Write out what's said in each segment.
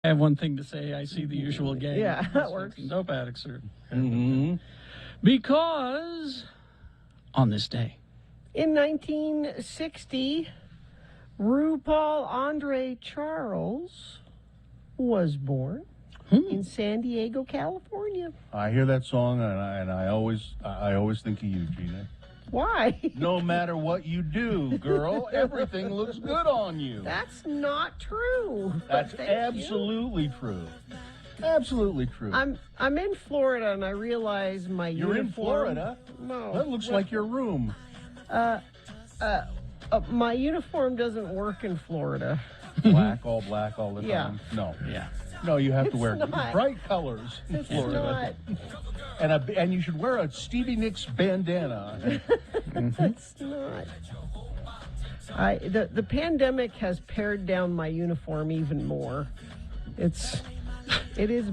I have one thing to say. I see the usual game. Yeah, that works. Dope addicts are. Mm-hmm. Because on this day, in 1960, RuPaul Andre Charles was born in San Diego, California. I hear that song, and I always think of you, Gina. Why? No matter what you do, girl, everything looks good on you. That's not true. That's Thank absolutely true. Absolutely true. I'm in Florida, and I realize my You're uniform. in Florida? No, That looks like your room. my uniform doesn't work in Florida. Black all the Yeah. time. No. yeah. No, you have to wear not. bright colors in It's Florida. not. And you should wear a Stevie Nicks bandana. It's not. The pandemic has pared down my uniform even more. It is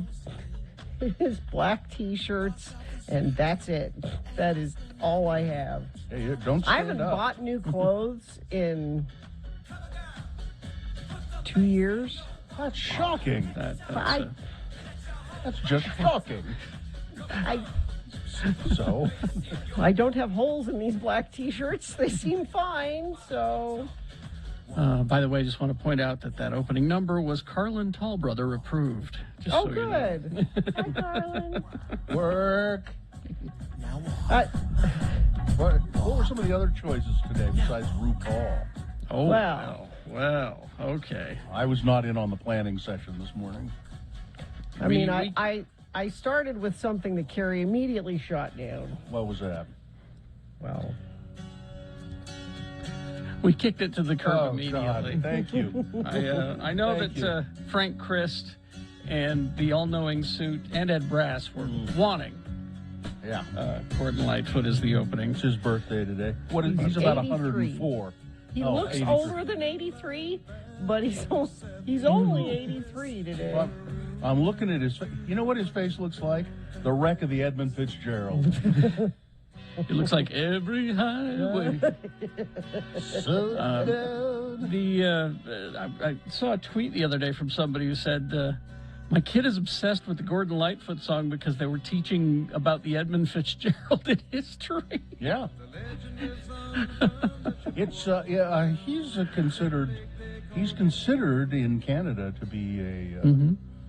black T-shirts, and that's it. That is all I have. Hey, don't I stand haven't up. bought new clothes in 2 years. That's shocking. I That's just shocking. So, I don't have holes in these black T-shirts. They seem fine. So By the way, I just want to point out that opening number was Carlin Tallbrother approved. Just so you know. good. Hi, Carlin. work. Uh, What were some of the other choices today besides RuPaul? Oh, Well. okay. I was not in on the planning session this morning. I mean, I started with something that Carrie immediately shot down. What was that? Well, We kicked it to the curb Oh, immediately. God, thank you. I know Thank that Frank Christ and the all-knowing suit and Ed Brass were wanting Yeah. Gordon Lightfoot as the opening. It's his birthday today. He's about 104. he Oh, looks 83. older than 83, but he's only 83 today. Well, I'm looking at his face. You know what his face looks like? The wreck of the Edmund Fitzgerald. It looks like every highway. I saw a tweet the other day from somebody who said, my kid is obsessed with the Gordon Lightfoot song because they were teaching about the Edmund Fitzgerald in history. Yeah. It's he's considered in Canada to be a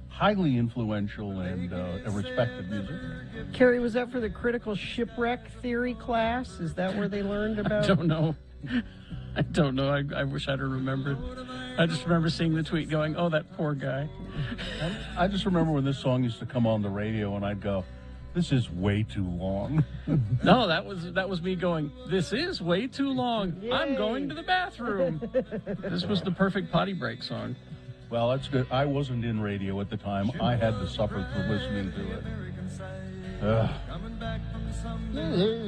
highly influential and a respected musician. Carrie, was that for the critical shipwreck theory class? Is that where they learned about? I don't know. I don't know. I wish I'd have remembered. I just remember seeing the tweet going, oh, that poor guy. I just remember when this song used to come on the radio and I'd go, this is way too long. No, that was me going, this is way too long. I'm Yay. going to the bathroom. This was the perfect potty break song. Well, that's good. I wasn't in radio at the time. I had to suffer for listening to it.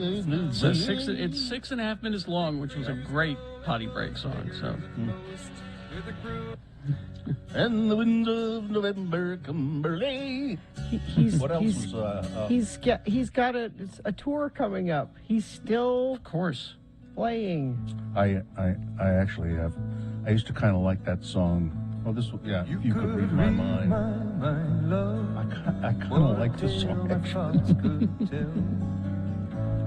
It's 6.5 minutes long, which was a great potty break song. So, And the winds of November come early. What else was? He's got a tour coming up. He's still of course, playing. I actually have. I used to kind of like that song. Oh, this yeah. If you could read my mind. I kind of like this song actually.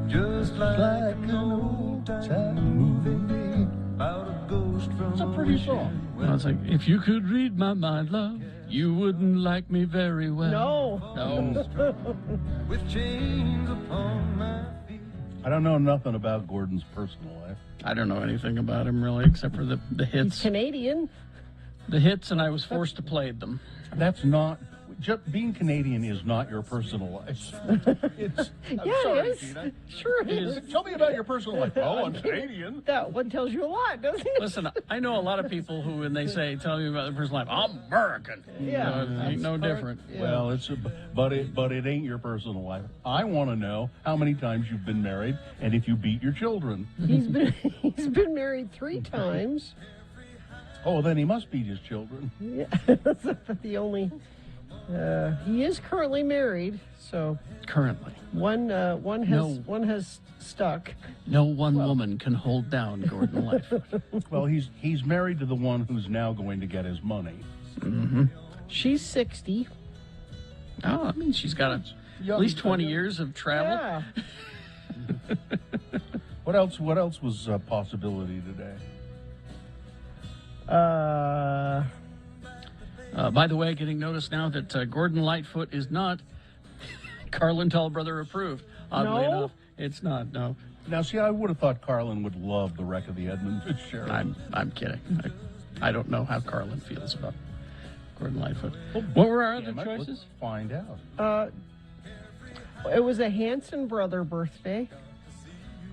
Just like an old time movie about a ghost from It's a pretty song. I was like, if you could read my mind, love, you wouldn't like me very well. No. with chains upon my feet. I don't know nothing about Gordon's personal life. I don't know anything about him really, except for the He's hits. Canadian. The hits, and I was forced to play them. That's not. Just being Canadian is not your personal life. I'm sorry, it is. Gina. Sure it is. Tell me about your personal life. Oh, I'm Canadian. That one tells you a lot, doesn't it? Listen, I know a lot of people who, when they say, tell me about their personal life, I'm American. Yeah, It ain't no different. Yeah. Well, but it ain't your personal life. I want to know how many times you've been married and if you beat your children. He's been married 3 times. Oh, then he must beat his children. Yeah, that's the only. He is currently married, so Currently, one has stuck. no one woman can hold down Gordon Lightfoot. Well, he's married to the one who's now going to get his money. She's 60. Oh, I mean, she's got at least 20 years of travel. Yeah. What else was a possibility today? By the way, getting notice now that Gordon Lightfoot is not Carlin Tallbrother approved. Oddly No? enough, it's not. No, Now, see, I would have thought Carlin would love the wreck of the Edmund Fitzgerald. I'm kidding. I don't know how Carlin feels about Gordon Lightfoot. What were our other Damn it, choices? let's find out. It was a Hanson brother birthday.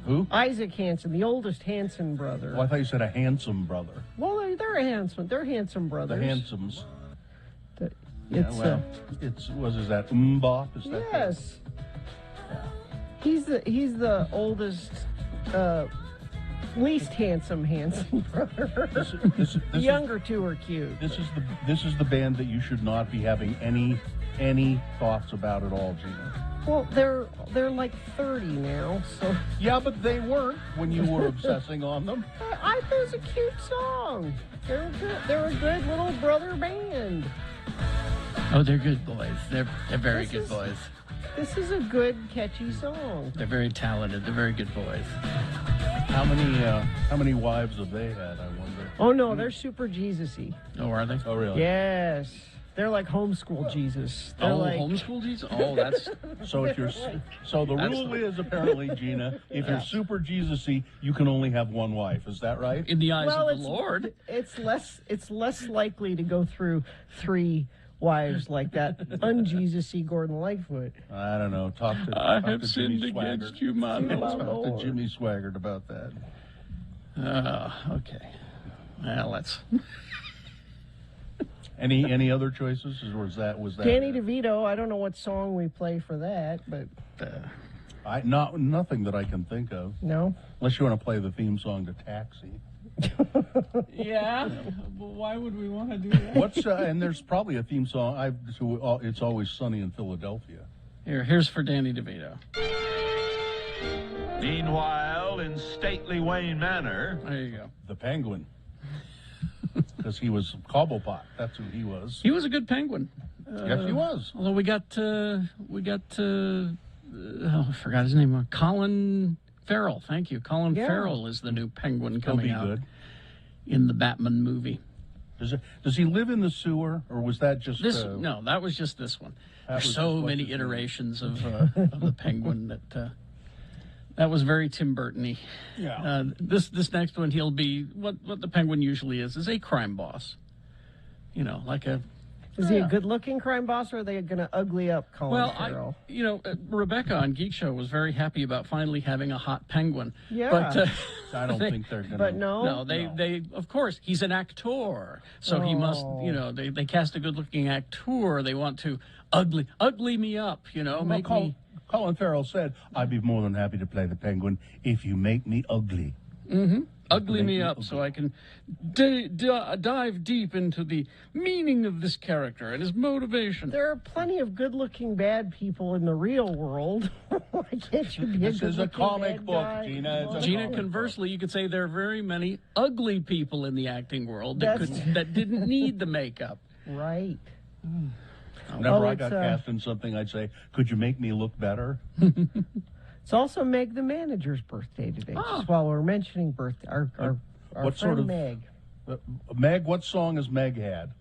Who? Isaac Hanson, the oldest Hanson brother. Well, I thought you said a handsome brother. Well, they're a handsome. They're handsome The brothers. handsomes. It's Is that Mbop? Is that yes. He's the oldest, least handsome Hanson brother. This The younger two are cute. This is the band that you should not be having any thoughts about at all, Gina. Well, they're like 30 now, so Yeah, but they weren't when you were obsessing on them. I thought it was a cute song. They're a good little brother band. Oh, they're good boys. They're very This good is- boys. This is a good, catchy song. They're very talented. They're very good boys. How many wives have they had? I wonder. Oh no, they're super Jesus-y. Oh, are they? Oh, really? Yes, they're like homeschool Jesus. They're Oh, like, homeschool Jesus? Oh, that's So if you're so the That's- rule is apparently, Gina, if you're super Jesus-y, you can only have one wife. Is that right? in the eyes well, of the Lord. It's less likely to go through 3 wives like that un-Jesus-y Gordon Lightfoot. I don't know. Talk to I talk have to sinned Jimmy Swaggart. against you, my Lord. Talk to Jimmy Swaggart about that. Okay. Well, let's. Any other choices? Or was that Danny it? DeVito. I don't know what song we play for that, but Nothing that I can think of. no. Unless you want to play the theme song to Taxi. Yeah? Why would we want to do that? What's and there's probably a theme song. It's Always Sunny in Philadelphia. Here's for Danny DeVito. Meanwhile, in stately Wayne Manor, There you go. The Penguin. Because he was Cobblepot. That's who he was. He was a good penguin. Yes, he was. Although I forgot his name. Colin Farrell. Thank you. Colin Yeah. Farrell is the new penguin He'll coming be out good. in the Batman movie. Does he live in the sewer, or was that just No, that was just this one. There's was so just many what's his name? iterations of the penguin that was very Tim Burton-y. Yeah. This next one, he'll be what the penguin usually is a crime boss. You know, like a. Is he a good-looking crime boss, or are they going to ugly up Colin Well, Farrell? Rebecca on Geek Show was very happy about finally having a hot penguin. Yeah. But I don't think they're going to. But no. no, they of course he's an actor, so he must. They cast a good-looking actor. They want to ugly me up. Make me. Colin Farrell said, "I'd be more than happy to play the penguin if you make me ugly." Ugly me up so I can dive deep into the meaning of this character and his motivation. There are plenty of good-looking bad people in the real world. Why can't you be a This is a good-looking comic bad book, guy? Gina. It's a Gina, comic conversely, you could say there are very many ugly people in the acting world that That's- that didn't need the makeup. Right. Whenever I it's, got cast in something, I'd say, "Could you make me look better?" It's also Meg the manager's birthday today. Just while we're mentioning birthday, our What friend sort of- Meg. Meg, what song has Meg had?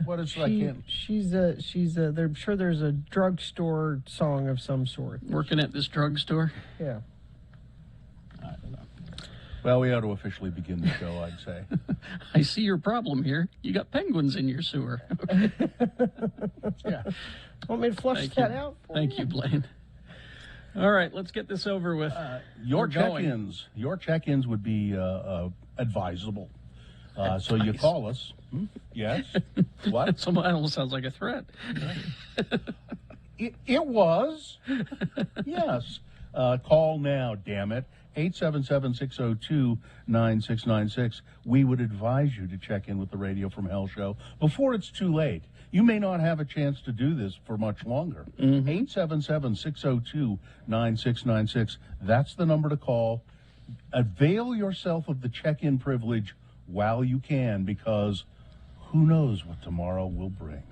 What is I can't. I'm sure there's a drugstore song of some sort. Working at this drugstore. Yeah. Well, we ought to officially begin the show, I'd say. I see your problem here. You got penguins in your sewer. Yeah. Want me to flush Thank that you. out for Thank you, Blaine. All right, let's get this over with. Your We're going. check-ins would be advisable. So you call us. Yes. What? Someone almost sounds like a threat. It was. Yes. Call now, damn it. 877-602-9696. We would advise you to check in with the Radio from Hell show before it's too late. You may not have a chance to do this for much longer. 877-602-9696. That's the number to call. Avail yourself of the check-in privilege while you can, because who knows what tomorrow will bring.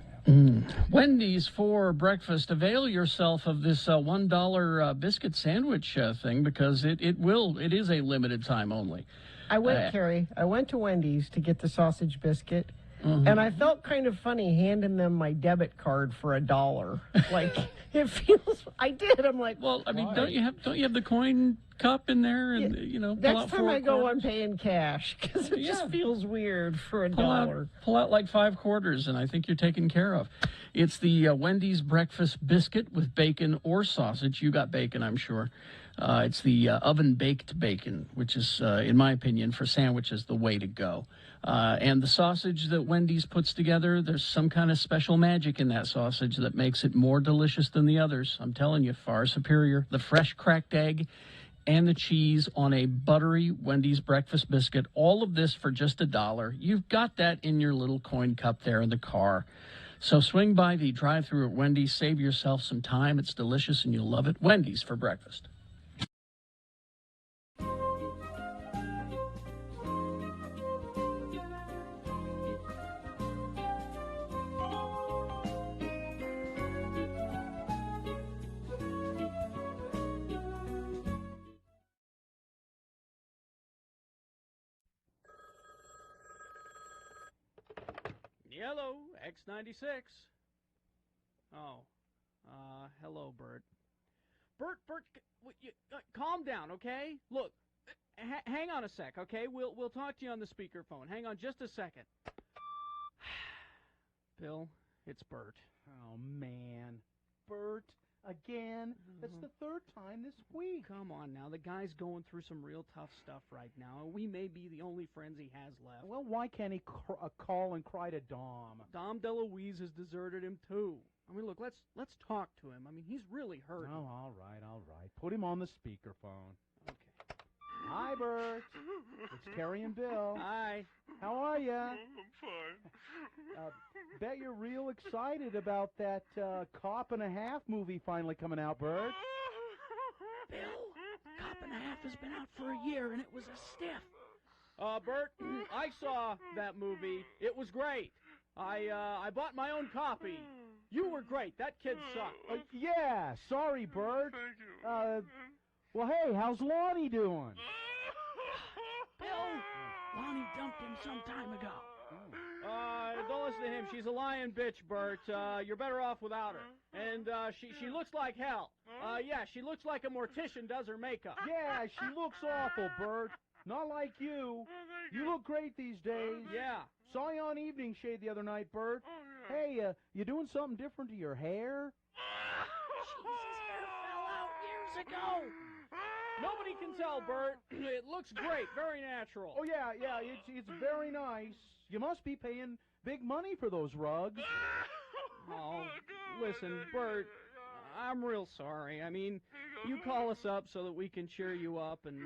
Wendy's for breakfast. Avail yourself of this $1 biscuit sandwich thing because it is a limited time only. I went, Carrie. I went to Wendy's to get the sausage biscuit, and I felt kind of funny handing them my debit card for $1. Like it feels. I did. I'm like, well, I mean, why? don't you have the coin cup in there and pull out Next time 4 I go, quarters? I'm paying cash because it just feels weird for $1. Pull out like 5 quarters, and I think you're taken care of. It's the Wendy's breakfast biscuit with bacon or sausage. You got bacon, I'm sure. It's the oven-baked bacon, which is, in my opinion, for sandwiches, the way to go. And the sausage that Wendy's puts together, there's some kind of special magic in that sausage that makes it more delicious than the others. I'm telling you, far superior. The fresh cracked egg and the cheese on a buttery Wendy's breakfast biscuit. All of this for just $1. You've got that in your little coin cup there in the car. So swing by the drive-thru at Wendy's. Save yourself some time. It's delicious and you'll love it. Wendy's for breakfast. Hello, X96. Oh, hello, Bert. Bert, calm down, okay? Look, hang on a sec, okay? We'll talk to you on the speakerphone. Hang on just a second. Bill, it's Bert. Oh, man. Bert, again? That's the third time this week. Come on now, the guy's going through some real tough stuff right now, and we may be the only friends he has left. Well, why can't he call and cry to Dom? Dom DeLuise has deserted him, too. I mean, look, let's talk to him. I mean, he's really hurt. Oh, all right. Put him on the speakerphone. Okay. Hi, Bert. It's Terry and Bill. Hi. How are you? I'm fine. Bet you're real excited about that Cop and a Half movie finally coming out, Bert. Bill, Cop and a Half has been out for a year, and it was a stiff. Bert, I saw that movie. It was great. I bought my own copy. You were great. That kid sucked. Yeah, sorry, Bert. Thank you. Well, hey, how's Lonnie doing? Bill, Lonnie dumped him some time ago. Don't listen to him. She's a lying bitch, Bert. You're better off without her. And she looks like hell. Yeah, she looks like a mortician does her makeup. Yeah, she looks awful, Bert. Not like you. You look great these days. Yeah. Saw you on Evening Shade the other night, Bert. Hey, you doing something different to your hair? His hair fell out years ago. Nobody can tell, Bert. It looks great. Very natural. Oh, yeah, it's very nice. You must be paying big money for those rugs. Oh, listen, Bert, I'm real sorry. I mean, you call us up so that we can cheer you up, and,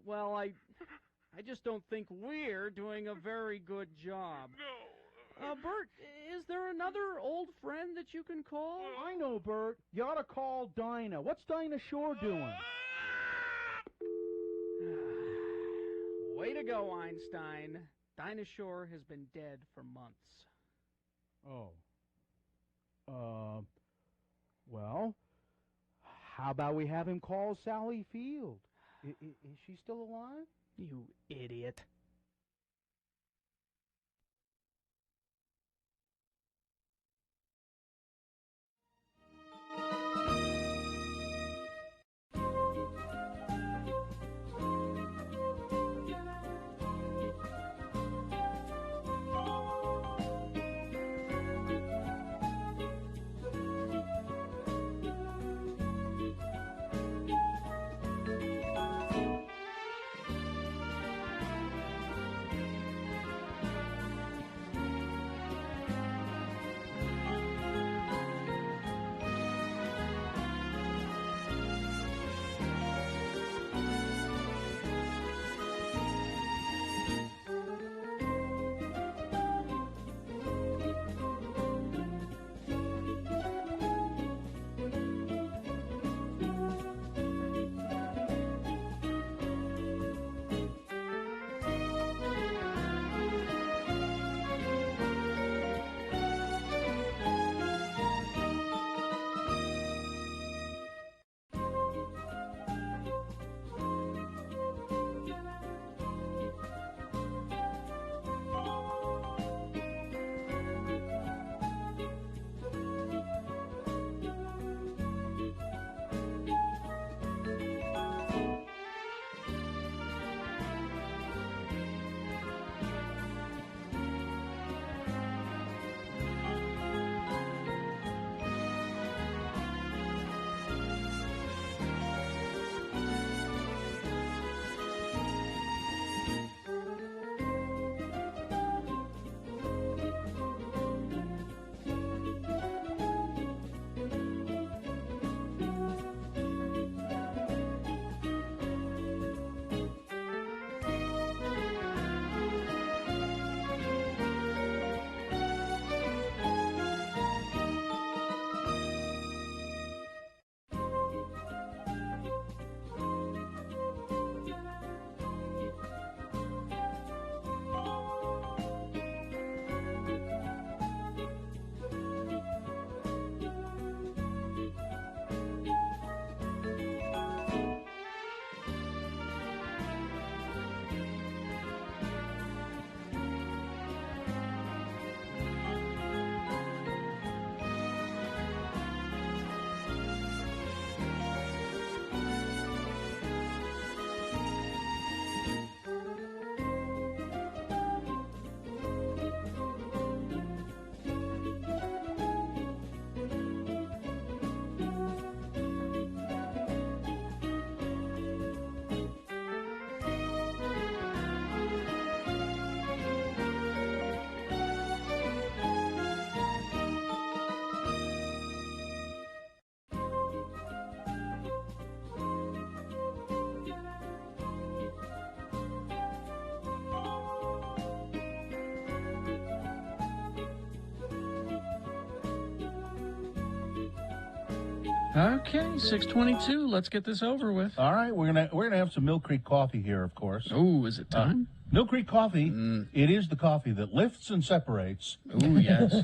well, I just don't think we're doing a very good job. No. Bert, is there another old friend that you can call? I know, Bert. You ought to call Dinah. What's Dinah Shore doing? Way to go, Einstein. Dinah Shore has been dead for months. Oh. Well, how about we have him call Sally Field? Is she still alive? You idiot. Okay, 6:22. Let's get this over with. All right, we're gonna have some Mill Creek coffee here, of course. Oh, is it time? Mill Creek coffee. It is the coffee that lifts and separates. Oh, yes.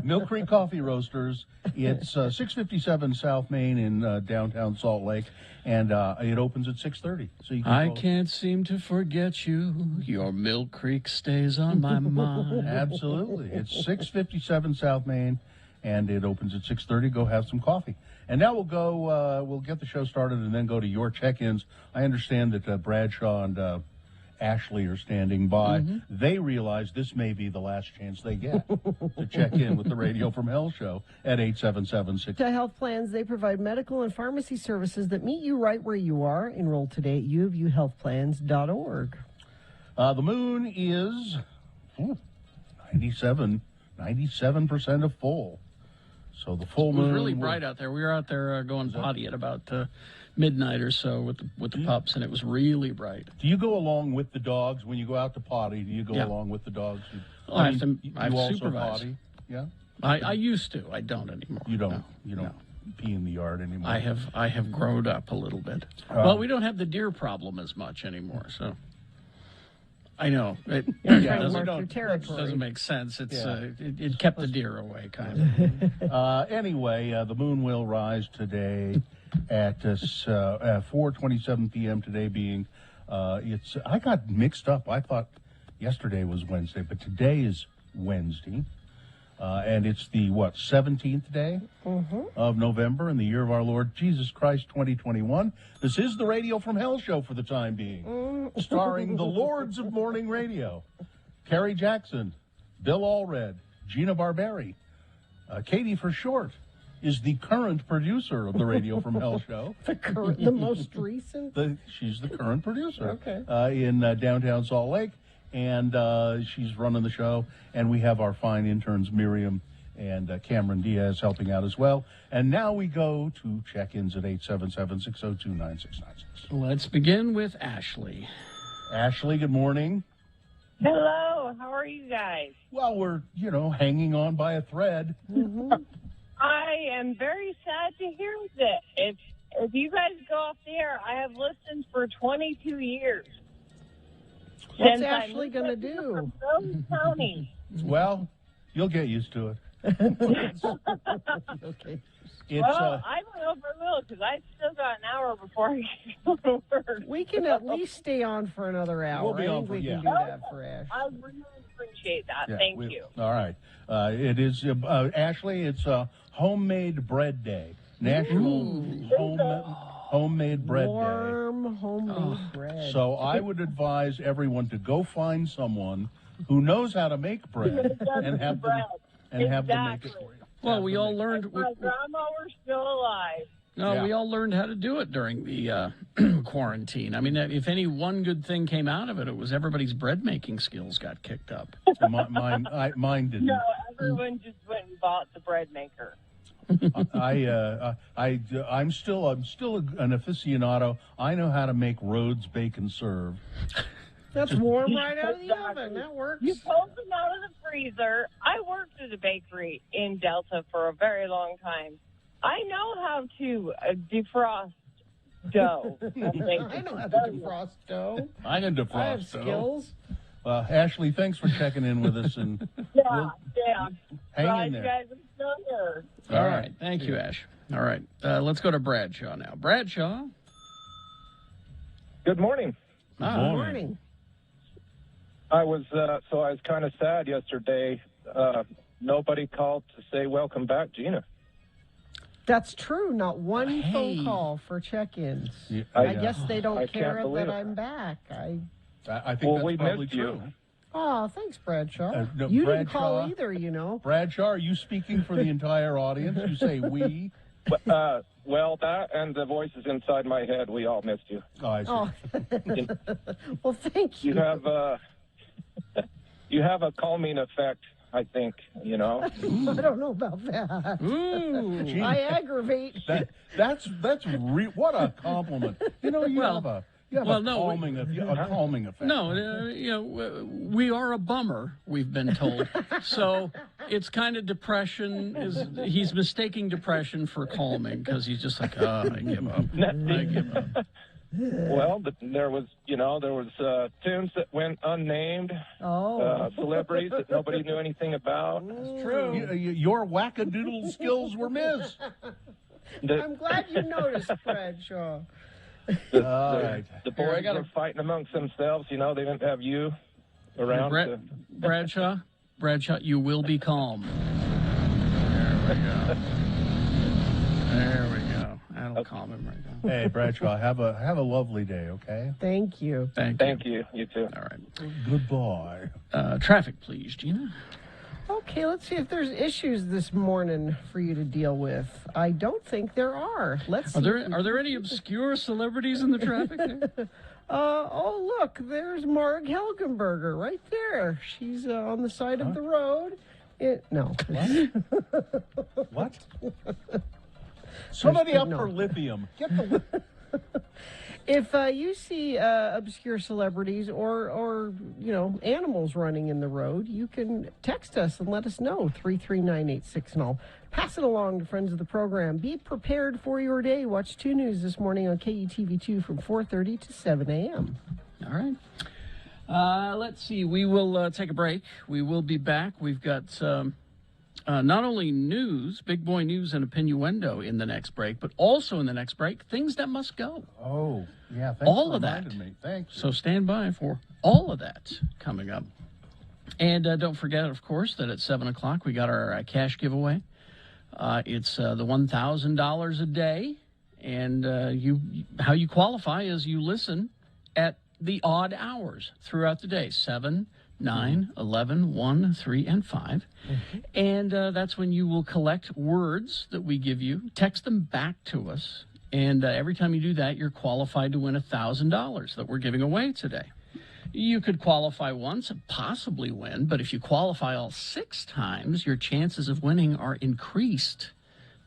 Mill Creek Coffee Roasters. It's 657 South Main in downtown Salt Lake, and it opens at 6:30. So you can I go- can't seem to forget you. Your Mill Creek stays on my mind. Absolutely, it's 657 South Main, and it opens at 6:30. Go have some coffee, and now we'll go. We'll get the show started, and then go to your check-ins. I understand that Bradshaw and Ashley are standing by. They realize this may be the last chance they get to check in with the Radio from Hell show at 877-6. To health plans, they provide medical and pharmacy services that meet you right where you are. Enroll today at uofuhealthplans.org. The moon is 97% of full. So the full It moon was really bright out there. We were out there going potty at about midnight or so with the pups, and it was really bright. Do you go along with the dogs when you go out to potty? Do you go Yeah. along with the dogs? I have to- you I have to also supervise. potty? Yeah. I used to. I don't anymore. You don't. No, you don't no. pee in the yard anymore. I have grown up a little bit. Well, we don't have the deer problem as much anymore, so I know it, Trying to we mark don't- your territory. doesn't make sense. It's Yeah. it kept the deer away, kind of. Anyway, the moon will rise today at 4:27 p.m. Today being, it's. I got mixed up. I thought yesterday was Wednesday, but today is Wednesday, and it's the 17th day of November in the year of our Lord Jesus Christ 2021. This is the Radio from Hell show for the time being, starring the Lords of Morning Radio, Kerry Jackson, Bill Allred, Gina Barberi. Katie for short is the current producer of the Radio from Hell show. The most recent? She's the current producer Okay. in downtown Salt Lake, and she's running the show. And we have our fine interns, Miriam and Cameron Diaz, helping out as well. And now we go to check-ins at 877-602-9696. Let's begin with Ashley. Ashley, good morning. Hello, how are you guys? Well, we're, hanging on by a thread. I am very sad to hear that. If you guys go off the air, I have listened for 22 years. What's Since I Ashley moved going to up here do? from Rose County. Well, you'll get used to it. Okay. It's, Well, I don't know if I will because I still got an hour before I go to work. We can at least stay on for another hour. We'll be I on think for- we yeah. can do that for Ash. I really appreciate that. yeah, Thank you. All right. It is, Ashley, it's Homemade Bread Day. National Homemade Bread Day. Warm homemade bread. So I would advise everyone to go find someone who knows how to make bread and have them have them make it Exactly. for you. Well, we all learned. If my grandma were still alive. No, Yeah. we all learned how to do it during the quarantine. I mean, if any one good thing came out of it, it was everybody's bread making skills got kicked up. Mine didn't. No, everyone just went and bought the bread maker. I'm still an aficionado. I know how to make Rhodes bacon serve. That's warm right out of the Exactly. oven. That works. You pulled them out of the freezer. I worked at a bakery in Delta for a very long time. I know how to defrost dough. I know how to defrost dough. I can defrost I have dough. skills. Ashley, thanks for checking in with us, and Yeah, yeah. hang Glad in you there. guys are still here. All right. Thank you, Ash. All right. Let's go to Bradshaw now. Bradshaw. Good morning. Ah, Morning. I was kind of sad yesterday. Nobody called to say welcome back, Gina. That's true. Not one Hey. phone call for check-ins. Yeah, I guess they I don't can't care believe that it. I'm back. I think Well, that's we probably missed you. true. Oh, thanks, Bradshaw. No, You didn't call Bradshaw. either, you know. Bradshaw, are you speaking for the entire audience? You say we. Well, that and the voices inside my head, we all missed you. Oh, I see. Oh, well, thank you. You have a calming effect, I think, I don't know about that. Ooh. Gee, I aggravate. that's what a compliment. You Well, have a well, no, calming effect. No, we are a bummer, we've been told. So it's kind of depression. He's mistaking depression for calming because he's just like, oh, I give up. I give up. Well, there was tunes that went unnamed, celebrities that nobody knew anything about. That's true. Your wackadoodle skills were missed. I'm glad you noticed, Bradshaw. All right. The boys were fighting amongst themselves. They didn't have you around. Bradshaw, you will be calm. There we go. That'll calm him right now. Hey, Bradshaw, have a lovely day, okay? Thank you. Thank you. You too. All right. Goodbye. Traffic, please, Gina. Okay, let's see if there's issues this morning for you to deal with. I don't think there are. Let's see. Are there any obscure celebrities in the traffic there? Oh, look, there's Marg Helgenberger right there. She's on the side of the road. No. What? Somebody up no. for lithium. Get the. If you see obscure celebrities or animals running in the road, you can text us and let us know, 33986, and I'll pass it along to friends of the program. Be prepared for your day. Watch 2 News this morning on KUTV2 from 4:30 to 7 a.m. All right. Let's see. We will take a break. We will be back. We've got not only news, big boy news and opinioendo in the next break, but also in the next break, things that must go. Oh, yeah. Thanks all for of that. reminding me. Thanks. So stand by for all of that coming up. And don't forget, of course, that at 7 o'clock we got our cash giveaway. It's the $1,000 a day. And how you qualify is you listen at the odd hours throughout the day, 7, 9, 11, 1, 3, and 5. Mm-hmm. And that's when you will collect words that we give you, text them back to us. And every time you do that, you're qualified to win $1,000 that we're giving away today. You could qualify once and possibly win, but if you qualify all 6 times, your chances of winning are increased.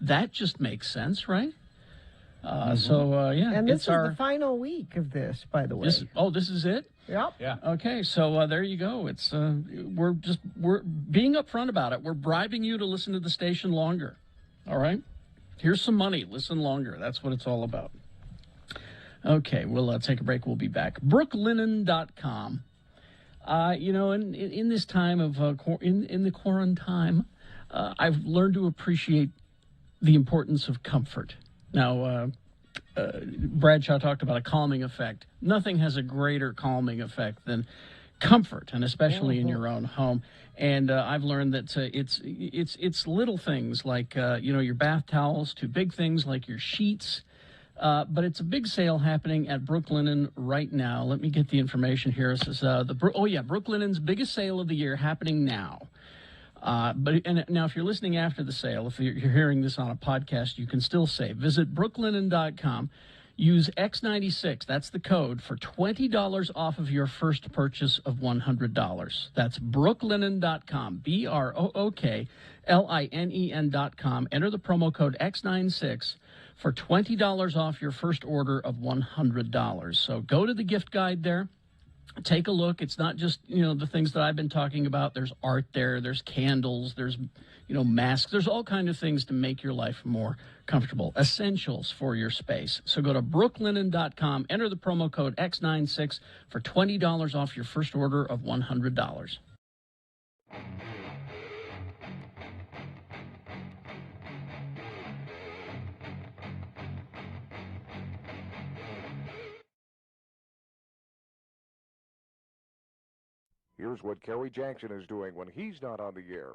That just makes sense, right? And this is the final week of this, by the way. This is it? Yep. Yeah. Okay, so there you go. It's we're being upfront about it. We're bribing you to listen to the station longer. All right? Here's some money. Listen longer. That's what it's all about. Okay, we'll take a break. We'll be back. Brooklinen.com. In this time of in the quarantine, I've learned to appreciate the importance of comfort. Now, Bradshaw talked about a calming effect. Nothing has a greater calming effect than comfort, and especially in your own home. And I've learned that it's little things like your bath towels to big things like your sheets. But it's a big sale happening at Brooklinen right now. Let me get the information here. It says Brooklinen's biggest sale of the year happening now. But now, if you're listening after the sale, if you're hearing this on a podcast, you can still save. Visit brooklinen.com. Use X96, that's the code, for $20 off of your first purchase of $100. That's brooklinen.com, BROOKLINEN.com. Enter the promo code X96 for $20 off your first order of $100. So go to the gift guide there. Take a look. It's not just, the things that I've been talking about. There's art there. There's candles. There's, masks. There's all kinds of things to make your life more comfortable. Essentials for your space. So go to brooklinen.com. Enter the promo code X96 for $20 off your first order of $100. Here's what Kerry Jackson is doing when he's not on the air.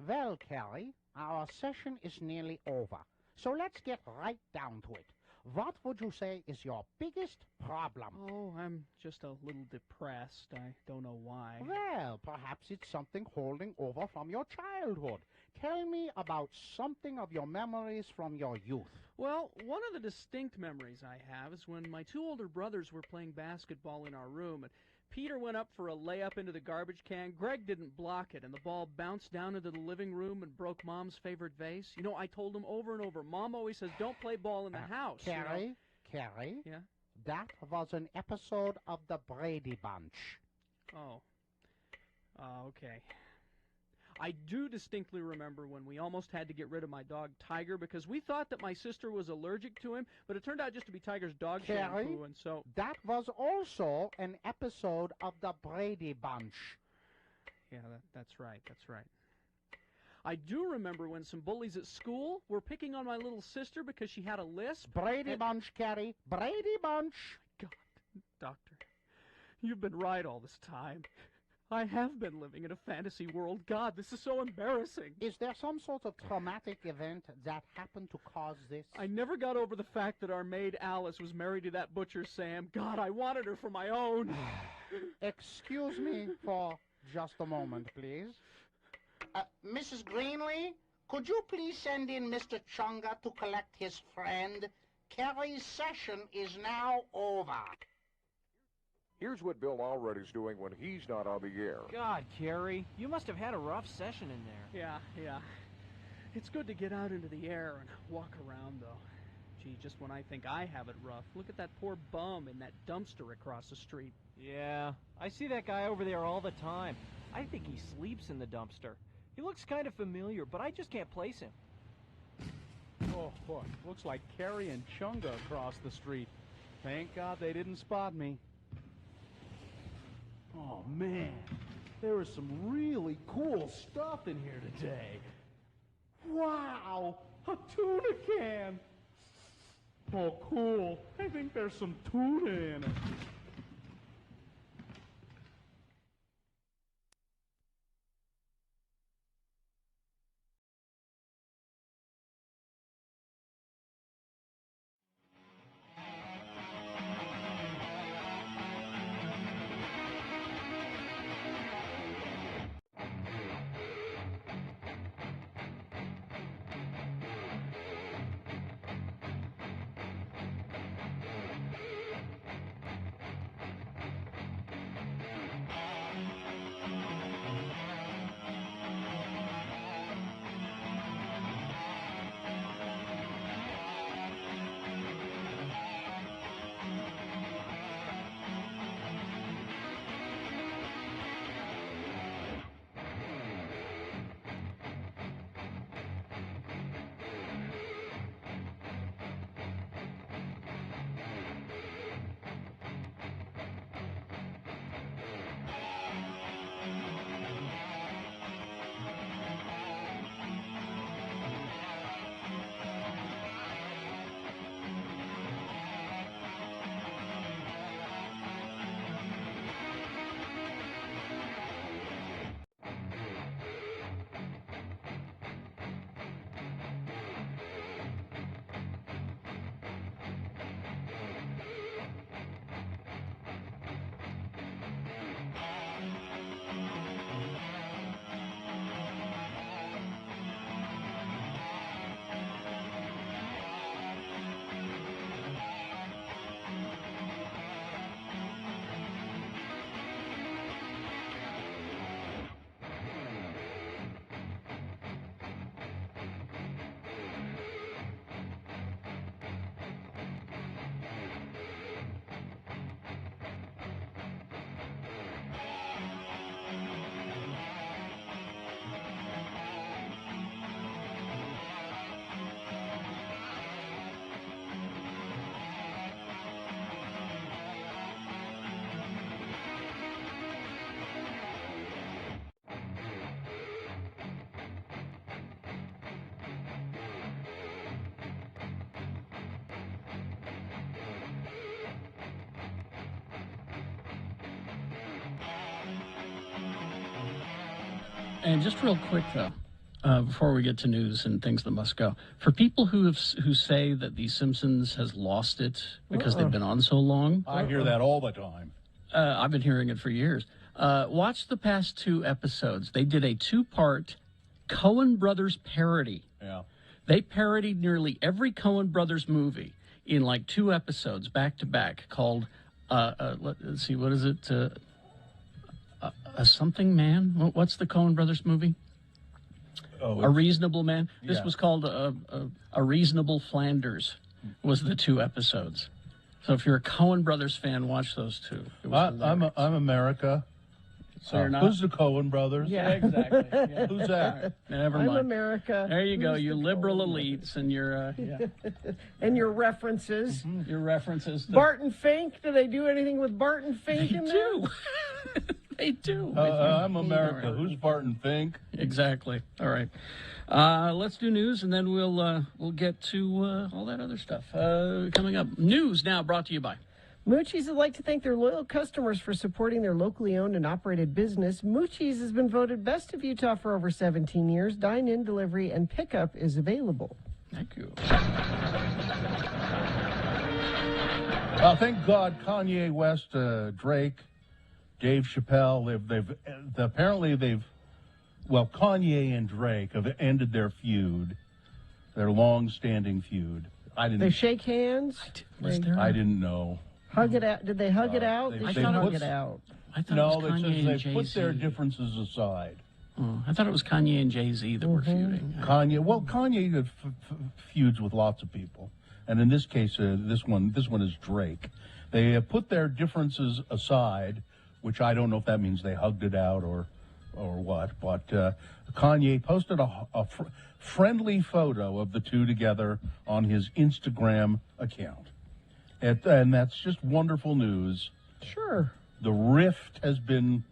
Well, Kerry, our session is nearly over. So let's get right down to it. What would you say is your biggest problem? Oh, I'm just a little depressed. I don't know why. Well, perhaps it's something holding over from your childhood. Tell me about something of your memories from your youth. Well, one of the distinct memories I have is when my 2 older brothers were playing basketball in our room, and Peter went up for a layup into the garbage can. Greg didn't block it, and the ball bounced down into the living room and broke Mom's favorite vase. I told him over and over, Mom always says, don't play ball in the house. Kerry, Yeah? that was an episode of the Brady Bunch. Oh. Okay. I do distinctly remember when we almost had to get rid of my dog Tiger because we thought that my sister was allergic to him, but it turned out just to be Tiger's dog Carrie, shampoo, and so... that was also an episode of the Brady Bunch. Yeah, that's right, that's right. I do remember when some bullies at school were picking on my little sister because she had a lisp. Brady Bunch, Carrie. Brady Bunch. God, Doctor, you've been right all this time. I have been living in a fantasy world. God, this is so embarrassing. Is there some sort of traumatic event that happened to cause this? I never got over the fact that our maid Alice was married to that butcher Sam. God, I wanted her for my own. Excuse me for just a moment, please. Mrs. Greenlee, could you please send in Mr. Chunga to collect his friend? Carrie's session is now over. Here's what Bill Allreddy's doing when he's not on the air. God, Carrie, you must have had a rough session in there. Yeah. It's good to get out into the air and walk around, though. Gee, just when I think I have it rough, look at that poor bum in that dumpster across the street. Yeah, I see that guy over there all the time. I think he sleeps in the dumpster. He looks kind of familiar, but I just can't place him. Oh, boy, looks like Carrie and Chunga across the street. Thank God they didn't spot me. Oh, man, there is some really cool stuff in here today. Wow, a tuna can. Oh, cool. I think there's some tuna in it. And just real quick, though, before we get to news and things that must go, for people who say that The Simpsons has lost it because they've been on so long. I hear that all the time. I've been hearing it for years. Watch the past 2 episodes. They did a 2-part Coen Brothers parody. Yeah. They parodied nearly every Coen Brothers movie in like 2 episodes back to back called, let's see, what is it? A Something Man? What's the Coen Brothers movie? A Reasonable Man. This was called a Reasonable Flanders. Was the 2 episodes. So if you're a Coen Brothers fan, watch those 2. I'm America. So you're not. Who's the Coen brothers? Yeah. Exactly. Yeah. Who's that? Never I'm mind. America. There you go. Who's You the liberal Coen elites and your and your references. your references. To, Barton Fink. Do they do anything with Barton Fink they in there? do. They do. I'm America. Who's Barton Fink? Exactly. All right. Let's do news, and then we'll get to all that other stuff coming up. News now brought to you by. Moochie's would like to thank their loyal customers for supporting their locally owned and operated business. Moochie's has been voted Best of Utah for over 17 years. Dine-in, delivery, and pickup is available. Thank you. Thank God Kanye West, Drake, Dave Chappelle, Kanye and Drake have ended their feud, their long-standing feud. They shake hands? I didn't know. Hug it out. Did they hug it out? They They should hug it out. I thought No, it was Kanye and they Jay-Z. put their differences aside. Oh, I thought it was Kanye and Jay-Z that were feuding. Kanye feuds with lots of people, and in this case, this one is Drake. They put their differences aside, which I don't know if that means they hugged it out or what. But Kanye posted a friendly photo of the two together on his Instagram account, and that's just wonderful news. Sure. The rift has been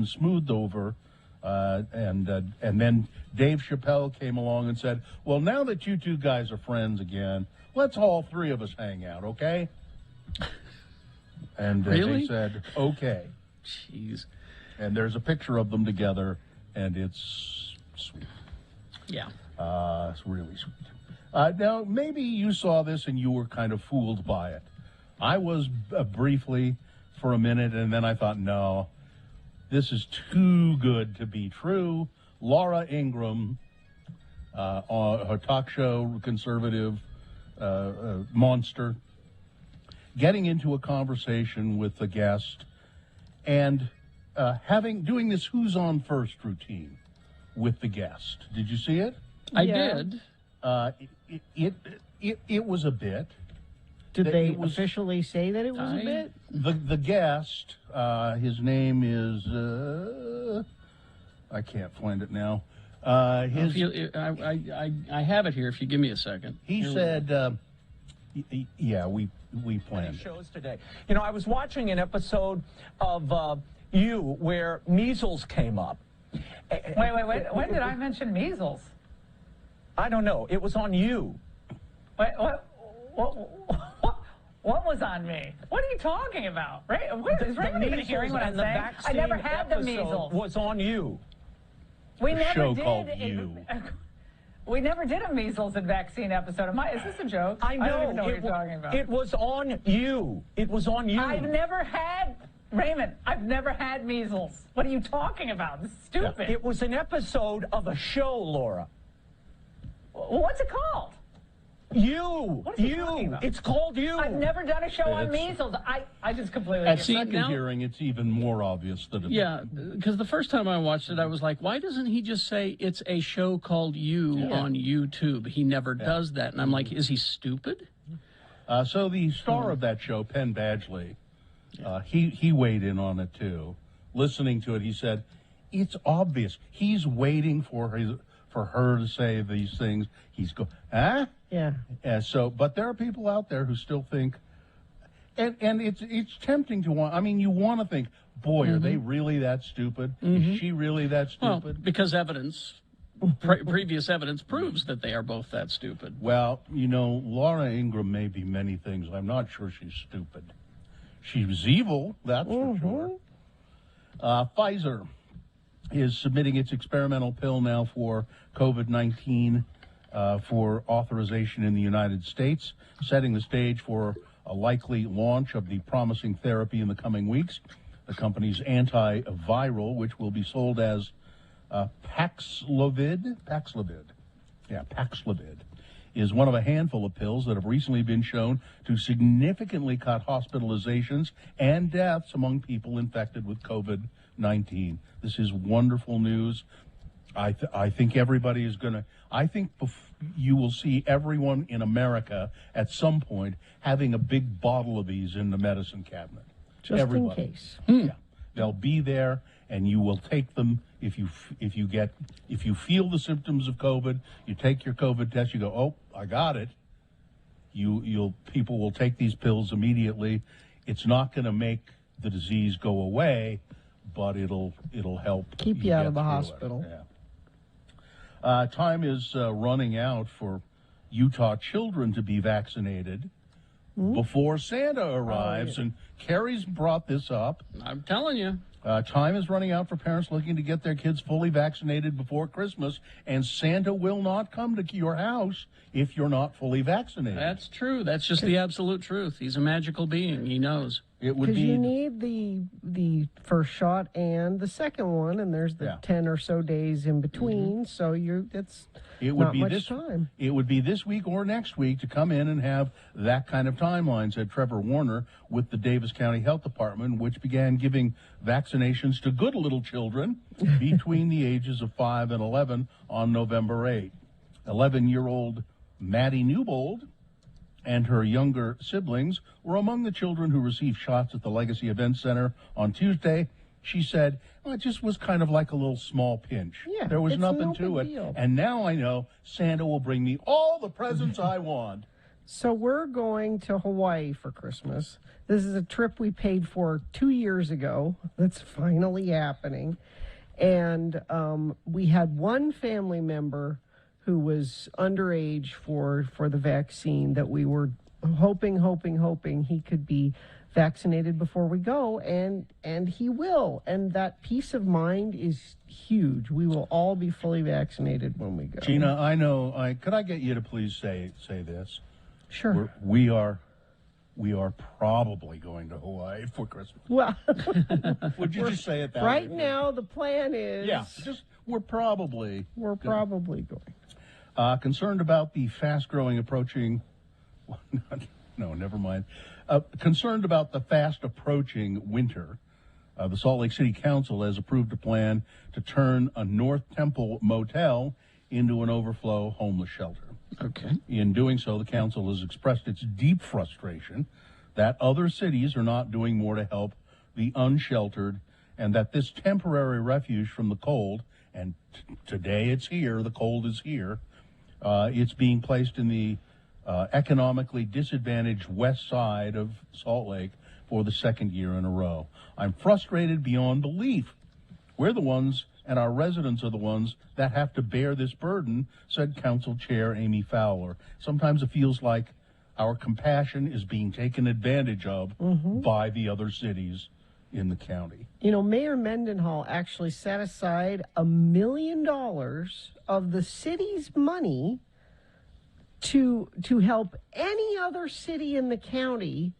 smoothed over. And then Dave Chappelle came along and said, well, now that you two guys are friends again, let's all three of us hang out, okay? And Really? they said, okay. Jeez. And there's a picture of them together, and it's sweet. Yeah. It's really sweet. Now, maybe you saw this and you were kind of fooled by it. I was briefly for a minute, and then I thought, no. This is too good to be true. Laura Ingraham, on her talk show, conservative monster, getting into a conversation with the guest and doing this "Who's on first" routine with the guest. Did you see it? I did. It was a bit. Did they officially say that it was a bit? The guest, his name is, I can't find it now. I have it here if you give me a second. He said, yeah, we planned it. Shows today. You know, I was watching an episode of You where measles came up. Wait. When did I mention measles? I don't know. It was on You. Wait, what was on me? What are you talking about? Is Raymond even hearing what I'm saying? I never had the measles. Was on You. We The never show did. called You. We never did a measles and vaccine episode. Is this a joke? I know. don't even know what you're talking about. It was on You. It was on You. I've never had, Raymond, I've never had measles. What are you talking about? This is stupid. It was an episode of a show, Laura. What's it called? You. What is he talking about? It's called You. I've never done a show on It's- measles. I just completely At get second now- hearing, it's even more obvious that it's... Yeah, because the first time I watched it, I was like, why doesn't he just say it's a show called You on YouTube? He never does that. And I'm like, is he stupid? So the star of that show, Penn Badgley, he weighed in on it too. Listening to it, he said, it's obvious. He's waiting for her to say these things. He's huh? Yeah. But there are people out there who still think, and it's tempting to want. I mean, you want to think, boy, are they really that stupid? Is she really that stupid? Well, because previous evidence proves that they are both that stupid. Well, you know, Laura Ingraham may be many things. I'm not sure she's stupid. She's evil, that's for sure. Pfizer is submitting its experimental pill now for COVID-19 for authorization in the United States, setting the stage for a likely launch of the promising therapy in the coming weeks. The company's antiviral, which will be sold as Paxlovid, is one of a handful of pills that have recently been shown to significantly cut hospitalizations and deaths among people infected with COVID-19. This is wonderful news. I think everybody is going to, you will see everyone in America at some point having a big bottle of these in the medicine cabinet. Just Everybody. in case. Yeah. They'll be there, and you will take them if you feel the symptoms of COVID. You take your COVID test. You go, oh, I got it. People will take these pills immediately. It's not going to make the disease go away, but it'll help keep you out of the through hospital. it. Yeah. Time is running out for Utah children to be vaccinated before Santa arrives, and Carrie's brought this up. I'm telling you. Time is running out for parents looking to get their kids fully vaccinated before Christmas, and Santa will not come to your house if you're not fully vaccinated. That's true. That's just the absolute truth. He's a magical being. He knows. It would Because be you need the first shot and the second one, and there's the 10 or so days in between. So it's not much time. It would be this week or next week to come in and have that kind of timeline, said Trevor Warner with the Davis County Health Department, which began giving vaccinations to good little children between the ages of 5 and 11 on November 8. 11-year-old Maddie Newbold and her younger siblings were among the children who received shots at the Legacy Event Center on Tuesday. She said, well, it just was kind of like a little small pinch. Yeah, there was it's nothing no to big it. deal. And now I know Santa will bring me all the presents I want. So we're going to Hawaii for Christmas. This is a trip we paid for 2 years ago. That's finally happening. And we had one family member who was underage for the vaccine that we were hoping he could be vaccinated before we go, and he will. And that peace of mind is huge. We will all be fully vaccinated when we go. Gina, I know. Could I get you to please say this? Sure. We are probably going to Hawaii for Christmas. Well, would you just say it that right way? now the plan is we're probably going. Concerned about the fast-growing approaching. No, never mind. Concerned about the fast-approaching winter, the Salt Lake City Council has approved a plan to turn a North Temple motel into an overflow homeless shelter. Okay. In doing so, the council has expressed its deep frustration that other cities are not doing more to help the unsheltered, and that this temporary refuge from the cold, and today it's here, the cold is here, it's being placed in the economically disadvantaged west side of Salt Lake for the second year in a row. I'm frustrated beyond belief. We're the ones, and our residents are the ones that have to bear this burden, said Council Chair Amy Fowler. Sometimes it feels like our compassion is being taken advantage of by the other cities in the county. You know, Mayor Mendenhall actually set aside $1 million of the city's money to help any other city in the county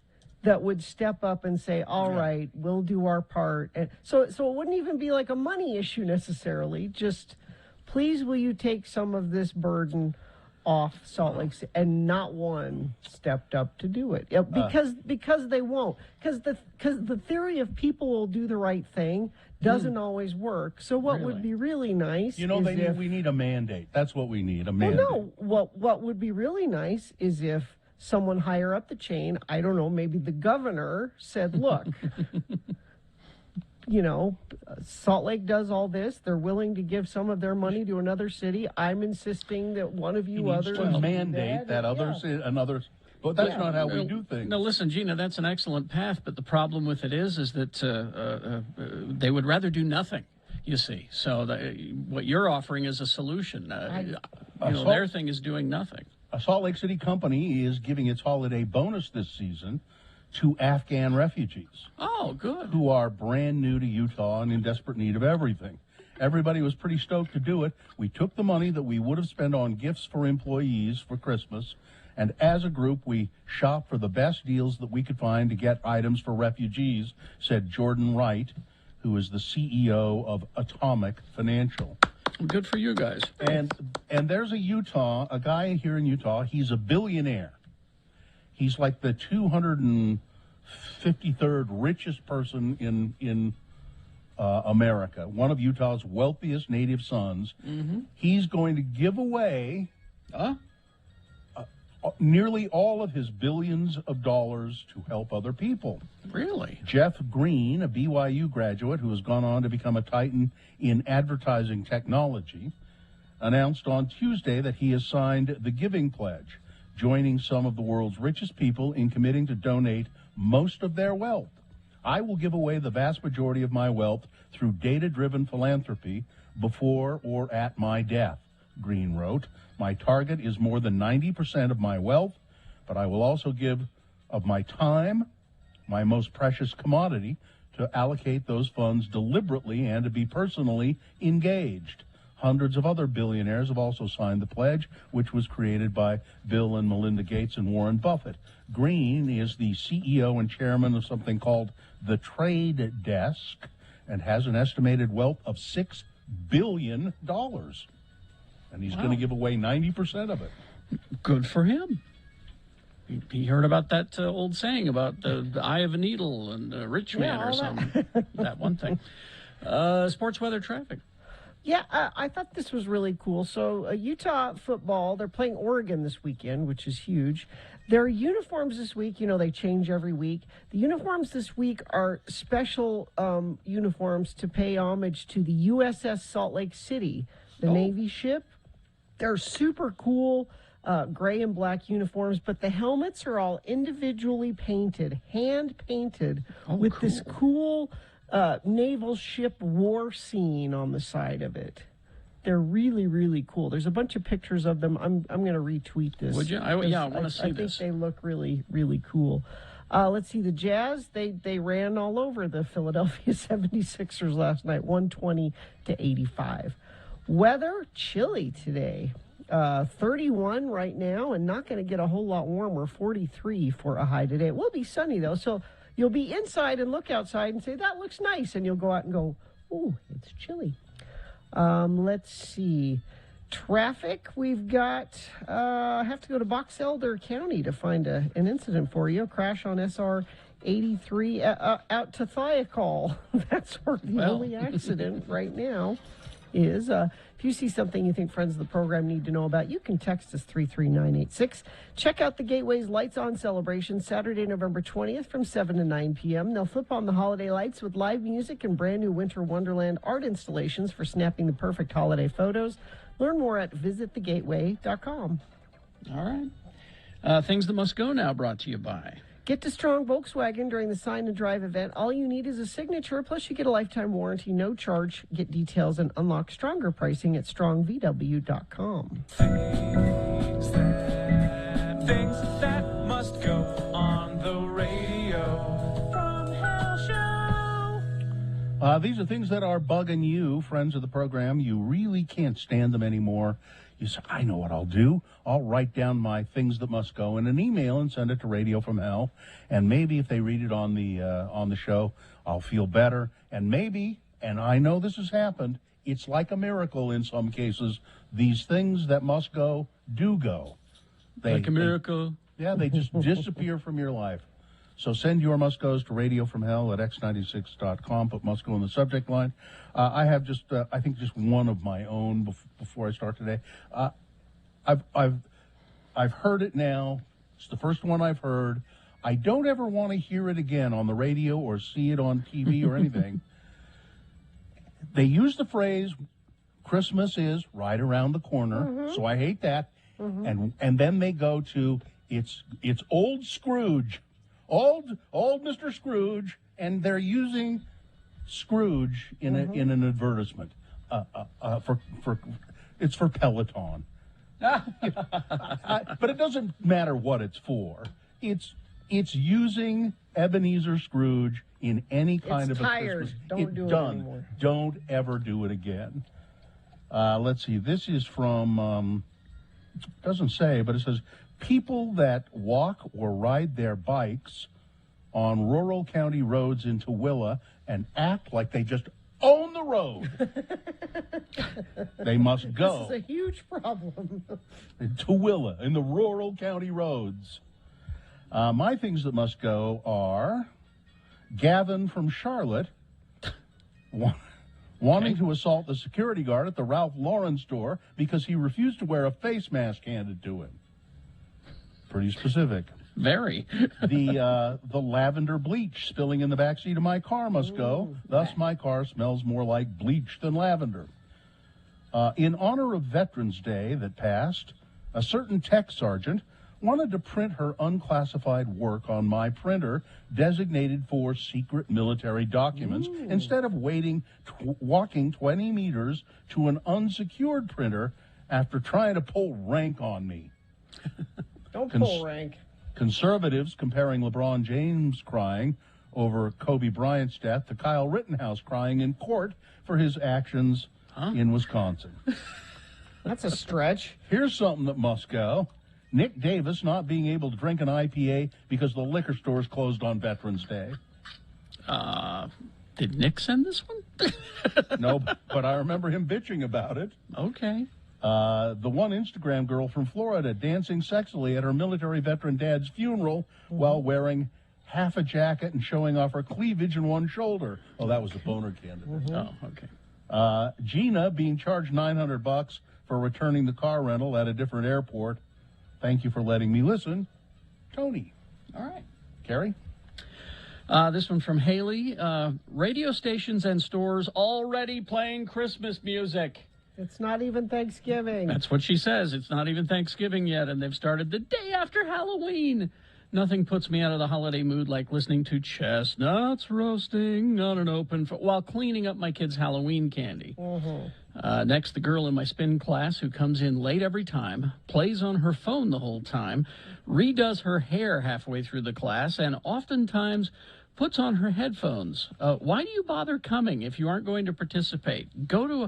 that would step up and say, all right, we'll do our part. And so it wouldn't even be like a money issue necessarily. Just, please, will you take some of this burden off Salt Lake City? And not one stepped up to do it. Because they won't. Because the theory of people will do the right thing doesn't always work. So what would be really nice we need a mandate. That's what we need, a mandate. Well, no, what would be really nice is if someone higher up the chain, I don't know, maybe the governor said, look, Salt Lake does all this. They're willing to give some of their money to another city. I'm insisting that one of you others mandate that others and others. But that's not how we do things. No, listen, Gina, that's an excellent path. But the problem with it is that they would rather do nothing. You see, so what you're offering is a solution. Their thing is doing nothing. A Salt Lake City company is giving its holiday bonus this season to Afghan refugees. Oh, good. Who are brand new to Utah and in desperate need of everything. Everybody was pretty stoked to do it. We took the money that we would have spent on gifts for employees for Christmas, and as a group, we shopped for the best deals that we could find to get items for refugees, said Jordan Wright, who is the CEO of Atomic Financial. Good for you guys. And there's a guy here in Utah, he's a billionaire. He's like the 253rd richest person in America, one of Utah's wealthiest native sons. He's going to give away nearly all of his billions of dollars to help other people. Really? Jeff Green, a BYU graduate who has gone on to become a titan in advertising technology, announced on Tuesday that he has signed the Giving Pledge, joining some of the world's richest people in committing to donate most of their wealth. I will give away the vast majority of my wealth through data-driven philanthropy before or at my death, Green wrote. My target is more than 90% of my wealth, but I will also give of my time, my most precious commodity, to allocate those funds deliberately and to be personally engaged. Hundreds of other billionaires have also signed the pledge, which was created by Bill and Melinda Gates and Warren Buffett. Green is the CEO and chairman of something called the Trade Desk and has an estimated wealth of $6 billion. And he's going to give away 90% of it. Good for him. He heard about that old saying about the eye of a needle and a rich man or something. That one thing. Sports weather traffic. Yeah, I thought this was really cool. So Utah football, they're playing Oregon this weekend, which is huge. Their uniforms this week, you know, they change every week. The uniforms this week are special uniforms to pay homage to the USS Salt Lake City, the Navy ship. They're super cool, gray and black uniforms, but the helmets are all individually painted, hand-painted, with this cool naval ship war scene on the side of it. They're really, really cool. There's a bunch of pictures of them. I'm going to retweet this. Would you? I want to see this. this. I think they look really, really cool. Let's see. The Jazz, they ran all over the Philadelphia 76ers last night, 120-85. Weather, chilly today. 31 right now, and not going to get a whole lot warmer, 43 for a high today. It will be sunny, though, so you'll be inside and look outside and say, that looks nice, and you'll go out and go, ooh, it's chilly. Let's see. Traffic, we've got, I have to go to Box Elder County to find an incident for you. A crash on SR 83 out to Thiokol. That's where the only accident right now is. If you see something you think friends of the program need to know about, you can text us 33986. Check out the Gateway's Lights On celebration Saturday, November 20th from 7 to 9 p.m. They'll flip on the holiday lights with live music and brand new Winter Wonderland art installations for snapping the perfect holiday photos. Learn more at visitthegateway.com. All right. Things that must go now, brought to you by. Get to Strong Volkswagen during the Sign and Drive event. All you need is a signature, plus you get a lifetime warranty, no charge. Get details and unlock stronger pricing at strongvw.com. Things that must go on the radio from Hell Show. These are things that are bugging you, friends of the program. You really can't stand them anymore. You say, I know what I'll do. I'll write down my things that must go in an email and send it to Radio from Hell. And maybe if they read it on the show, I'll feel better. And maybe, and I know this has happened, it's like a miracle in some cases. These things that must go do go. Like a miracle. They just disappear from your life. So send your must goes to Radio from Hell at x96.com. Put must go in the subject line. I have just, I think, just one of my own before I start today. I've heard it now. It's the first one I've heard. I don't ever want to hear it again on the radio or see it on TV or anything. They use the phrase, Christmas is right around the corner, so I hate that. And then they go to, it's old Scrooge. Old Mr. Scrooge, and they're using Scrooge in an advertisement. It's for Peloton. But it doesn't matter what it's for. It's using Ebenezer Scrooge in any kind of a Christmas. Don't do it anymore. Don't ever do it again. Let's see. This is from. Doesn't say, but it says. People that walk or ride their bikes on rural county roads in Tooele and act like they just own the road. They must go. This is a huge problem. In Tooele, in the rural county roads. My things that must go are Gavin from Charlotte wanting to assault the security guard at the Ralph Lauren store because he refused to wear a face mask handed to him. pretty specific. Very. The lavender bleach spilling in the backseat of my car must go. Thus, my car smells more like bleach than lavender. In honor of Veterans Day that passed, a certain tech sergeant wanted to print her unclassified work on my printer designated for secret military documents instead of walking 20 meters to an unsecured printer after trying to pull rank on me. Don't pull rank. Conservatives comparing LeBron James crying over Kobe Bryant's death to Kyle Rittenhouse crying in court for his actions in Wisconsin. That's a stretch. Here's something that must go. Nick Davis not being able to drink an IPA because the liquor store's closed on Veterans Day. Did Nick send this one? No, but I remember him bitching about it. Okay. The one Instagram girl from Florida dancing sexily at her military veteran dad's funeral while wearing half a jacket and showing off her cleavage in one shoulder. Oh, that was a boner candidate. Oh, okay. Gina being charged $900 for returning the car rental at a different airport. Thank you for letting me listen. Tony. All right. Carrie? This one from Haley. Radio stations and stores already playing Christmas music. It's not even Thanksgiving. That's what she says. It's not even Thanksgiving yet, and they've started the day after Halloween. Nothing puts me out of the holiday mood like listening to chestnuts roasting on an open while cleaning up my kids' Halloween candy. Next, the girl in my spin class who comes in late every time, plays on her phone the whole time, redoes her hair halfway through the class, and oftentimes puts on her headphones. Why do you bother coming if you aren't going to participate? Go to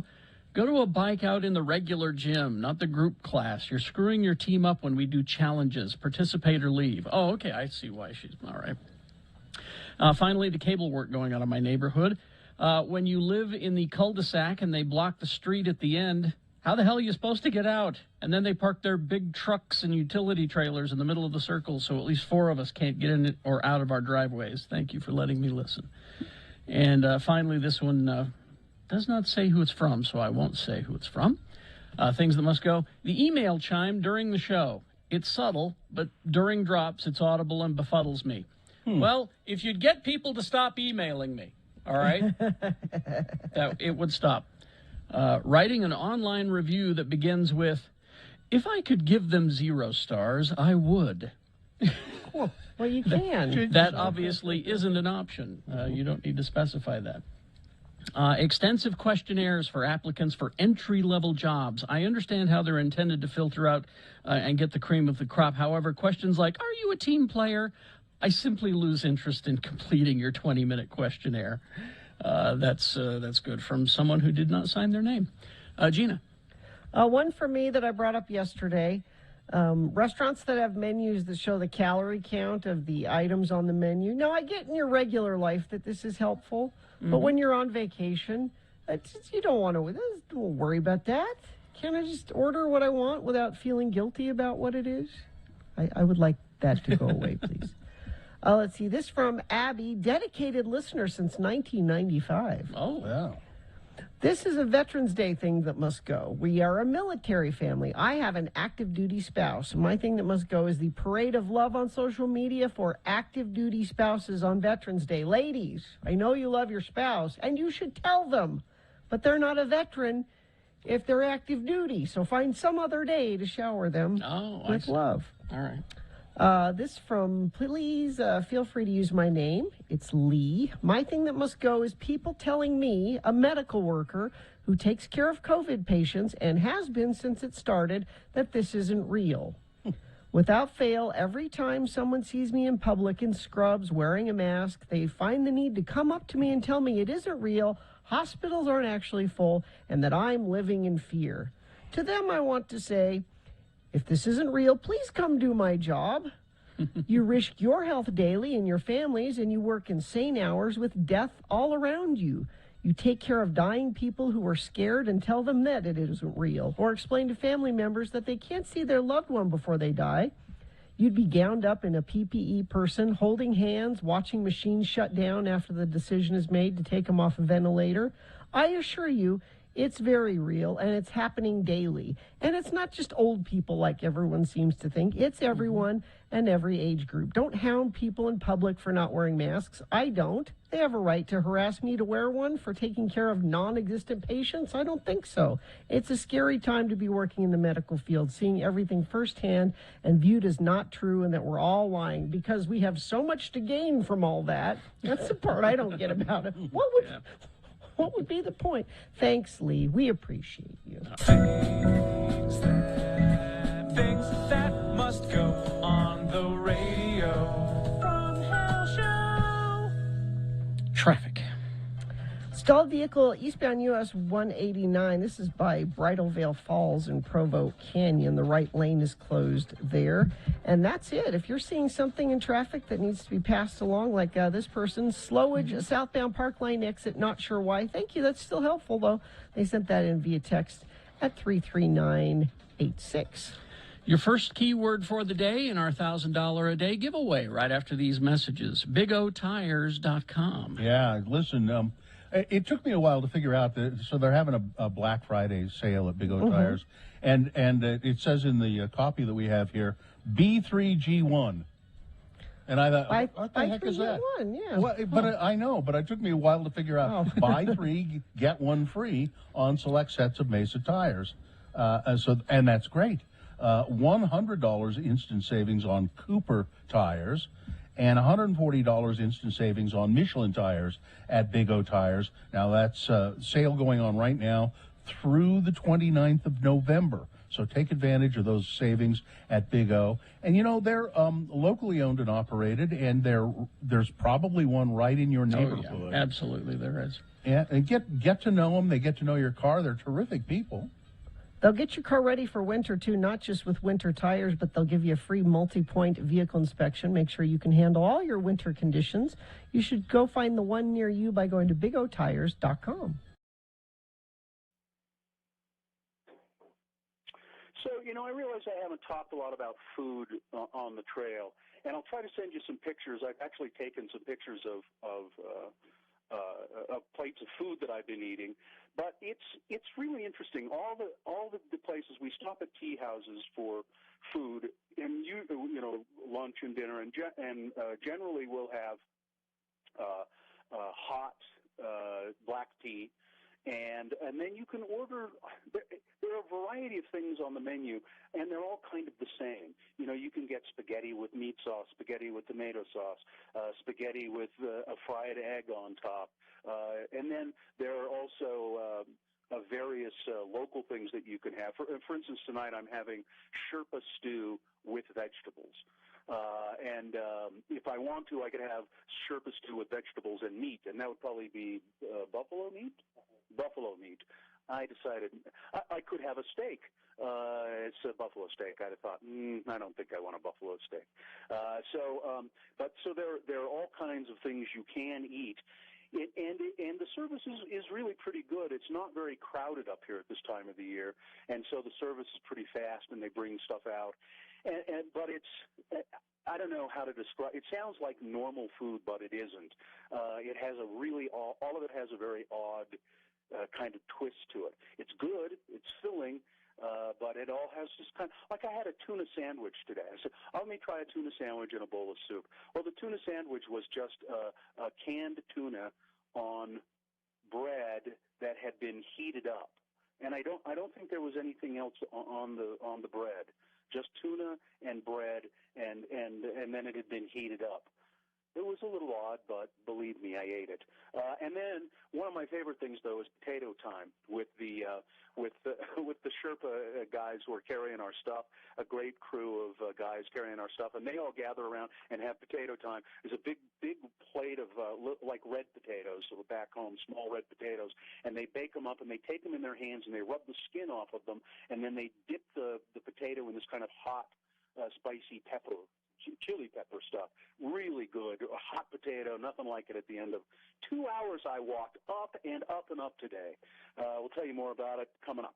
a bike out in the regular gym, not the group class. You're screwing your team up when we do challenges. Participate or leave. Oh, okay, I see why she's... All right. Finally, the cable work going on in my neighborhood. When you live in the cul-de-sac and they block the street at the end, how the hell are you supposed to get out? And then they park their big trucks and utility trailers in the middle of the circle, so at least 4 of us can't get in or out of our driveways. Thank you for letting me listen. And finally, this one... does not say who it's from, so I won't say who it's from. Things that must go. The email chime during the show. It's subtle, but during drops, it's audible and befuddles me. Well, if you'd get people to stop emailing me, all right, that it would stop. Writing an online review that begins with, if I could give them 0 stars, I would. Well, you can. That obviously isn't an option. You don't need to specify that. Extensive questionnaires for applicants for entry-level jobs. I understand how they're intended to filter out and get the cream of the crop. However, questions like, are you a team player? I simply lose interest in completing your 20-minute questionnaire. That's good from someone who did not sign their name. Gina. One for me that I brought up yesterday. Restaurants that have menus that show the calorie count of the items on the menu. Now, I get in your regular life that this is helpful. But when you're on vacation, you don't want to. Don't worry about that. Can't I just order what I want without feeling guilty about what it is? I would like that to go away, please. Let's see. This from Abby, dedicated listener since 1995. Oh, wow. This is a Veterans Day thing that must go. We are a military family. I have an active duty spouse. My thing that must go is the parade of love on social media for active duty spouses on Veterans Day. Ladies, I know you love your spouse, and you should tell them, but they're not a veteran if they're active duty. So find some other day to shower them with love. All right. This from, please feel free to use my name. It's Lee. My thing that must go is people telling me, a medical worker who takes care of COVID patients and has been since it started, that this isn't real. Without fail, every time someone sees me in public in scrubs wearing a mask, they find the need to come up to me and tell me it isn't real, hospitals aren't actually full, and that I'm living in fear. To them, I want to say, if this isn't real, please come do my job. You risk your health daily and your families, and you work insane hours with death all around you. You take care of dying people who are scared and tell them that it isn't real, or explain to family members that they can't see their loved one before they die. You'd be gowned up in a PPE person, holding hands, watching machines shut down after the decision is made to take them off a ventilator. I assure you, It's very real, and it's happening daily. And it's not just old people like everyone seems to think. It's everyone and every age group. Don't hound people in public for not wearing masks. I don't. They have a right to harass me to wear one for taking care of non-existent patients? I don't think so. It's a scary time to be working in the medical field, seeing everything firsthand and viewed as not true and that we're all lying because we have so much to gain from all that. That's the part I don't get about it. What would be the point? Thanks, Lee. We appreciate you. Things that must go on the radio. From Hell Show. Traffic. Stalled vehicle eastbound US 189. This is by Bridal Veil Falls in Provo Canyon. The right lane is closed there. And that's it. If you're seeing something in traffic that needs to be passed along, like this person, slowage, southbound Park Lane exit, not sure why. Thank you. That's still helpful, though. They sent that in via text at 33986. Your first keyword for the day in our $1,000 a day giveaway right after these messages. BigOTires.com. Yeah, listen, it took me a while to figure out that, so they're having a Black Friday sale at Big O Tires, and it says in the copy that we have here, B3G1. And I thought, what the heck is that? Yeah. Well, but I know, but it took me a while to figure out, buy 3, get 1 free on select sets of Mesa tires. And that's great. $100 instant savings on Cooper tires, and $140 instant savings on Michelin tires at Big O Tires. Now, that's a sale going on right now through the 29th of November. So take advantage of those savings at Big O. And, you know, they're locally owned and operated, and there's probably one right in your neighborhood. Oh, yeah, absolutely there is. Yeah, and get to know them. They get to know your car. They're terrific people. They'll get your car ready for winter, too, not just with winter tires, but they'll give you a free multi-point vehicle inspection. Make sure you can handle all your winter conditions. You should go find the one near you by going to BigOTires.com. So, you know, I realize I haven't talked a lot about food on the trail, and I'll try to send you some pictures. I've actually taken some pictures of plates of food that I've been eating, but it's really interesting. All the places we stop at tea houses for food, and you know, lunch and dinner, and generally we'll have hot black tea. And then you can order, there are a variety of things on the menu, and they're all kind of the same. You know, you can get spaghetti with meat sauce, spaghetti with tomato sauce, spaghetti with a fried egg on top. And then there are also various local things that you can have. For instance, tonight I'm having Sherpa stew with vegetables. And if I want to, I could have Sherpa stew with vegetables and meat, and that would probably be buffalo meat. I decided I could have a steak. It's a buffalo steak. I'd have thought, I don't think I want a buffalo steak. So there are all kinds of things you can eat. And the service is really pretty good. It's not very crowded up here at this time of the year, and so the service is pretty fast, and they bring stuff out. But it's, I don't know how to describe. It sounds like normal food, but it isn't. It has a really all of it has a very odd kind of twist to it. It's good. It's filling. But it all has this kind of, like I had a tuna sandwich today. I said, let me try a tuna sandwich and a bowl of soup. Well, the tuna sandwich was just a canned tuna on bread that had been heated up. And I don't think there was anything else on the bread. Just tuna and bread, and then it had been heated up. It was a little odd, but believe me, I ate it. And then one of my favorite things, though, is potato time with the Sherpa guys who are carrying our stuff. A great crew of guys carrying our stuff, and they all gather around and have potato time. There's a big plate of like red potatoes, so back home, small red potatoes, and they bake them up and they take them in their hands and they rub the skin off of them, and then they dip the potato in this kind of hot, spicy pepper. Chili pepper stuff. Really good. A hot potato, nothing like it at the end of 2 hours I walked up and up and up today. We'll tell you more about it coming up.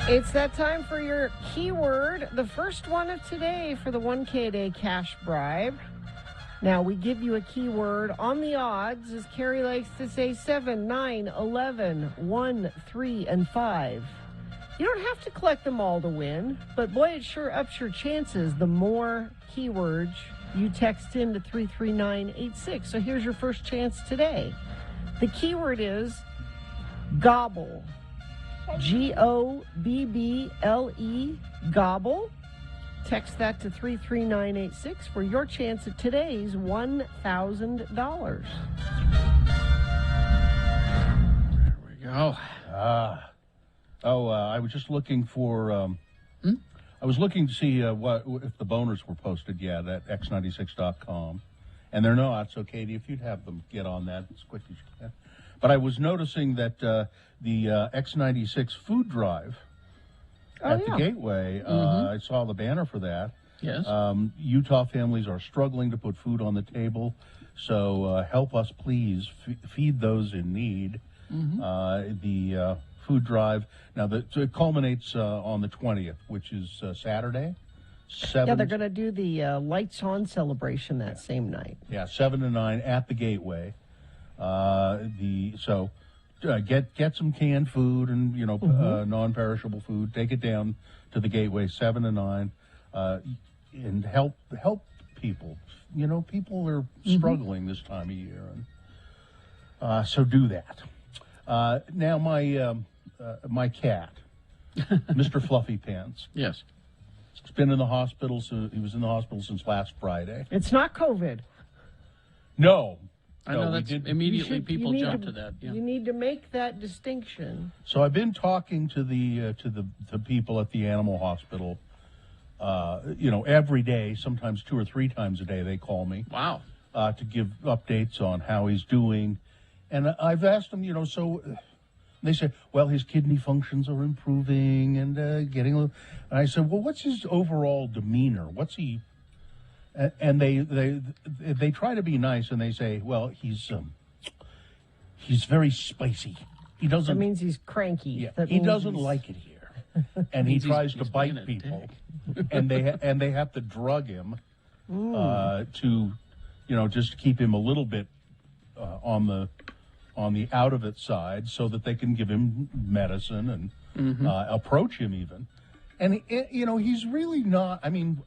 It's that time for your keyword, the first one of today for the 1K a day cash bribe. Now, we give you a keyword on the odds, as Carrie likes to say, 7, 9, 11, 1, 3, and 5. You don't have to collect them all to win, but boy, it sure ups your chances the more keywords you text in to 33986. So here's your first chance today. The keyword is gobble. Gobble, gobble. Text that to 33986 for your chance at today's $1,000. There we go. I was just looking for. I was looking to see what if the boners were posted yet at x96.com, and they're not. So, Katie, if you'd have them get on that as quick as you can. But I was noticing that the X96 food drive at the Gateway, I saw the banner for that. Yes. Utah families are struggling to put food on the table, so help us, please, feed those in need. The food drive, now it culminates on the 20th, which is Saturday. Yeah, they're going to do the Lights On celebration that same night. Yeah, 7 to 9 at the Gateway. Get some canned food and non-perishable food. Take it down to the Gateway 7 to 9, and help people. People are struggling this time of year, and so do that. Now my cat, Mr. Fluffy Pants. Yes. He's been in the hospital. So he was in the hospital since last Friday. It's not COVID. No. I know that's immediately people jump to that. Yeah. You need to make that distinction. So I've been talking to the people at the animal hospital. Every day, sometimes 2 or 3 times a day, they call me. Wow. To give updates on how he's doing, and I've asked them. So they say, well, his kidney functions are improving and getting. And I said, well, what's his overall demeanor? What's he? And they try to be nice, and they say, well, he's very spicy. He doesn't. That means he's cranky. Yeah, he doesn't like it here, and he tries to bite people, and they have to drug him to, just keep him a little bit on the out of it side, so that they can give him medicine and approach him even, and he's really not. I mean.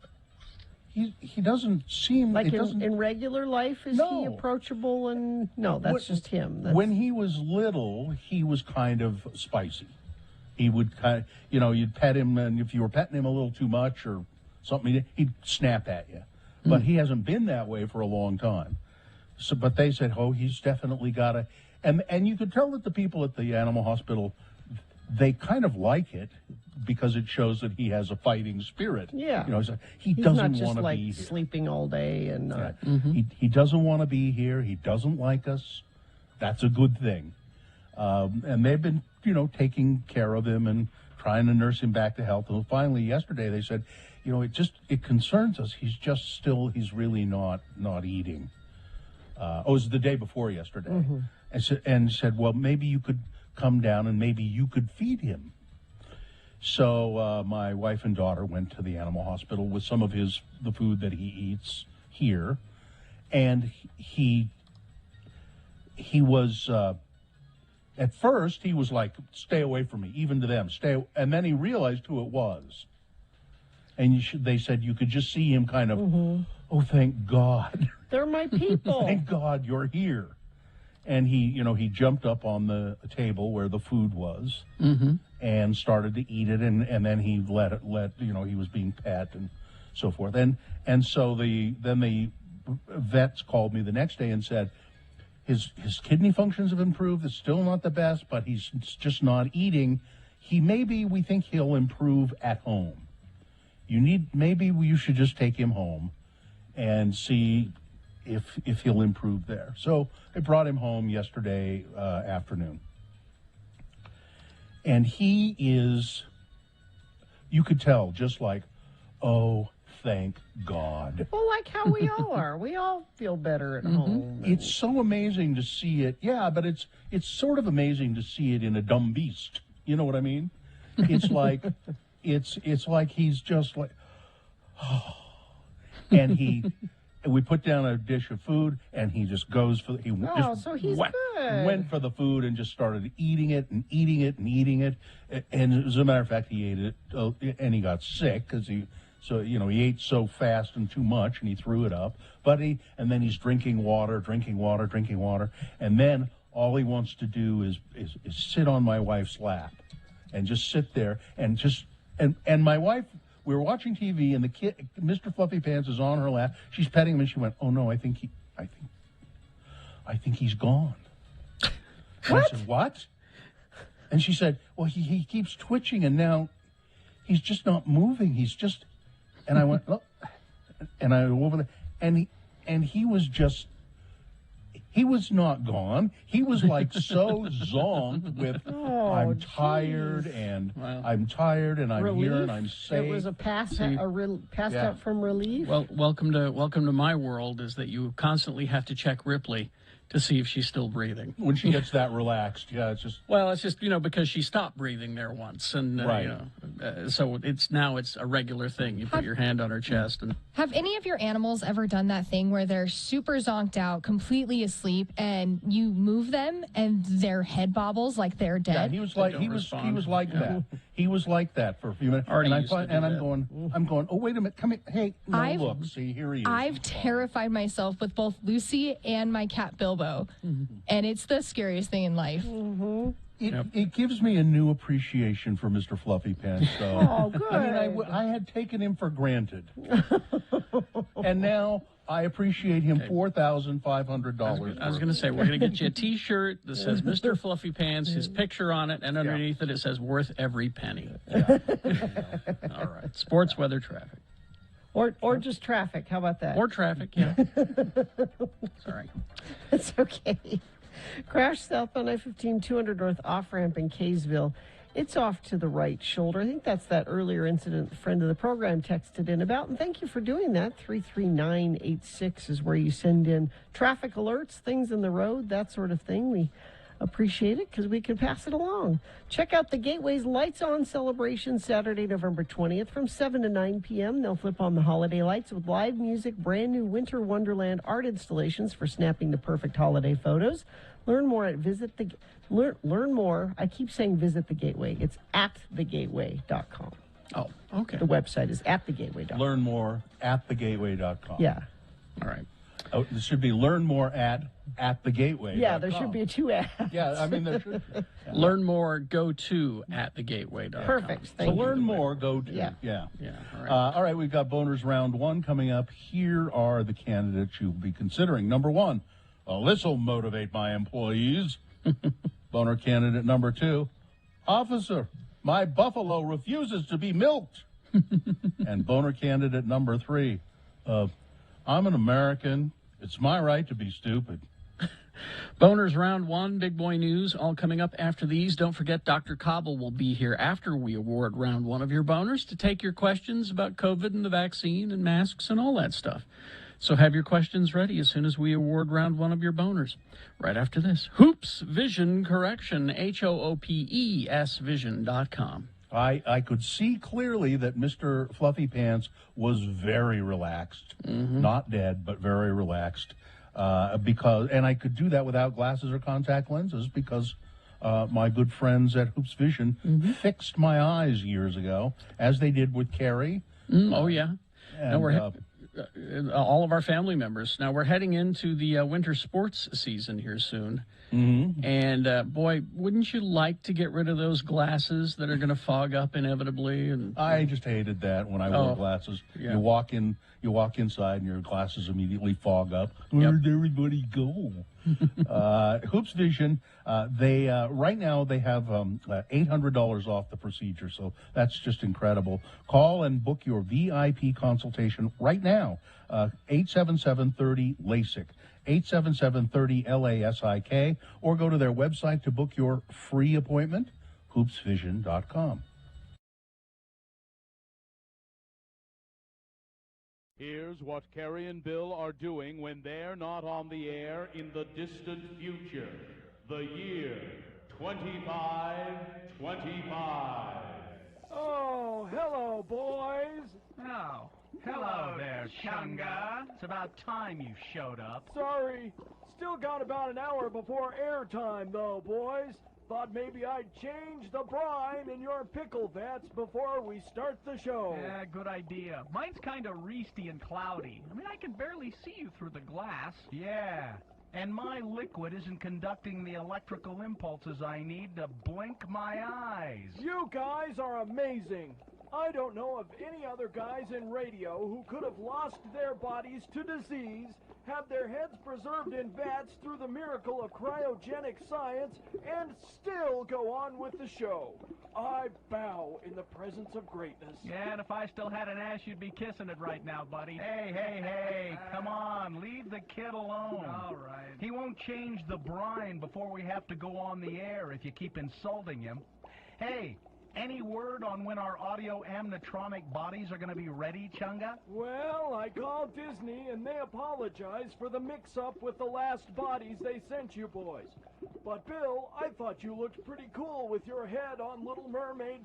He doesn't seem like in regular life. Is he approachable? And no, that's just him. When he was little, he was kind of spicy. He would you'd pet him, and if you were petting him a little too much or something, he'd snap at you. But he hasn't been that way for a long time. So, but they said, he's definitely got a, and you could tell that the people at the animal hospital, they kind of like it, because it shows that he has a fighting spirit. Yeah. He He's doesn't not just want to like be here. sleeping all day and not. Yeah. He doesn't want to be here. He doesn't like us. That's a good thing. And they've been, taking care of him and trying to nurse him back to health. And finally, yesterday, they said, it concerns us. He's really not eating. It was the day before yesterday. And said, well, maybe you could come down and maybe you could feed him. So my wife and daughter went to the animal hospital with some of the food that he eats here, and he was at first he was like, "Stay away from me," even to them. And then he realized who it was, and they said you could just see him kind of, "Oh, thank God, they're my people. Thank God you're here." And he jumped up on the table where the food was and started to eat it, and then he let he was being pet and so forth. And so the vets called me the next day and said his kidney functions have improved. It's still not the best, but he's just not eating. We think he'll improve at home. Maybe you should just take him home and see if he'll improve there. So I brought him home yesterday afternoon. And he is, you could tell, just like, oh, thank God. Well, like how we all are. We all feel better at home. It's so amazing to see it. Yeah, but it's sort of amazing to see it in a dumb beast. You know what I mean? It's like, it's like he's just like, and we put down a dish of food, and he just goes for so he's good. Went for the food and just started eating it and eating it and eating it. And as a matter of fact, he ate it, and he got sick because he ate so fast and too much, and he threw it up. And then he's drinking water, and then all he wants to do is sit on my wife's lap, and just sit there and my wife. We were watching TV, and the kid, Mr. Fluffy Pants, is on her lap. She's petting him, and she went, "Oh no, I think he's gone." What? I said, "What?" And she said, "Well, he keeps twitching, and now he's just not moving. He's just." And I went, "Look," and I went over there, and he was just. He was not gone. He was like so zonked with, I'm tired and I'm tired and I'm relief? here and I'm safe. It was a passed out from relief. Well, welcome to my world. Is that you constantly have to check Ripley to see if she's still breathing. When she gets that relaxed, it's just... Well, it's just, because she stopped breathing there once. And, right. So it's a regular thing. You put your hand on her chest. And have any of your animals ever done that thing where they're super zonked out, completely asleep, and you move them and their head bobbles like they're dead? Yeah, he was like that. He was like that for a few minutes. I'm going, oh, wait a minute, come here. Hey, look, see, here he is. I've terrified myself with both Lucy and my cat Bilbo. And it's the scariest thing in life. It gives me a new appreciation for Mr. Fluffy Pants. So. Oh, good. I mean, I had taken him for granted. And now I appreciate him $4,500. I was going to say, we're going to get you a T-shirt that says Mr. Fluffy Pants, his picture on it, and underneath it says worth every penny. Yeah. All right. Sports, weather, traffic. Or just traffic. How about that? Or traffic, yeah. Sorry. It's okay. Crash southbound I-15 200 north off-ramp in Kaysville. It's off to the right shoulder. I think that's that earlier incident the friend of the program texted in about. And thank you for doing that. 33986 is where you send in traffic alerts, things in the road, that sort of thing. We appreciate it because we can pass it along. Check out the Gateway's Lights On celebration Saturday, November 20th from 7 to 9 p.m. They'll flip on the holiday lights with live music, brand new Winter Wonderland art installations for snapping the perfect holiday photos. Learn more at learn more. I keep saying visit the Gateway. It's at thegateway.com. Oh, okay. The website is at thegateway.com. Learn more at thegateway.com. Yeah. All right. Oh, there should be learn more at thegateway. Yeah, there should be two ads. Yeah, I mean, there should be. Yeah. Learn more, go to at thegateway.com. Perfect. So learn more, go to. Yeah. All right. All right, we've got boners round one coming up. Here are the candidates you'll be considering. Number one, this will motivate my employees. Boner candidate number two, officer, my buffalo refuses to be milked. And boner candidate number three, I'm an American. It's my right to be stupid. Boners round one, big boy news, all coming up after these. Don't forget, Dr. Cobble will be here after we award round one of your boners to take your questions about COVID and the vaccine and masks and all that stuff. So have your questions ready as soon as we award round one of your boners. Right after this. Hoops Vision Correction, HOOPES vision.com. I could see clearly that Mr. Fluffy Pants was very relaxed. Not dead, but very relaxed. And I could do that without glasses or contact lenses because my good friends at Hoops Vision fixed my eyes years ago, as they did with Carrie. Oh, yeah. And, no, we're all of our family members. Now, we're heading into the winter sports season here soon. And, boy, wouldn't you like to get rid of those glasses that are going to fog up inevitably? And I just hated that when I wore glasses. Yeah. You walk inside and your glasses immediately fog up. Where'd everybody go? Hoops Vision, they right now they have $800 off the procedure, so that's just incredible. Call and book your VIP consultation right now. 877-30-LASIK. 877-30-LASIK, or go to their website to book your free appointment, hoopsvision.com. Here's what Carrie and Bill are doing when they're not on the air in the distant future. The year 2525. Oh, hello, boys. Oh, hello there, Chunga. It's about time you showed up. Sorry. Still got about an hour before airtime, though, boys. Thought maybe I'd change the brine in your pickle vats before we start the show. Yeah, good idea. Mine's kind of reesty and cloudy. I mean, I can barely see you through the glass. Yeah, and my liquid isn't conducting the electrical impulses I need to blink my eyes. You guys are amazing. I don't know of any other guys in radio who could have lost their bodies to disease, have their heads preserved in vats through the miracle of cryogenic science, and still go on with the show. I bow in the presence of greatness. Yeah, and if I still had an ass, you'd be kissing it right now, buddy. Hey, come on, leave the kid alone. All right. He won't change the brine before we have to go on the air if you keep insulting him. Hey, any word on when our audio animatronic bodies are going to be ready, Chunga? Well, I called Disney and they apologized for the mix-up with the last bodies they sent you boys. But Bill, I thought you looked pretty cool with your head on Little Mermaid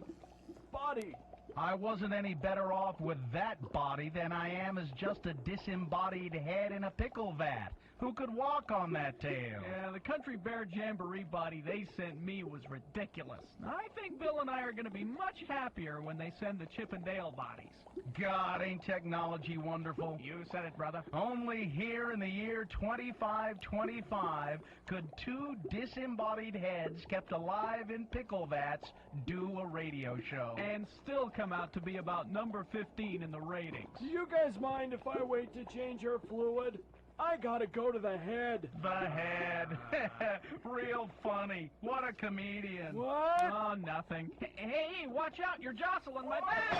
body. I wasn't any better off with that body than I am as just a disembodied head in a pickle vat. Who could walk on that tail? Yeah, the Country Bear Jamboree body they sent me was ridiculous. I think Bill and I are going to be much happier when they send the Chip and Dale bodies. God, ain't technology wonderful? You said it, brother. Only here in the year 2525 could two disembodied heads kept alive in pickle vats do a radio show. And still come out to be about number 15 in the ratings. Do you guys mind if I wait to change your fluid? I gotta go to the head. The head. Real funny. What a comedian. What? Oh, nothing. Hey, watch out. You're jostling my back.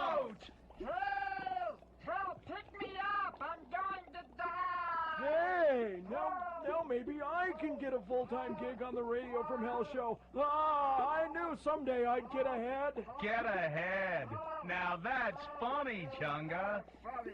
Out! Help, pick me up. I'm going to die. Hey, now maybe I can get a full-time gig on the Radio from Hell show. I knew someday I'd get ahead. Get ahead. Now that's funny, Chunga. Funny.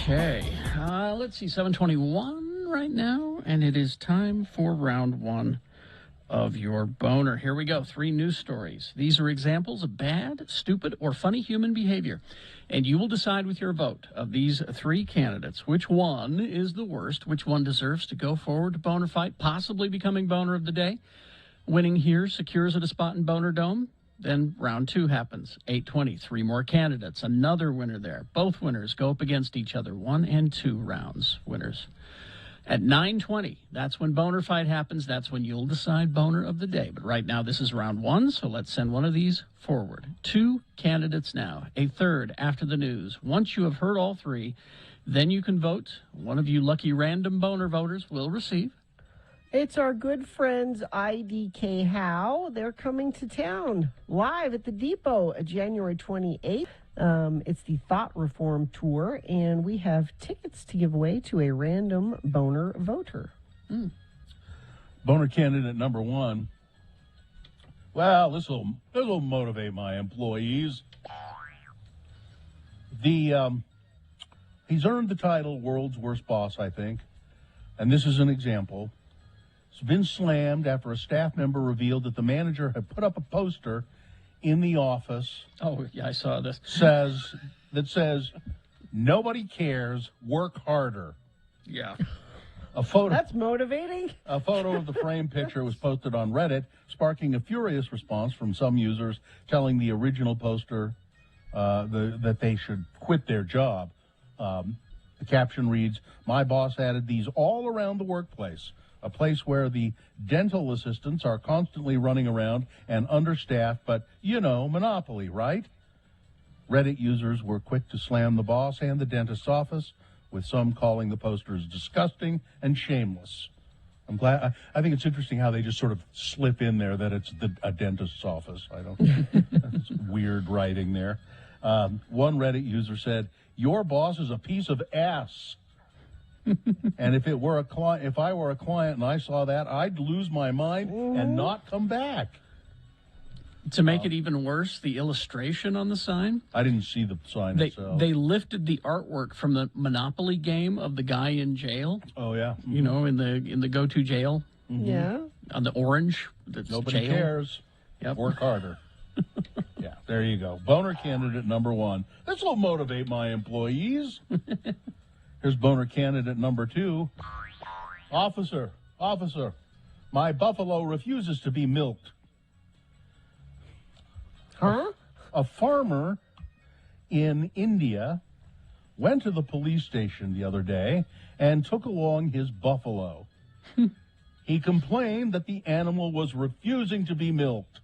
Okay. Let's see, 7:21 right now, and it is time for round one of your boner. Here we go. 3 news stories. These are examples of bad, stupid, or funny human behavior. And you will decide with your vote of these 3 candidates which one is the worst, which one deserves to go forward to Boner Fight, possibly becoming Boner of the Day. Winning here secures it a spot in Boner Dome. Then round 2 happens. 8:20, 3 more candidates. Another winner there. Both winners go up against each other. 1 and 2 rounds winners. At 9:20, that's when Boner Fight happens. That's when you'll decide Boner of the Day. But right now, this is round 1, so let's send one of these forward. 2 candidates now, a third after the news. Once you have heard all 3, then you can vote. One of you lucky random Boner voters will receive. It's our good friends IDK How. They're coming to town live at the Depot January 28th. It's the Thought Reform Tour, and we have tickets to give away to a random Boner voter. Boner candidate number 1. Well, this will motivate my employees. He's earned the title World's Worst Boss, I think, and this is an example. It's been slammed after a staff member revealed that the manager had put up a poster in the office. Oh, yeah, I saw this. That says, "Nobody cares, work harder." Yeah. A photo. That's motivating. A photo of the framed picture was posted on Reddit, sparking a furious response from some users telling the original poster that they should quit their job. The caption reads, "My boss added these all around the workplace. A place where the dental assistants are constantly running around and understaffed, but, monopoly, right?" Reddit users were quick to slam the boss and the dentist's office, with some calling the posters disgusting and shameless. I'm glad. I think it's interesting how they just sort of slip in there that it's a dentist's office. That's weird writing there. One Reddit user said, "Your boss is a piece of ass." And if I were a client and I saw that, I'd lose my mind and not come back. To make it even worse, the illustration on the sign. I didn't see the sign itself. They lifted the artwork from the Monopoly game of the guy in jail. Oh yeah, in the go-to jail. Mm-hmm. Yeah, on the orange. Nobody cares. Yep. Work harder. Yeah, there you go. Boner candidate number 1. This will motivate my employees. Here's Boner candidate number 2. Officer, my buffalo refuses to be milked. Huh? A farmer in India went to the police station the other day and took along his buffalo. He complained that the animal was refusing to be milked.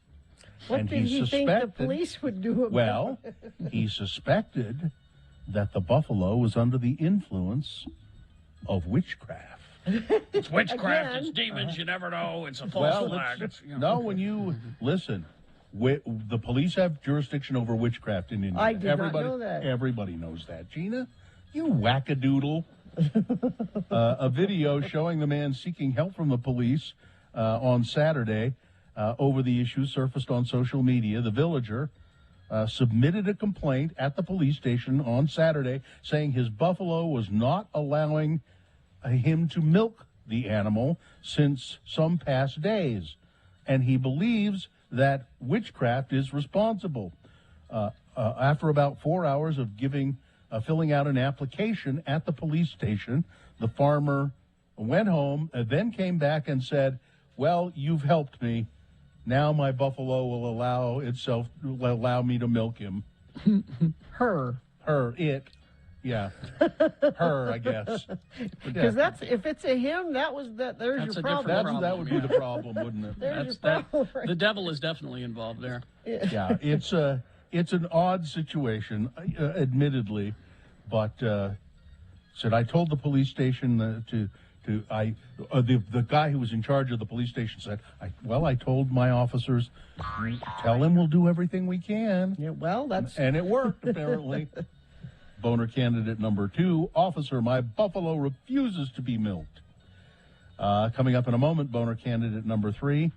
What did he think the police would do about it? Well, he suspected that the buffalo was under the influence of witchcraft. It's witchcraft. Again. It's demons. You never know. It's a false flag. No, when you listen, the police have jurisdiction over witchcraft in India. I did not know that. Everybody knows that. Gina, you wackadoodle. A video showing the man seeking help from the police on Saturday over the issue surfaced on social media. The villager submitted a complaint at the police station on Saturday saying his buffalo was not allowing him to milk the animal since some past days, and he believes that witchcraft is responsible. After about 4 hours of filling out an application at the police station, the farmer went home, then came back and said, "Well, you've helped me. Now my buffalo will allow me to milk him." It. Yeah. Her, I guess. Because if it's a him, there's your problem. That would be the problem, wouldn't it? There's your problem. The devil is definitely involved there. Yeah, it's an odd situation, admittedly, but said I told the police station the guy who was in charge of the police station said, I told my officers, tell him we'll do everything we can. Yeah, well, and it worked apparently. Boner candidate number 2, officer, my buffalo refuses to be milked. Coming up in a moment, boner candidate number 3,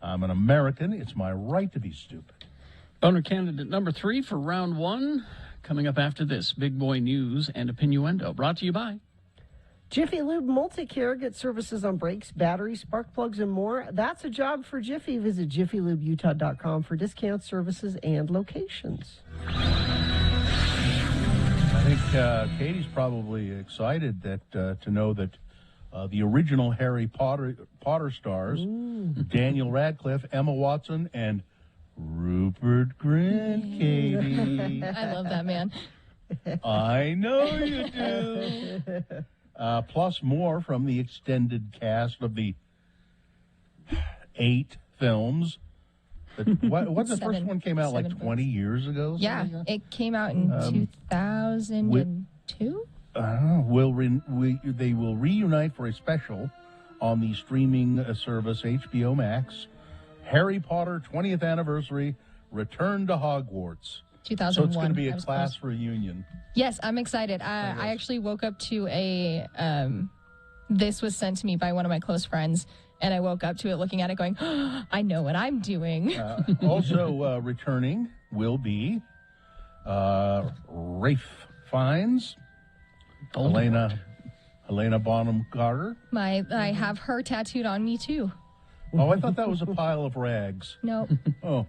I'm an American. It's my right to be stupid. Boner candidate number 3 for round 1 coming up after this. Big Boy News and Opinioendo. Brought to you by Jiffy Lube Multi-Care gets services on brakes, batteries, spark plugs, and more. That's a job for Jiffy. Visit jiffylubutah.com for discounts, services, and locations. I think Katie's probably excited that to know that the original Harry Potter stars, Daniel Radcliffe, Emma Watson, and Rupert Grint, Katie. I love that man. I know you do. Plus more from the extended cast of the 8 films. What the first one came out like 20 years ago? Yeah, it came out in 2002. They will reunite for a special on the streaming service HBO Max. Harry Potter 20th anniversary, Return to Hogwarts. 2001. So it's going to be a class reunion. Yes, I'm excited. I actually woke up to a. This was sent to me by one of my close friends, and I woke up to it looking at it going, oh, I know what I'm doing. Also returning will be Rafe Fiennes, Helena Bonham Carter. I have her tattooed on me too. Oh, I thought that was a pile of rags. Nope. Oh.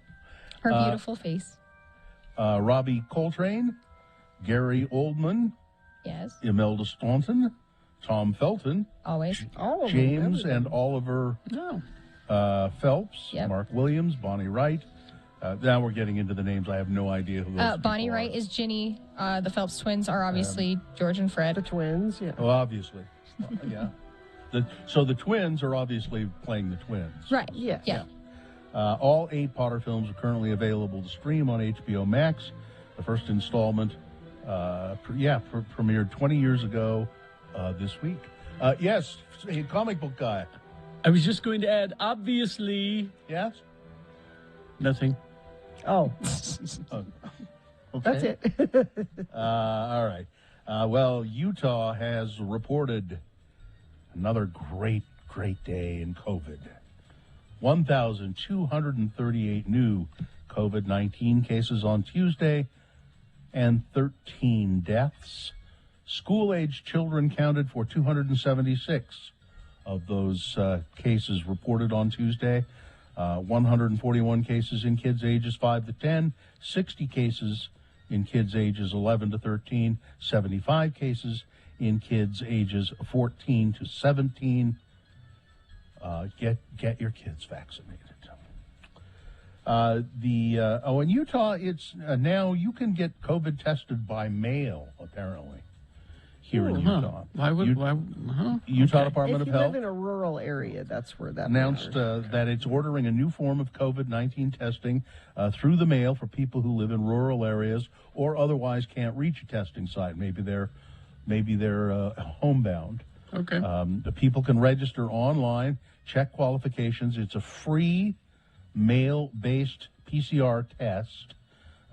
Her beautiful face. Robbie Coltrane, Gary Oldman. Yes. Imelda Staunton, Tom Felton. Always. James and Oliver Phelps. Yep. Mark Williams, Bonnie Wright. Now we're getting into the names. I have no idea who those Bonnie people Wright is Ginny. The Phelps twins are obviously George and Fred. The twins, yeah. Oh, obviously. Yeah. So the twins are obviously playing the twins. Right. Yeah. All 8 Potter films are currently available to stream on HBO Max. The first installment, premiered 20 years ago this week. Yes, a comic book guy. I was just going to add, obviously. Yes? Nothing. Oh. Okay. That's it. All right. Well, Utah has reported another great day in COVID. 1,238 new COVID-19 cases on Tuesday and 13 deaths. School-aged children counted for 276 of those cases reported on Tuesday. 141 cases in kids ages 5 to 10, 60 cases in kids ages 11 to 13, 75 cases in kids ages 14 to 17. Get your kids vaccinated. In Utah, it's now you can get COVID tested by mail, apparently, here in Utah. Utah Department of If you Health live in a rural area, that's where that announced that it's ordering a new form of COVID-19 testing through the mail for people who live in rural areas or otherwise can't reach a testing site. Maybe they're homebound. Okay. The people can register online, check qualifications. It's a free mail-based PCR test.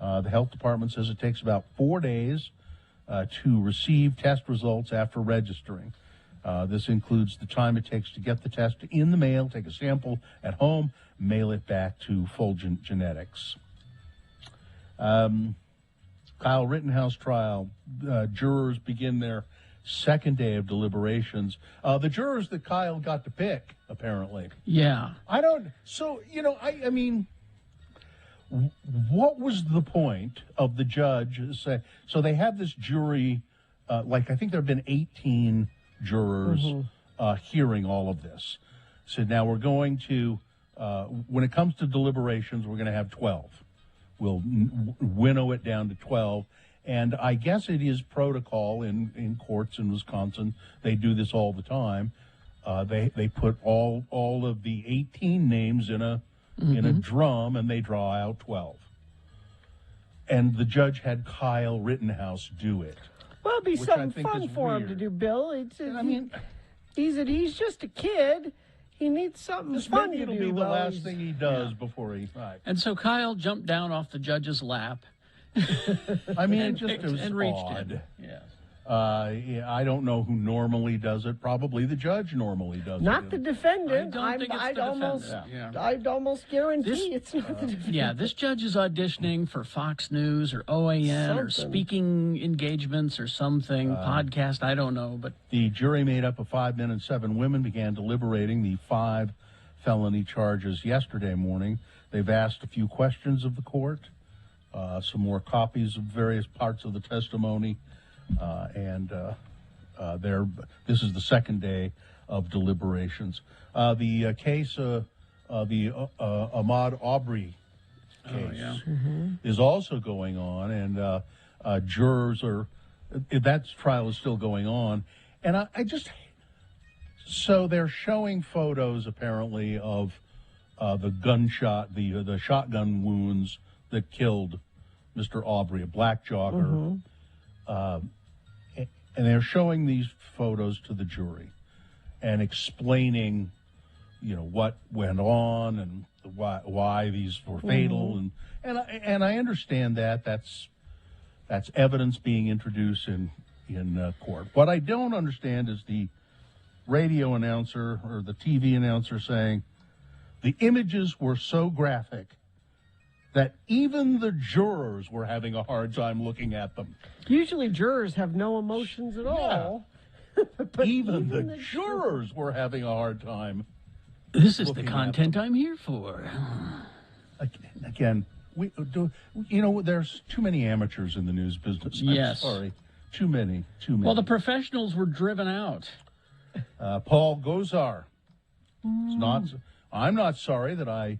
The health department says it takes about 4 days to receive test results after registering. This includes the time it takes to get the test in the mail, take a sample at home, mail it back to Fulgent Genetics. Kyle Rittenhouse trial. Jurors begin their second day of deliberations. The jurors that Kyle got to pick, apparently. Yeah. I mean, what was the point of the judge say? So they have this jury, I think there have been 18 jurors hearing all of this. So now we're going to, when it comes to deliberations, we're going to have 12. We'll winnow it down to 12. And I guess it is protocol in courts in Wisconsin. They do this all the time. They put all of the 18 names in a drum, and they draw out 12. And the judge had Kyle Rittenhouse do it. Well, it'd be something fun for him to do, Bill. He's just a kid. He needs something fun to do. It'll be the last thing he does before he. Right. And so Kyle jumped down off the judge's lap. I mean, it was reached odd. in. Yes. I don't know who normally does it. Probably the judge normally does it. Not the defendant. I don't think it's I'd the almost, defendant. Yeah. I'd almost guarantee it's not the defendant. Yeah, this judge is auditioning for Fox News or OAN or Something. speaking engagements or something, podcast, I don't know. But The jury, made up of 5 men and 7 women, began deliberating the 5 felony charges yesterday morning. They've asked a few questions of the court, some more copies of various parts of the testimony, and this is the second day of deliberations. The case, the Ahmaud Arbery case, is also going on, and jurors are. That trial is still going on, and I just. So they're showing photos apparently of the gunshot, the shotgun wounds that killed Mr. Arbery, a black jogger. And they're showing these photos to the jury and explaining, what went on and why these were fatal. And I understand that that's evidence being introduced in court. What I don't understand is the radio announcer or the TV announcer saying the images were so graphic that even the jurors were having a hard time looking at them. Usually jurors have no emotions at all. But even the jurors were having a hard time. this is the content I'm here for. Again, there's too many amateurs in the news business. Yes. I'm sorry. Too many. Well, the professionals were driven out. Paul Gosar. I'm not sorry that I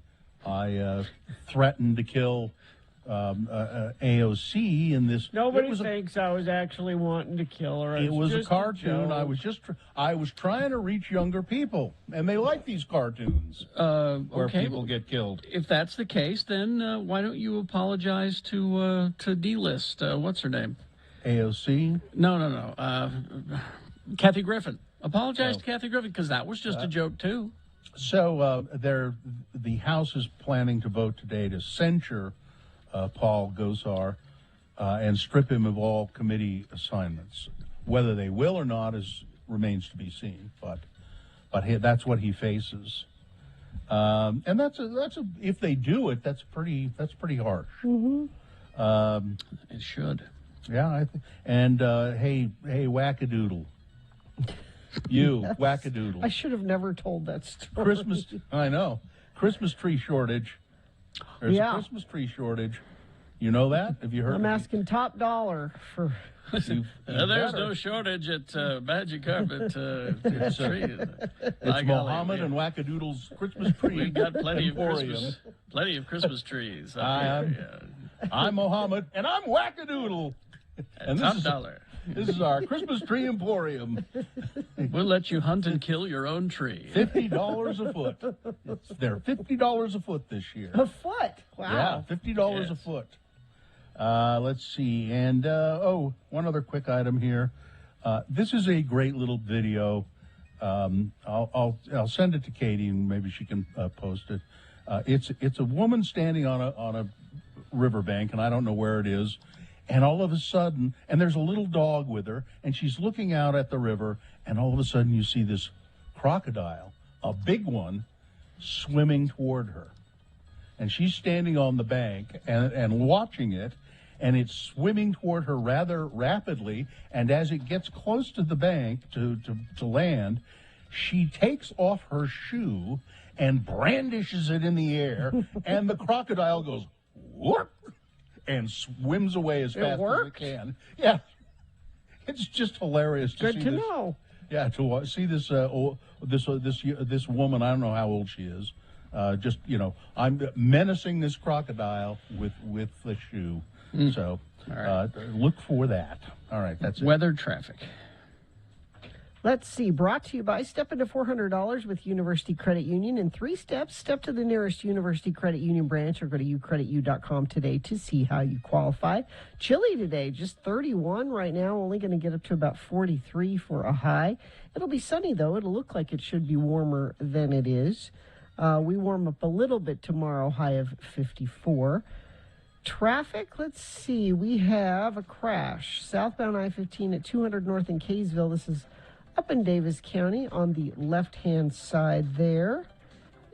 threatened to kill AOC in this. Nobody thinks I was actually wanting to kill her. It was a just cartoon. joke. I was trying to reach younger people, and they like these cartoons where people get killed. If that's the case, then why don't you apologize to D-List? What's her name? AOC? No. Kathy Griffin. Apologize to Kathy Griffin, because that was just a joke, too. So the House is planning to vote today to censure Paul Gosar and strip him of all committee assignments. Whether they will or not remains to be seen. But that's what he faces, and if they do it, that's pretty harsh. It should. Yeah, and hey, wackadoodle. You, wackadoodle. I should have never told that story. Christmas, I know. Christmas tree shortage. There's a Christmas tree shortage. You know that? Have you heard? I'm asking top dollar for. There's no shortage at Magic Carpet It's tree. Mohammed and Wackadoodle's Christmas tree. We got plenty of Emporium. Christmas trees. I'm Mohammed, and I'm Wackadoodle. And top dollar. This is our Christmas tree emporium. We'll let you hunt and kill your own tree. $50 a foot. They're $50 a foot this year. A foot? Wow. Yeah, $50 a foot. Let's see. And, one other quick item here. This is a great little video. I'll send it to Katie, and maybe she can post it. It's a woman standing on a riverbank, and I don't know where it is. And all of a sudden, and there's a little dog with her, and she's looking out at the river, and all of a sudden you see this crocodile, a big one, swimming toward her. And she's standing on the bank and watching it, and it's swimming toward her rather rapidly, and as it gets close to the bank to land, she takes off her shoe and brandishes it in the air, and the crocodile goes, whoop, and swims away as fast as it can. Yeah, it's just hilarious to see Good to this. know. Yeah, to see this this woman. I don't know how old she is. I'm menacing this crocodile with the shoe. So look for that. All right, that's it. Weather traffic. Let's see. Brought to you by Step into $400 with University Credit Union in 3 steps. Step to the nearest University Credit Union branch or go to ucreditu.com today to see how you qualify. Chilly today, just 31 right now, only going to get up to about 43 for a high. It'll be sunny, though. It'll look like it should be warmer than it is. We warm up a little bit tomorrow, high of 54. Traffic, let's see. We have a crash. Southbound I-15 at 200 North in Kaysville. This is up in Davis County on the left-hand side there.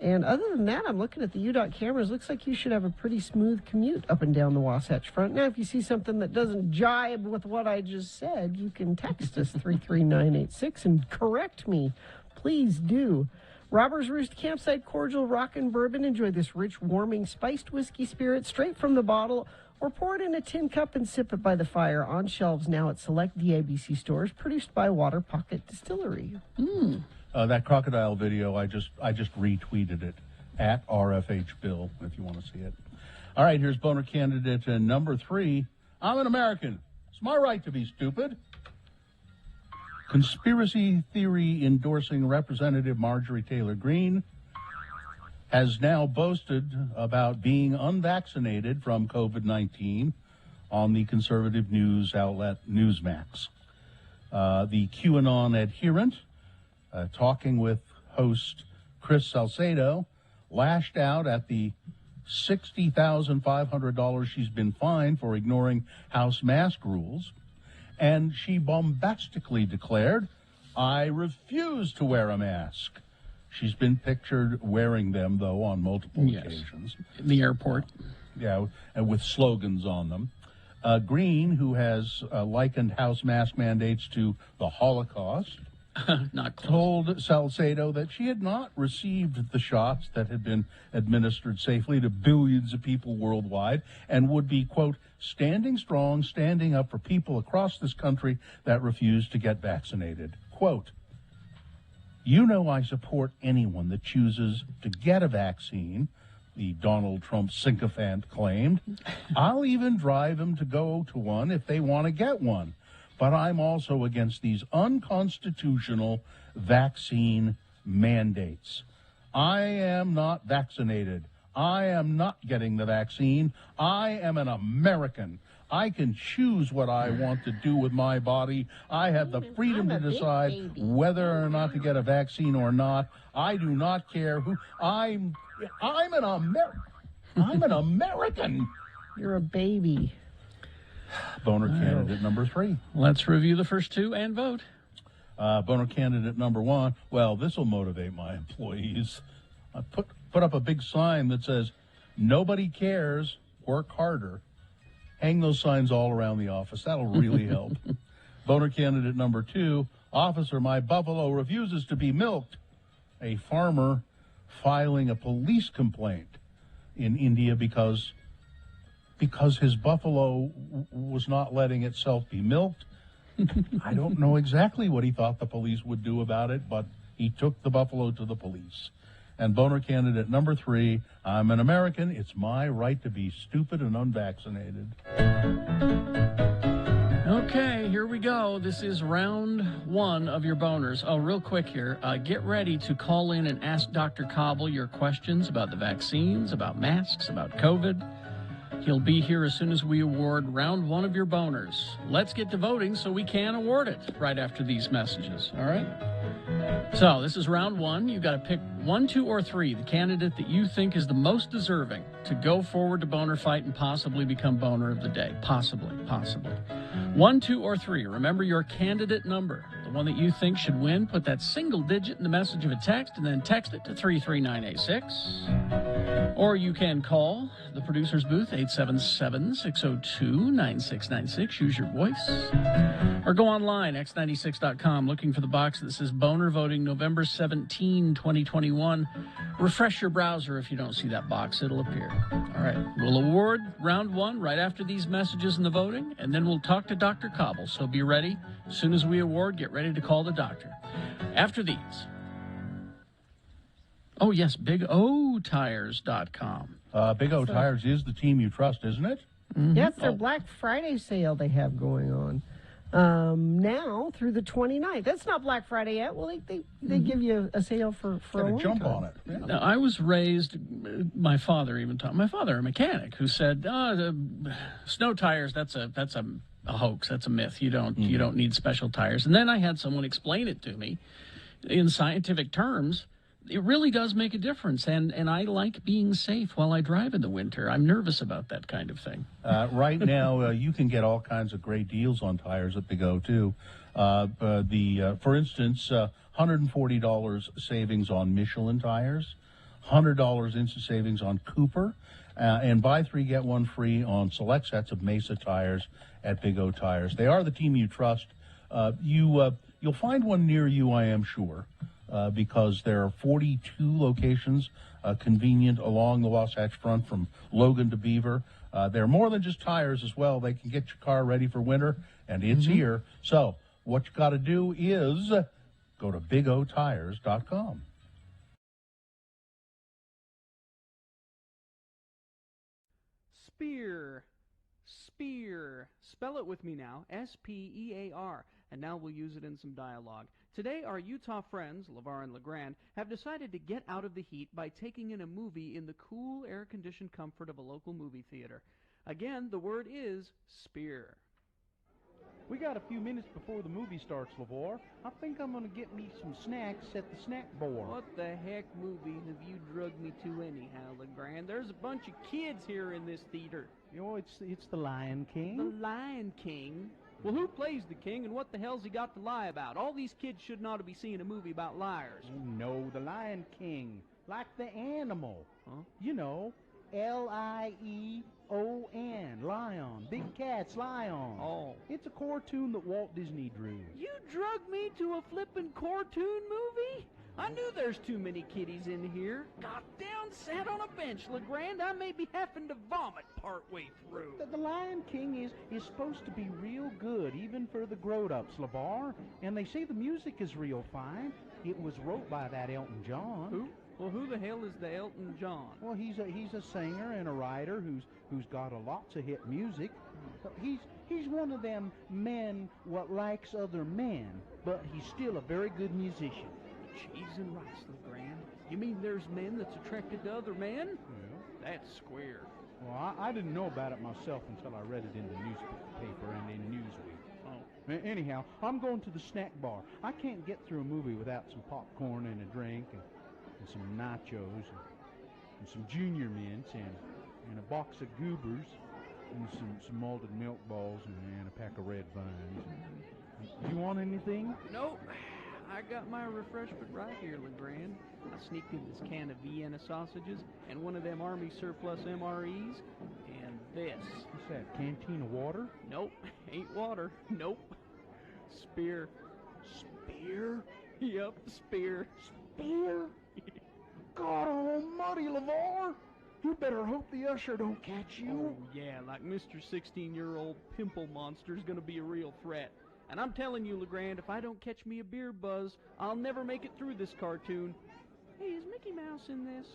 And other than that, I'm looking at the UDOT cameras. Looks like you should have a pretty smooth commute up and down the Wasatch Front. Now, if you see something that doesn't jibe with what I just said, you can text us 33986 and correct me. Please do. Robbers Roost Campsite Cordial Rockin' Bourbon. Enjoy this rich, warming, spiced whiskey spirit straight from the bottle, or pour it in a tin cup and sip it by the fire. On shelves now at select DABC stores. Produced by Water Pocket Distillery. That crocodile video, I just retweeted it at RFH Bill, if you want to see it. All right, here's boner candidate number 3. I'm an American. It's my right to be stupid. Conspiracy theory endorsing Representative Marjorie Taylor Greene has now boasted about being unvaccinated from COVID-19 on the conservative news outlet Newsmax. The QAnon adherent, talking with host Chris Salcedo, lashed out at the $60,500 she's been fined for ignoring House mask rules. And she bombastically declared, I refuse to wear a mask. She's been pictured wearing them, though, on multiple occasions. In the airport. Yeah, and with slogans on them. Greene, who has likened House mask mandates to the Holocaust, not told Salcedo that she had not received the shots that had been administered safely to billions of people worldwide and would be, quote, standing strong, standing up for people across this country that refuse to get vaccinated. Quote, you know I support anyone that chooses to get a vaccine, the Donald Trump sycophant claimed. I'll even drive them to go to one if they want to get one. But I'm also against these unconstitutional vaccine mandates. I am not vaccinated. I am not getting the vaccine. I am an American. I can choose what I want to do with my body. I have the freedom to decide whether or not to get a vaccine or not. I do not care who. I'm an American. You're a baby. Boner candidate number 3. Let's review the first 2 and vote. Boner candidate number 1. Well, this will motivate my employees. I put up a big sign that says, nobody cares, work harder. Hang those signs all around the office. That'll really help. Boner candidate number 2. Officer, my buffalo refuses to be milked. A farmer filing a police complaint in India because his buffalo was not letting itself be milked. I don't know exactly what he thought the police would do about it, but he took the buffalo to the police. And boner candidate number 3, I'm an American. It's my right to be stupid and unvaccinated. Okay, here we go. This is round 1 of your boners. Oh, real quick here. Get ready to call in and ask Dr. Cobble your questions about the vaccines, about masks, about COVID. He'll be here as soon as we award round 1 of your boners. Let's get to voting so we can award it right after these messages, all right? So this is round 1. You've got to pick 1, 2, or 3, the candidate that you think is the most deserving to go forward to boner fight and possibly become boner of the day. Possibly. 1, 2, or 3. Remember your candidate number, the one that you think should win. Put that single digit in the message of a text and then text it to 33986. Or you can call the producer's booth, 877-602-9696. Use your voice. Or go online, x96.com, looking for the box that says Boner Voting November 17, 2021. Refresh your browser if you don't see that box. It'll appear. All right. We'll award round 1 right after these messages and the voting, and then we'll talk to Dr. Cobble. So be ready. As soon as we award, get ready to call the doctor. After these. Oh, yes, BigOTires.com. Big O Tires is the team you trust, isn't it? Mm-hmm. Yeah, it's their Black Friday sale they have going on now through the 29th. That's not Black Friday yet. Well, they give you a sale for a long jump time. on it. Yeah. Now, I was raised, my father even taught, my father, a mechanic, who said, snow tires, that's a hoax, that's a myth. You don't need special tires. And then I had someone explain it to me in scientific terms It really does make a difference, and I like being safe while I drive in the winter. I'm nervous about that kind of thing. Right now, you can get all kinds of great deals on tires at Big O, too. For instance, $140 savings on Michelin tires, $100 instant savings on Cooper, and buy three, get one free on select sets of Mesa tires at Big O Tires. They are the team you trust. You'll find one near you, I am sure. Because there are 42 locations convenient along the Wasatch Front from Logan to Beaver. They're more than just tires as well. They can get your car ready for winter, and it's here. So what you got to do is go to BigOTires.com. Spear. Spear. Spell it with me now. S-P-E-A-R. And now we'll use it in some dialogue. Today, our Utah friends, LeVar and LeGrand, have decided to get out of the heat by taking in a movie in the cool, air-conditioned comfort of a local movie theater. Again, the word is spear. We got a few minutes before the movie starts, LeVar. I think I'm going to get me some snacks at the snack bar. What the heck movie have you drugged me to anyhow, LeGrand? There's a bunch of kids here in this theater. You know, it's The Lion King. The Lion King? Well, who plays the king, and what the hell's he got to lie about? All these kids should not be seeing a movie about liars. Oh, no, The Lion King. Like the animal. Huh? You know, L-I-E-O-N, lion. Big cats, lion. Oh. It's a cartoon that Walt Disney drew. You drugged me to a flippin' cartoon movie? I knew there's too many kiddies in here. Got down, sat on a bench, LeGrand. I may be having to vomit partway through. The Lion King is supposed to be real good, even for the grown-ups, LeVar. And they say the music is real fine. It was wrote by that Elton John. Who? Well, who the hell is the Elton John? Well, he's a singer and a writer who's got lots of hit music. He's one of them men what likes other men, but he's still a very good musician. Cheese and rice, LeGrand. You mean there's men that's attracted to other men? Yeah. That's square. Well, I didn't know about it myself until I read it in the newspaper and in Newsweek. Oh. Anyhow, I'm going to the snack bar. I can't get through a movie without some popcorn and a drink and some nachos and some Junior Mints and a box of Goobers and some malted milk balls and a pack of red vines. You want anything? Nope. I got my refreshment right here, LeGrand. I sneaked in this can of Vienna sausages and one of them Army surplus MREs and this. What's that, canteen of water? Nope. Ain't water. Nope. Spear. Spear? Yep, spear. Spear? God almighty, LeVar! You better hope the usher don't catch you. Oh, yeah, like Mr. 16-year-old pimple monster's gonna be a real threat. And I'm telling you, LeGrand, if I don't catch me a beer buzz, I'll never make it through this cartoon. Hey, is Mickey Mouse in this?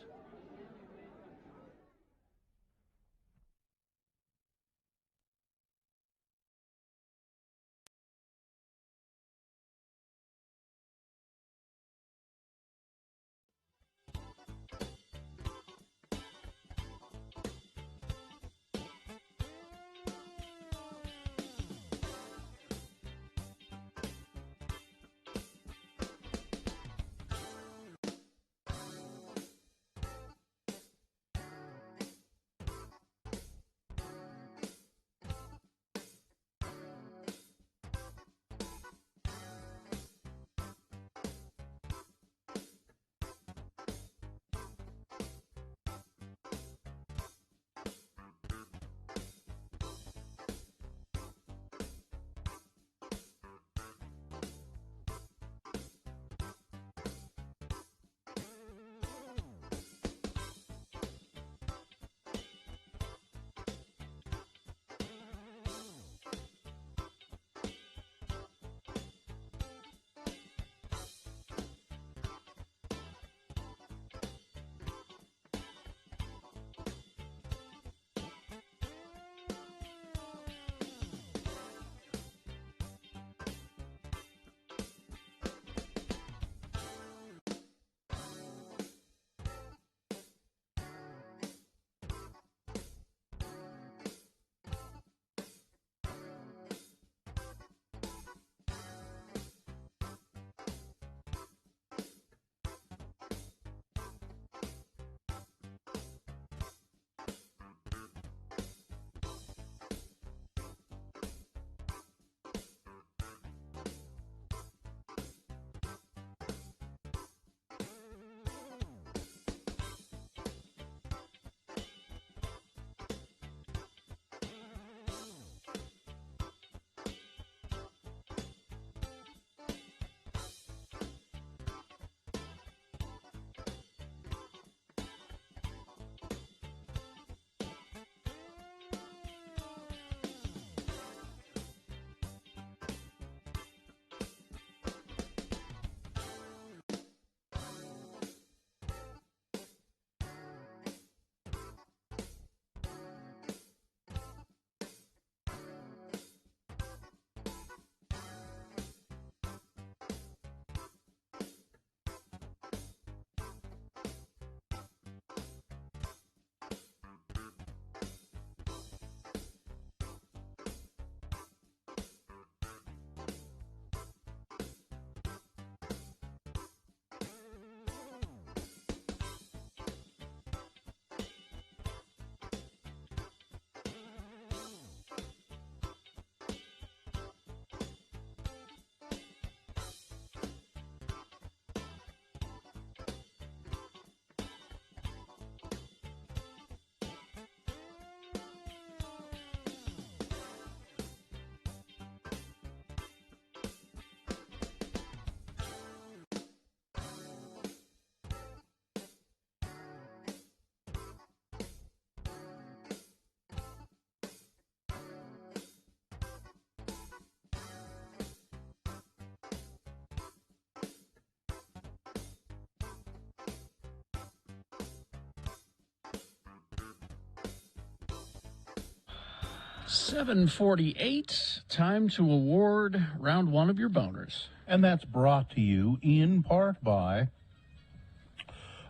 7:48. Time to award round one of your boners. And that's brought to you in part by,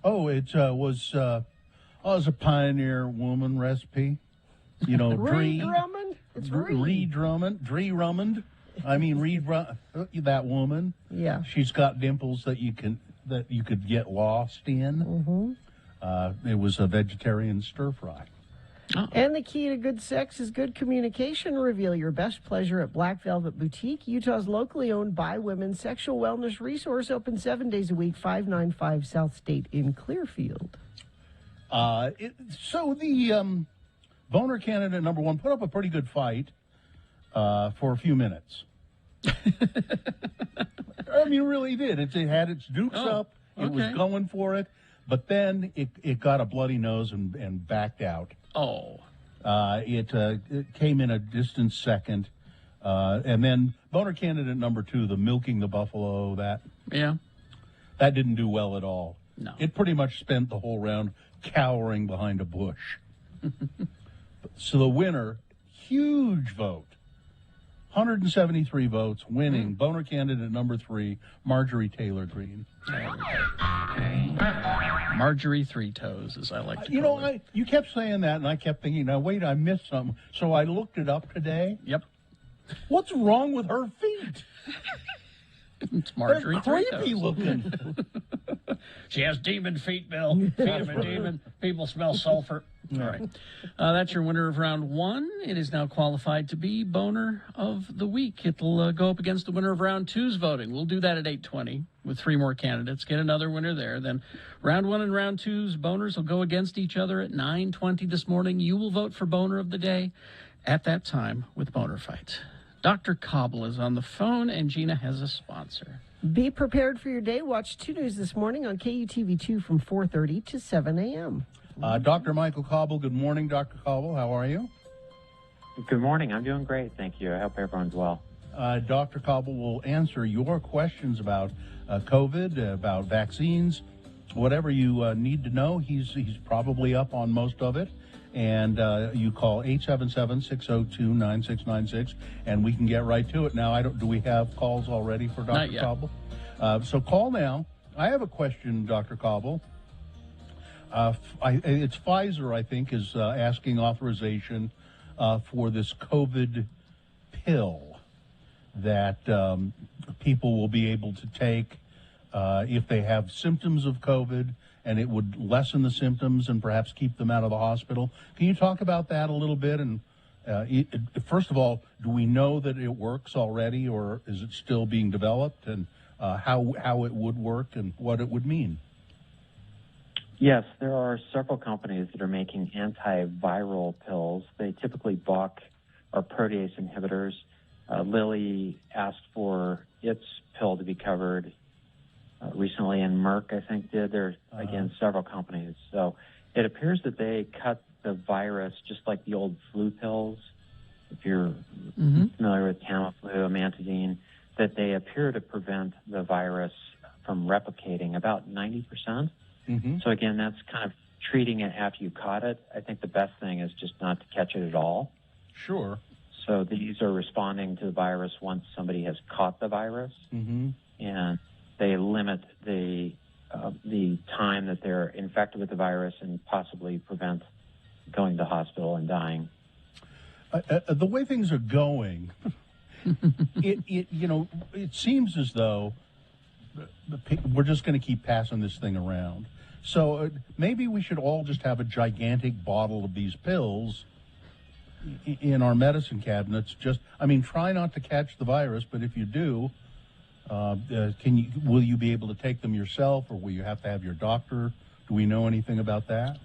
it was a Pioneer Woman recipe. You know, Ree Drummond? It's Ree Drummond. Dree Drummond. I mean, that woman. Yeah. She's got dimples that you could get lost in. Mm-hmm. It was a vegetarian stir fry. Oh. And the key to good sex is good communication. Reveal your best pleasure at Black Velvet Boutique, Utah's locally owned by women sexual wellness resource, open 7 days a week, 595 South State in Clearfield. So the boner candidate number one put up a pretty good fight for a few minutes. I mean, really did. It had its dukes up. It was going for it. But then it got a bloody nose and backed out. Oh. It came in a distant second. And then boner candidate number two, the milking the buffalo, that didn't do well at all. No. It pretty much spent the whole round cowering behind a bush. So the winner, huge vote, 173 votes, winning boner candidate number three, Marjorie Taylor Greene. Marjorie Three Toes, as I like to call it. You kept saying that, and I kept thinking, now wait, I missed something. So I looked it up today. Yep. What's wrong with her feet? It's Marjorie They're Three creepy Toes. looking. She has demon feet, Bill. Feet of a demon. People smell sulfur. All right. That's your winner of round one. It is now qualified to be boner of the week. It'll go up against the winner of round two's voting. We'll do that at 8:20 with three more candidates. Get another winner there. Then round one and round two's boners will go against each other at 9:20 this morning. You will vote for boner of the day at that time with Boner Fight. Dr. Cobble is on the phone, and Gina has a sponsor. Be prepared for your day. Watch 2 News this morning on KUTV2 from 4:30 to 7 a.m. Dr. Michael Cobble, good morning, Dr. Cobble. How are you? Good morning. I'm doing great, thank you. I hope everyone's well. Dr. Cobble will answer your questions about COVID, about vaccines, whatever you need to know. He's probably up on most of it. And you call 877-602-9696, and we can get right to it. Now, do we have calls already for Dr. Not yet. Cobble? So call now. I have a question, Dr. Cobble. It's Pfizer, I think, is asking authorization for this COVID pill that people will be able to take if they have symptoms of COVID, and it would lessen the symptoms and perhaps keep them out of the hospital. Can you talk about that a little bit? And first of all, do we know that it works already, or is it still being developed, and how it would work and what it would mean? Yes, there are several companies that are making antiviral pills. They typically block our protease inhibitors. Lilly asked for its pill to be covered recently, and Merck, I think, did. There are, again, several companies. So it appears that they cut the virus just like the old flu pills. If you're familiar with Tamiflu, amantadine, that they appear to prevent the virus from replicating about 90%. So again, that's kind of treating it after you caught it. I think the best thing is just not to catch it at all. Sure. So these are responding to the virus once somebody has caught the virus, and they limit the time that they're infected with the virus and possibly prevent going to the hospital and dying. The way things are going, it seems as though we're just going to keep passing this thing around. So maybe we should all just have a gigantic bottle of these pills in our medicine cabinets. Try not to catch the virus, but if you do, will you be able to take them yourself, or will you have to have your doctor? Do we know anything about that?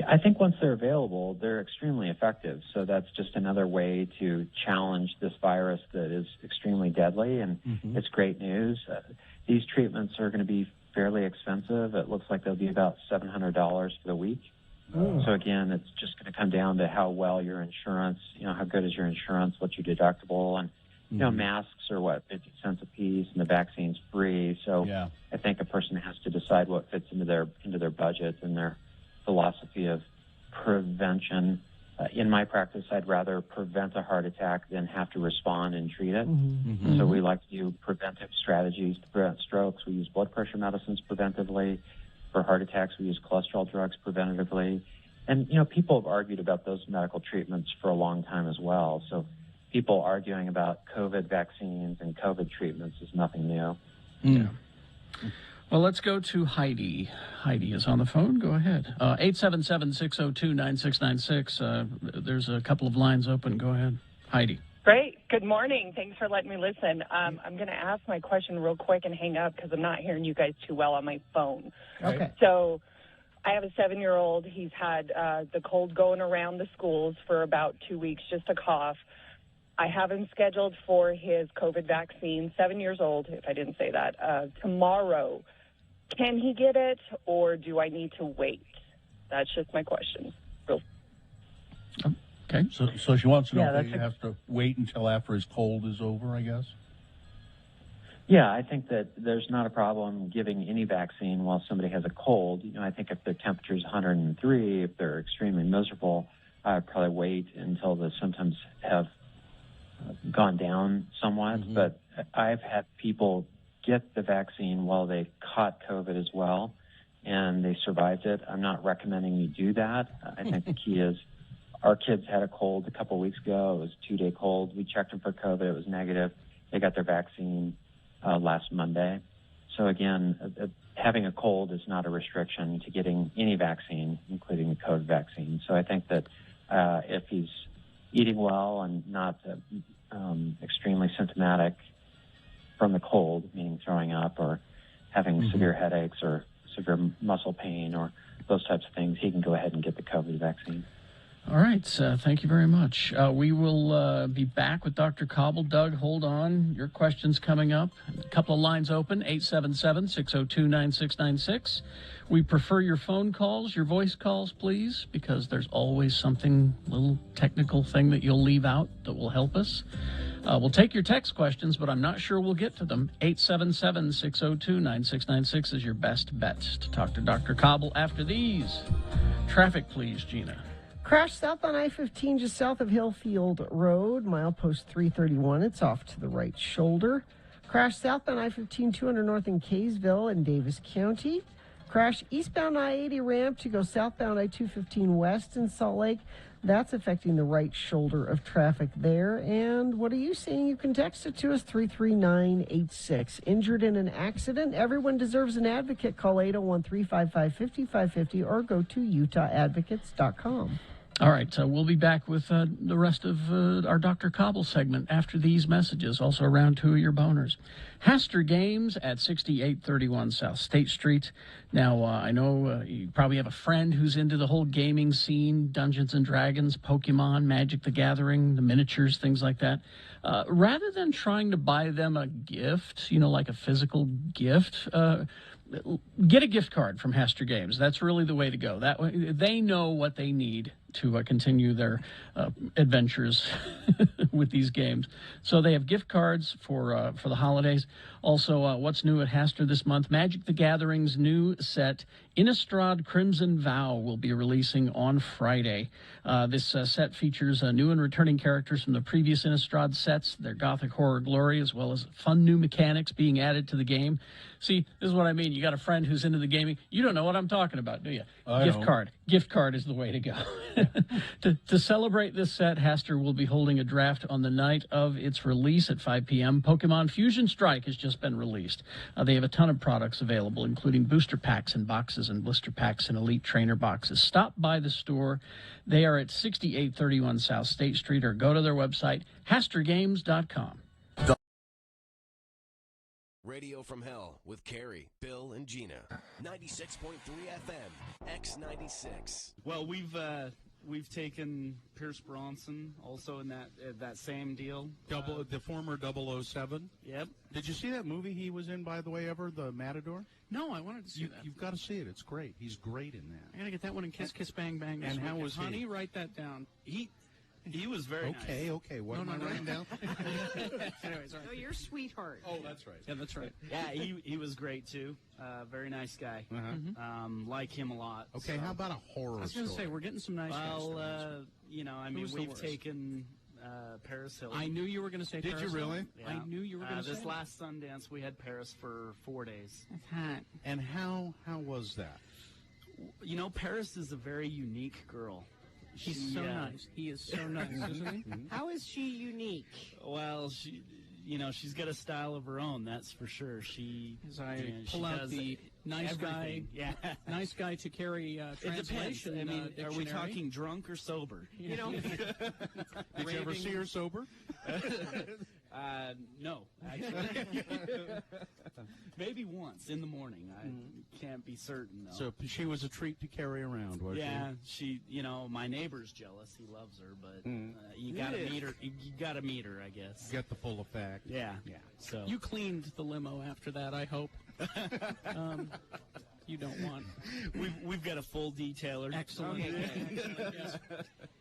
I think once they're available, they're extremely effective. So that's just another way to challenge this virus that is extremely deadly, and it's great news. These treatments are going to be fairly expensive. It looks like they'll be about $700 for the week. So again, it's just going to come down to how well your insurance, how good is your insurance, what's your deductible, and masks are 50 cents a piece, and the vaccine's free. So I think a person has to decide what fits into their budget and their philosophy of prevention. in my practice, I'd rather prevent a heart attack than have to respond and treat it. Mm-hmm. So we like to do preventive strategies to prevent strokes. We use blood pressure medicines preventively. For heart attacks, we use cholesterol drugs preventatively. And, people have argued about those medical treatments for a long time as well. So people arguing about COVID vaccines and COVID treatments is nothing new. Yeah. Well, let's go to Heidi. Heidi is on the phone. Go ahead. 877-602-9696. There's a couple of lines open. Go ahead. Heidi. Great. Good morning. Thanks for letting me listen. I'm going to ask my question real quick and hang up because I'm not hearing you guys too well on my phone. Okay. So I have a 7-year-old. He's had the cold going around the schools for about 2 weeks, just a cough. I have him scheduled for his COVID vaccine, 7 years old, if I didn't say that, tomorrow. Can he get it, or do I need to wait? That's just my question. Okay. So she wants to know if that's he has to wait until after his cold is over, I guess? Yeah, I think that there's not a problem giving any vaccine while somebody has a cold. I think if their temperature is 103, if they're extremely miserable, I'd probably wait until the symptoms have gone down somewhat. Mm-hmm. But I've had people get the vaccine while they caught COVID as well, and they survived it. I'm not recommending you do that. I think the key is our kids had a cold a couple of weeks ago. It was a 2-day cold. We checked them for COVID. It was negative. They got their vaccine last Monday. So again, having a cold is not a restriction to getting any vaccine, including the COVID vaccine. So I think that if he's eating well and not extremely symptomatic from the cold, meaning throwing up or having severe headaches or severe muscle pain or those types of things, he can go ahead and get the COVID vaccine. All right. Thank you very much. We will be back with Dr. Cobble. Doug, hold on. Your question's coming up. A couple of lines open, 877-602-9696. We prefer your phone calls, your voice calls, please, because there's always something, little technical thing that you'll leave out that will help us. We'll take your text questions, but I'm not sure we'll get to them. 877-602-9696 is your best bet to talk to Dr. Cobble after these. Traffic, please, Gina. Crash south on I-15 just south of Hillfield Road, milepost 331. It's off to the right shoulder. Crash south on I-15 200 north in Kaysville in Davis County. Crash eastbound I-80 ramp to go southbound I-215 west in Salt Lake. That's affecting the right shoulder of traffic there. And what are you seeing? You can text it to us, 33986. Injured in an accident? Everyone deserves an advocate. Call 801-355-5550 or go to utahodvocates.com. All right, so we'll be back with the rest of our Dr. Cobble segment after these messages, also around 2 of your boners. Haster Games at 6831 South State Street. Now, I know you probably have a friend who's into the whole gaming scene, Dungeons & Dragons, Pokemon, Magic the Gathering, the miniatures, things like that. Rather than trying to buy them a gift, like a physical gift, get a gift card from Haster Games. That's really the way to go. That way, they know what they need to continue their adventures with these games. So they have gift cards for the holidays. Also, what's new at Haster this month? Magic the Gathering's new set, Innistrad Crimson Vow, will be releasing on Friday. This set features new and returning characters from the previous Innistrad sets, their gothic horror glory, as well as fun new mechanics being added to the game. See, this is what I mean. You got a friend who's into the gaming. You don't know what I'm talking about, do you? Gift card. Gift card is the way to go. To celebrate this set, Haster will be holding a draft on the night of its release at 5 p.m. Pokemon Fusion Strike has just been released. They have a ton of products available, including booster packs and boxes and blister packs and elite trainer boxes. Stop by the store. They are at 6831 South State Street, or go to their website, hastergames.com. Radio from Hell with Carrie, Bill, and Gina. 96.3 FM, X96. Well, we've taken Pierce Bronson also in that same deal. The former 007? Yep. Did you see that movie he was in, by the way, ever, The Matador? No, I wanted to see that. You've got to see it. It's great. He's great in that. I got to get that one in Kiss Kiss Bang Bang. And how was Honey, he? write that down. He was very okay, nice. Okay. What am I writing down? Anyways, No, you're sweetheart. Oh, that's right. Yeah, that's right. Yeah, he was great too. Very nice guy. Like him a lot. Okay, so. how about a horror I was going to story? say, we're getting some nice guys. Well, I mean, Who's the we've worst? taken Paris Hilton. I knew you were going to say Did Paris you really? Hilton. Yeah. I knew you were going to say this last Sundance, we had Paris for 4 days. That's hot. And how was that? Paris is a very unique girl. He's so nice. He is so nice, isn't he? How is she unique? Well, she's got a style of her own. That's for sure. As I she pull out does the nice everything. guy, nice guy to carry It depends. translation. I mean, are we dictionary. talking drunk or sober? Did you ever see her sober? No, actually. Maybe once in the morning. I can't be certain though. So she was a treat to carry around, was yeah, she. My neighbor's jealous. He loves her, but you gotta meet her. You gotta meet her, I guess. she? Get the full effect. Yeah. Yeah. So You cleaned the limo after that, I hope. You don't want. we've got a full detailer. Excellent. Yes.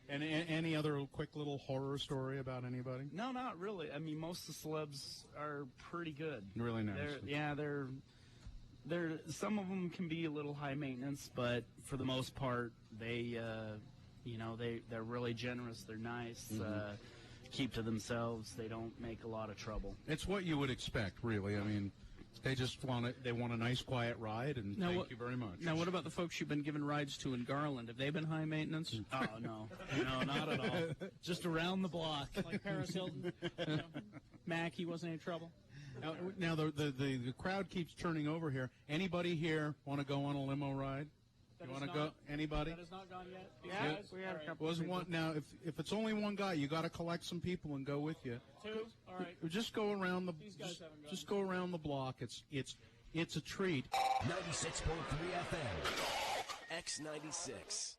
And any other quick little horror story about anybody? No, not really. I mean, most of the celebs are pretty good. Really nice. They're some of them can be a little high maintenance, but for the most part, they're really generous. They're nice. Keep to themselves. They don't make a lot of trouble. It's what you would expect, really. I mean, they just want a nice, quiet ride, and thank you very much. Now, what about the folks you've been giving rides to in Garland? Have they been high maintenance? Oh, no, not at all. Just around the block. Like Paris Hilton? Mac, he wasn't any trouble? Now the crowd keeps turning over here. Anybody here want to go on a limo ride? You want to go? Anybody? That has not gone yet? Yeah, we had a couple. Was one now? If it's only one guy, you got to collect some people and go with you. Two? All right. Just go around the. These guys haven't gone. Just go around the block. It's a treat. 96.3 FM. X96.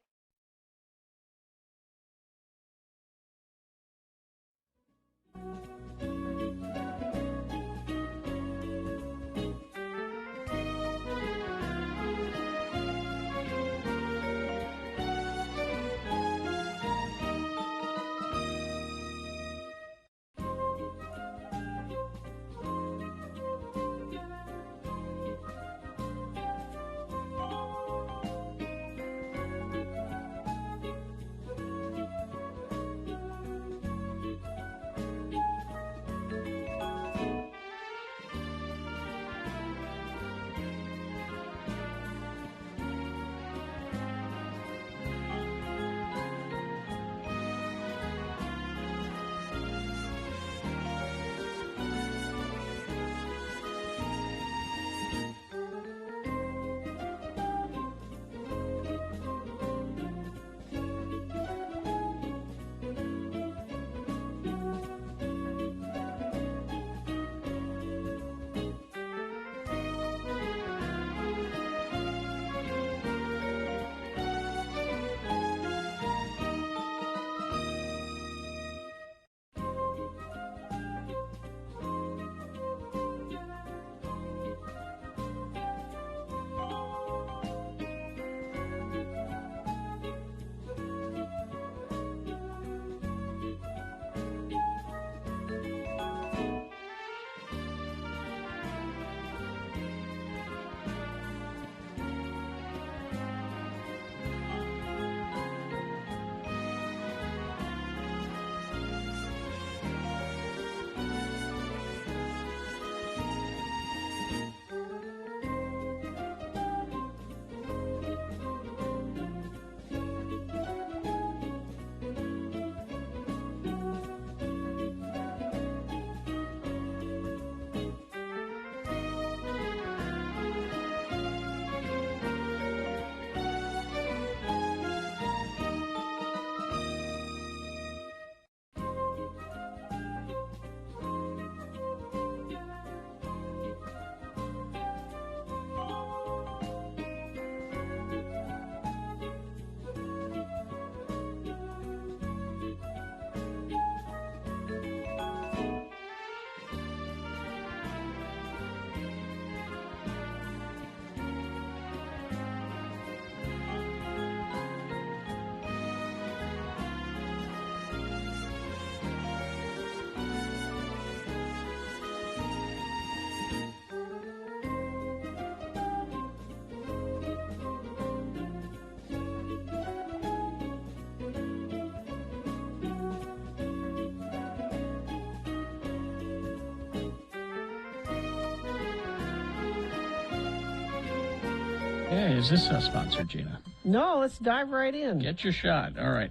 Okay, is this sponsored, Gina? No, let's dive right in. Get your shot. All right.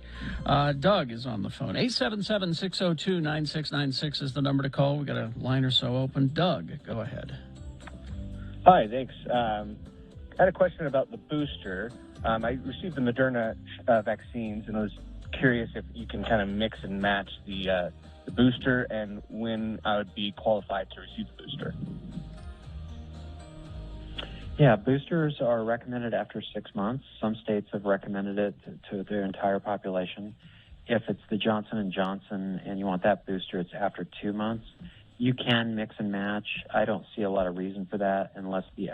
Doug is on the phone. 877-602-9696 is the number to call. We got a line or so open. Doug, go ahead. Hi, thanks. I had a question about the booster. I received the Moderna vaccines, and I was curious if you can kind of mix and match the booster and when I would be qualified to receive the booster. Yeah, boosters are recommended after 6 months. Some states have recommended it to their entire population. If it's the Johnson & Johnson and you want that booster, it's after 2 months. You can mix and match. I don't see a lot of reason for that unless the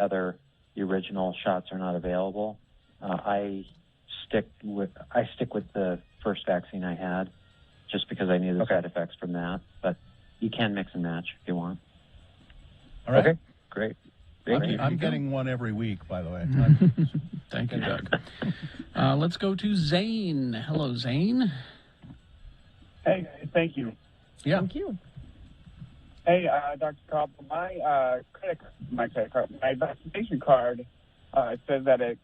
original shots are not available. I stick with the first vaccine I had just because I knew the side effects from that. But you can mix and match if you want. All right. Okay, great. Thank you. I'm getting one every week, by the way. Thank you, Doug. Let's go to Zane. Hello, Zane. Hey, thank you. Yeah. Thank you. Hey, Dr. Cobb, my vaccination card says that it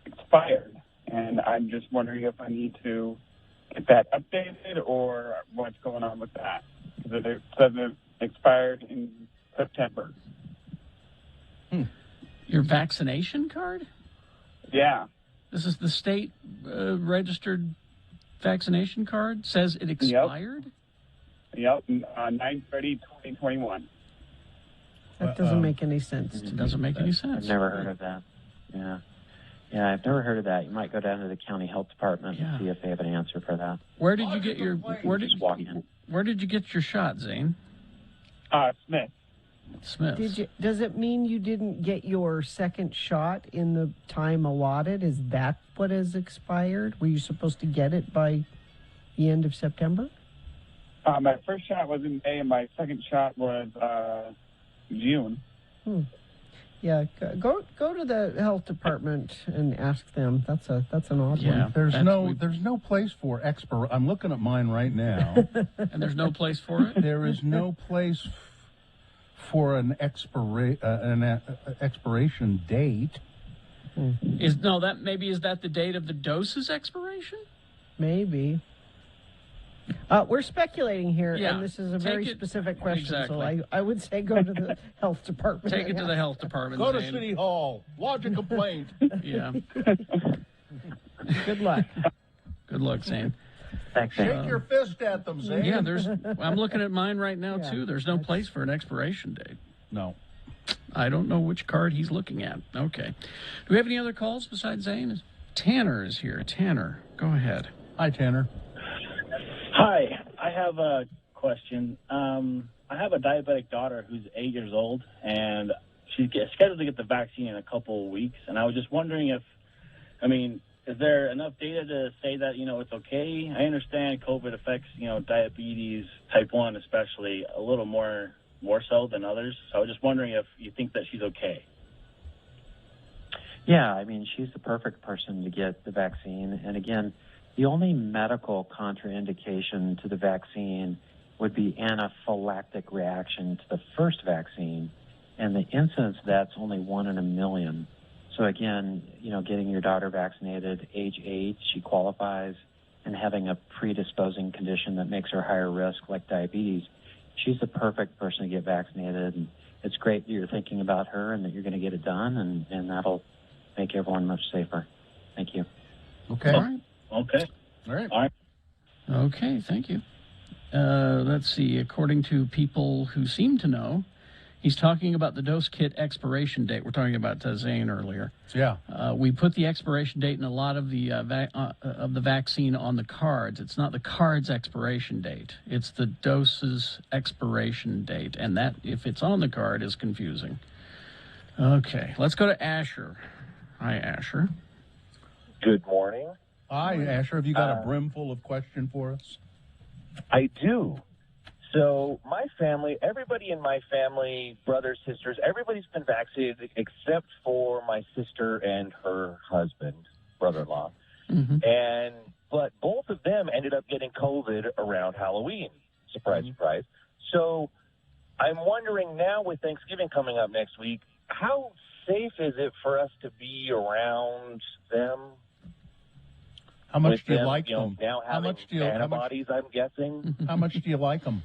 expired, and I'm just wondering if I need to get that updated or what's going on with that. Because it says it expired in September. Your vaccination card? Yeah. This is the state registered vaccination card? Says it expired? Yep, 9/30/2021. That doesn't make any sense. It doesn't make any sense. I've never heard of that. Yeah, I've never heard of that. You might go down to the county health department and see if they have an answer for that. Where did you get your Where did you get your shot, Zane? Smith. Does it mean you didn't get your second shot in the time allotted? Is that what has expired? Were you supposed to get it by the end of September? My first shot was in May, and my second shot was June. Yeah, go to the health department and ask them. That's an odd one. There's no place for I'm looking at mine right now. And there's no place for it? There is no place for an expiration date. Is that the date of the dose's expiration? Maybe. We're speculating here, Yeah. and this is a very specific question. Exactly. So I would say go to the health department. Take it to the health department. Go to Zane. City Hall. Lodge a complaint. Yeah. Good luck. Good luck, Zane. Thanks, Shake your fist at them, Zane. Yeah, I'm looking at mine right now, too. There's no place for an expiration date. No. I don't know which card he's looking at. Okay. Do we have any other calls besides Zane? Tanner is here. Tanner, go ahead. Hi, Tanner. Hi, I have a question. I have a diabetic daughter who's 8 years old, and she's scheduled to get the vaccine in a couple of weeks. And I was just wondering is there enough data to say that, it's okay? I understand COVID affects, diabetes, type 1 especially, a little more so than others. So I was just wondering if you think that she's okay. Yeah, she's the perfect person to get the vaccine. And again, the only medical contraindication to the vaccine would be anaphylactic reaction to the first vaccine, and the incidence of that's only 1 in a million. So again, getting your daughter vaccinated, age 8, she qualifies, and having a predisposing condition that makes her higher risk, like diabetes, she's the perfect person to get vaccinated. And it's great that you're thinking about her and that you're going to get it done, and that'll make everyone much safer. Thank you. Okay. All right. Okay. All right. All right. Okay, thank you. Let's see. According to people who seem to know, he's talking about the dose kit expiration date. We're talking about Zane earlier. Yeah. We put the expiration date in a lot of the vaccine on the cards. It's not the card's expiration date. It's the dose's expiration date. And that, if it's on the card, is confusing. Okay, let's go to Asher. Hi, Asher. Good morning. Hi, Asher. Have you got a brimful of question for us? I do. So my family, everybody in my family, brothers, sisters, everybody's been vaccinated except for my sister and her husband, brother-in-law. Mm-hmm. But both of them ended up getting COVID around Halloween. Surprise, surprise. So I'm wondering now, with Thanksgiving coming up next week, how safe is it for us to be around them? How much with do you them, like you know, them? now How having much do you? antibodies, I'm guessing. How much do you like them?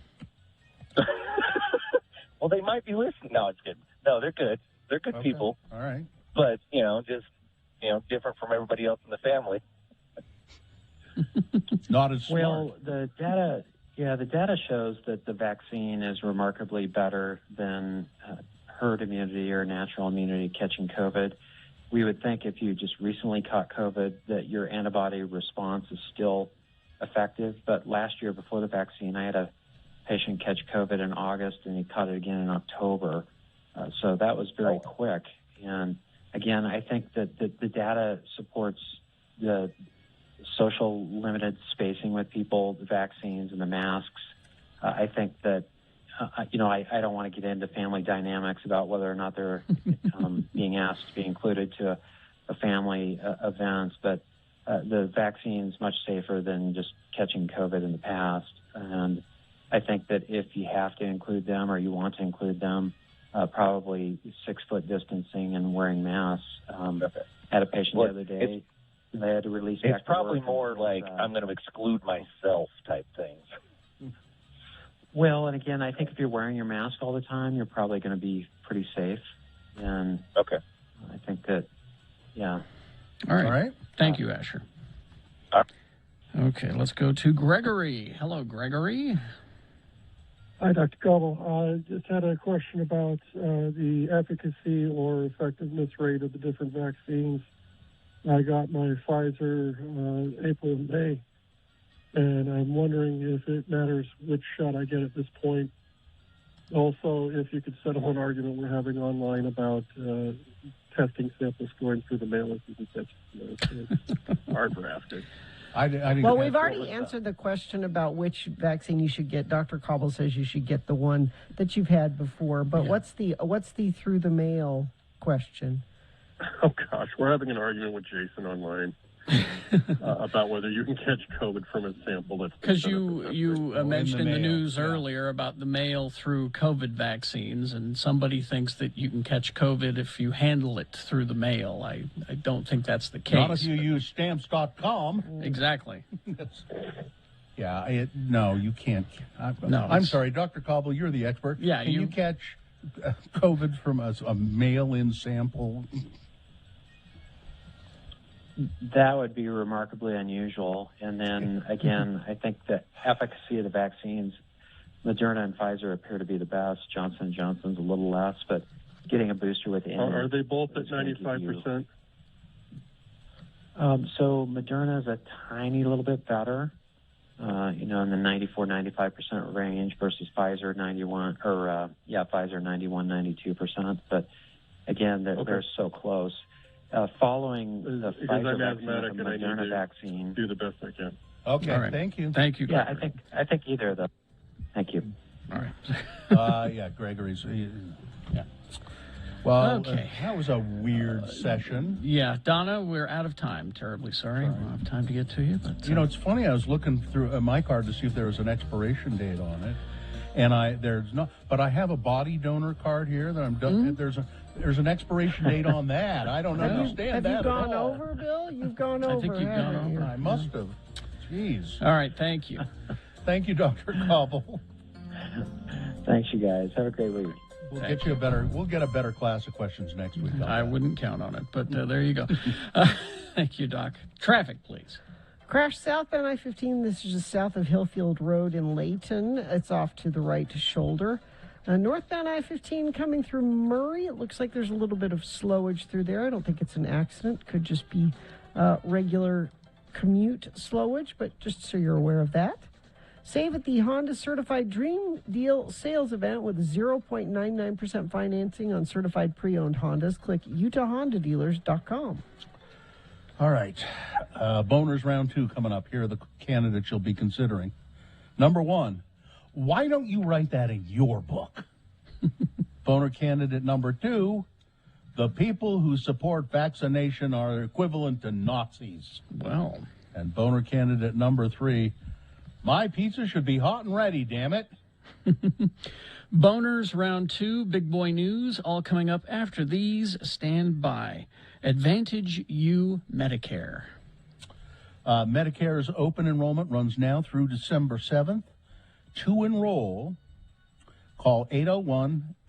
Well, they might be listening. No, it's good. No, they're good. They're good people. All right. But, just, different from everybody else in the family. Not as smart. Well, the data shows that the vaccine is remarkably better than herd immunity or natural immunity catching COVID. We would think if you just recently caught COVID that your antibody response is still effective. But last year before the vaccine, I had a patient catch COVID in August and he caught it again in October. So that was very quick. And again, I think that the data supports the social limited spacing with people, the vaccines and the masks. I think that, I don't want to get into family dynamics about whether or not they're being asked to be included to a family event, but the vaccine's much safer than just catching COVID in the past. And I think that if you have to include them or you want to include them, probably 6-foot distancing and wearing masks. Had a patient the other day. They had to release back It's probably to work more like I'm going to exclude myself type things. Well, and again, I think if you're wearing your mask all the time, you're probably going to be pretty safe. And okay, I think that, yeah. All right. All right. Thank you, Asher. Okay, let's go to Gregory. Hello, Gregory. Hi, Dr. Gobble. I just had a question about the efficacy or effectiveness rate of the different vaccines. I got my Pfizer April and May, and I'm wondering if it matters which shot I get at this point. Also, if you could settle an argument we're having online about testing samples going through the mail, if you think that's hard for asking. Well, we've already answered the question about which vaccine you should get. Dr. Cobble says you should get the one that you've had before. But what's the through the mail question? Oh, gosh, we're having an argument with Jason online about whether you can catch COVID from a sample that's... Because you mentioned in the news earlier about the mail through COVID vaccines, and somebody thinks that you can catch COVID if you handle it through the mail. I don't think that's the case. Not if you use stamps.com. Exactly. No, you can't. I'm sorry, Dr. Cobble, you're the expert. Yeah, Can you catch COVID from a mail-in sample? That would be remarkably unusual. And then, again, I think the efficacy of the vaccines, Moderna and Pfizer appear to be the best. Johnson & Johnson's a little less, but getting a booster with any... Are they both at 95%? So Moderna is a tiny little bit better, in the 94-95% range versus Pfizer 92%. But again, they're so close. Following the Pfizer vaccine, the Moderna vaccine. Do the best I can. Okay, All right. Thank you. Thank you, Yeah, Gregory. I think either of them. Thank you. All right. Gregory's. Yeah. Well, Okay. That was a weird session. Yeah, Donna, we're out of time. Terribly sorry. We don't have time to get to you. But It's funny. I was looking through my card to see if there was an expiration date on it, and there's not. But I have a body donor card here that I'm done. There's an expiration date on that. I don't understand that Have you gone at all. over, Bill? You've gone over. I think you've gone haven't you? over. I must have. Jeez. All right. Thank you. Thank you, Dr. Cobble. Thanks, you guys. Have a great week. We'll get a better class of questions next week. I wouldn't count on it, but there you go. Thank you, Doc. Traffic, please. Crash southbound I-15. This is just south of Hillfield Road in Layton. It's off to the right shoulder. Northbound I-15 coming through Murray. It looks like there's a little bit of slowage through there. I don't think it's an accident. Could just be regular commute slowage, but just so you're aware of that. Save at the Honda Certified Dream Deal sales event with 0.99% financing on certified pre-owned Hondas. Click UtahHondaDealers.com. All right. Boners round 2 coming up. Here are the candidates you'll be considering. Number 1, why don't you write that in your book? Boner candidate number 2, the people who support vaccination are equivalent to Nazis. Well. And boner candidate number 3, my pizza should be hot and ready, damn it. Boners round 2, big boy news, all coming up after these. Stand by. Advantage U Medicare. Medicare's open enrollment runs now through December 7th. To enroll, call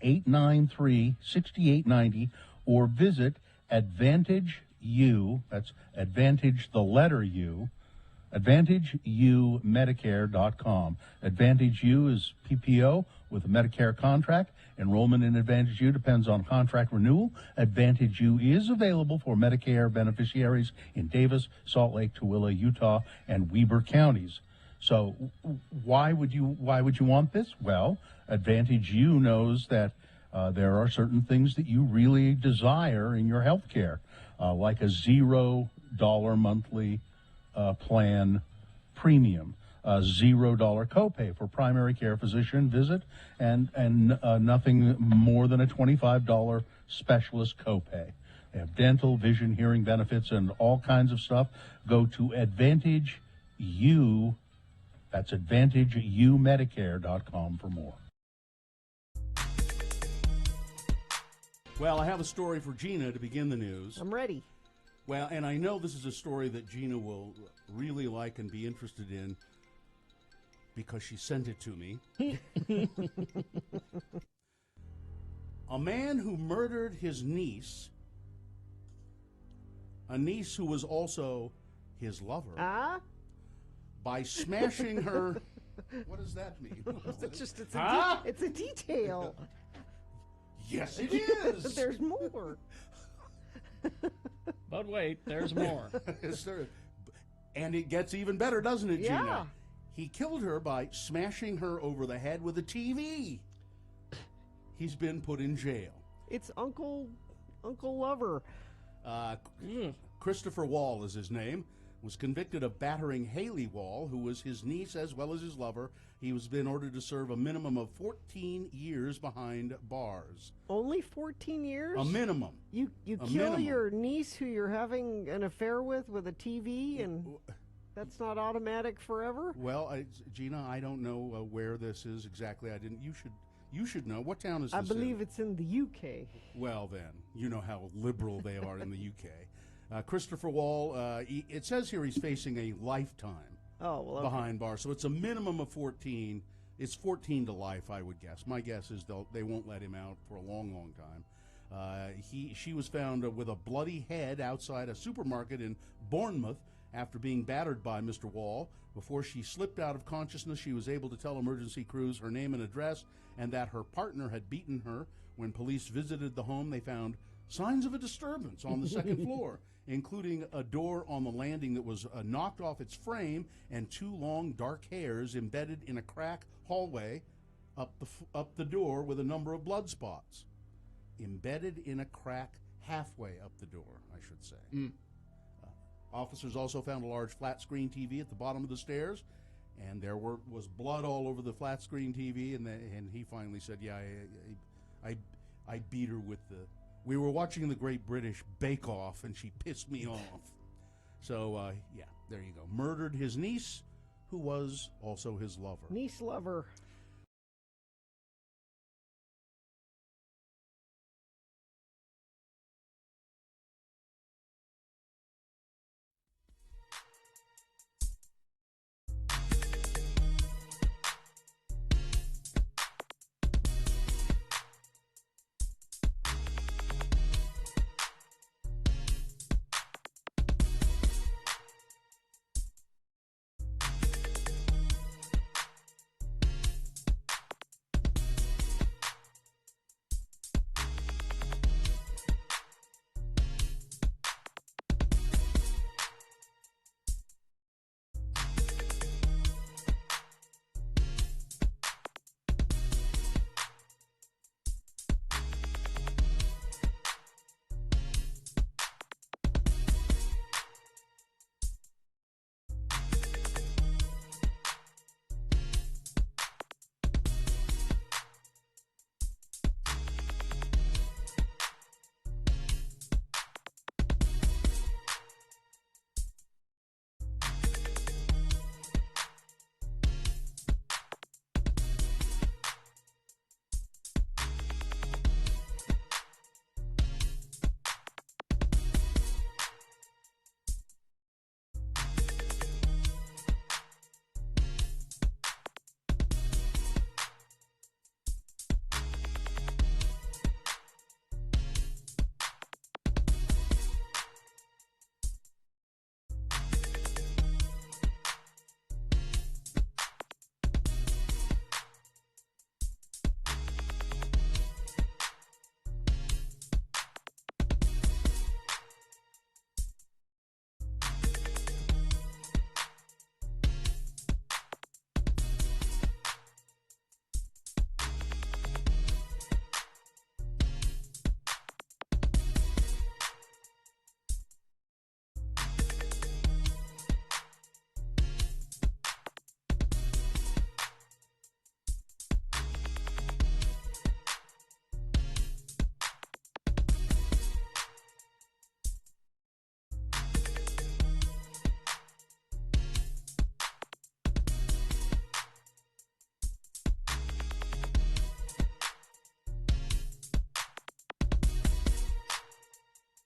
801-893-6890 or visit Advantage U, that's Advantage the letter U, AdvantageUMedicare.com. Advantage U is PPO with a Medicare contract. Enrollment in Advantage U depends on contract renewal. Advantage U is available for Medicare beneficiaries in Davis, Salt Lake, Tooele, Utah, and Weber counties. So why would you want this? Well, Advantage U knows that there are certain things that you really desire in your health care, like a $0 monthly plan premium, a $0 copay for primary care physician visit, and nothing more than a $25 specialist copay. They have dental, vision, hearing benefits, and all kinds of stuff. Go to Advantage U, that's AdvantageUMedicare.com for more. Well, I have a story for Gina to begin the news. I'm ready. Well, and I know this is a story that Gina will really like and be interested in because she sent it to me. A man who murdered his niece, a niece who was also his lover, by smashing her. What does that mean? It's a detail. Yes, it is. There's more. But wait, there's more. And it gets even better, doesn't it, Gina? Yeah. He killed her by smashing her over the head with a TV. He's been put in jail. It's Uncle Lover. Christopher Wall is his name. Was convicted of battering Haley Wall, who was his niece as well as his lover. He was been ordered to serve a minimum of 14 years behind bars. Only 14 years? A minimum. You kill minimum. your niece who you're having an affair with a TV, and that's not automatic forever? Well, Gina, I don't know where this is exactly. I didn't. You should know. What town is this I believe it's in the UK. Well, then, you know how liberal they are in the UK. Christopher Wall, it says here he's facing a lifetime behind bars. So it's a minimum of 14. It's 14 to life, I would guess. My guess is they won't let him out for a long, long time. She was found with a bloody head outside a supermarket in Bournemouth after being battered by Mr. Wall. Before she slipped out of consciousness, she was able to tell emergency crews her name and address and that her partner had beaten her. When police visited the home, they found signs of a disturbance on the second floor, including a door on the landing that was knocked off its frame and two long dark hairs embedded in a crack hallway up the door with a number of blood spots. Embedded in a crack halfway up the door, I should say. Officers also found a large flat screen TV at the bottom of the stairs, and there was blood all over the flat screen TV, and he finally said, yeah, I beat her with the... We were watching the Great British Bake Off, and she pissed me off. So, yeah, there you go. Murdered his niece, who was also his lover. Niece lover.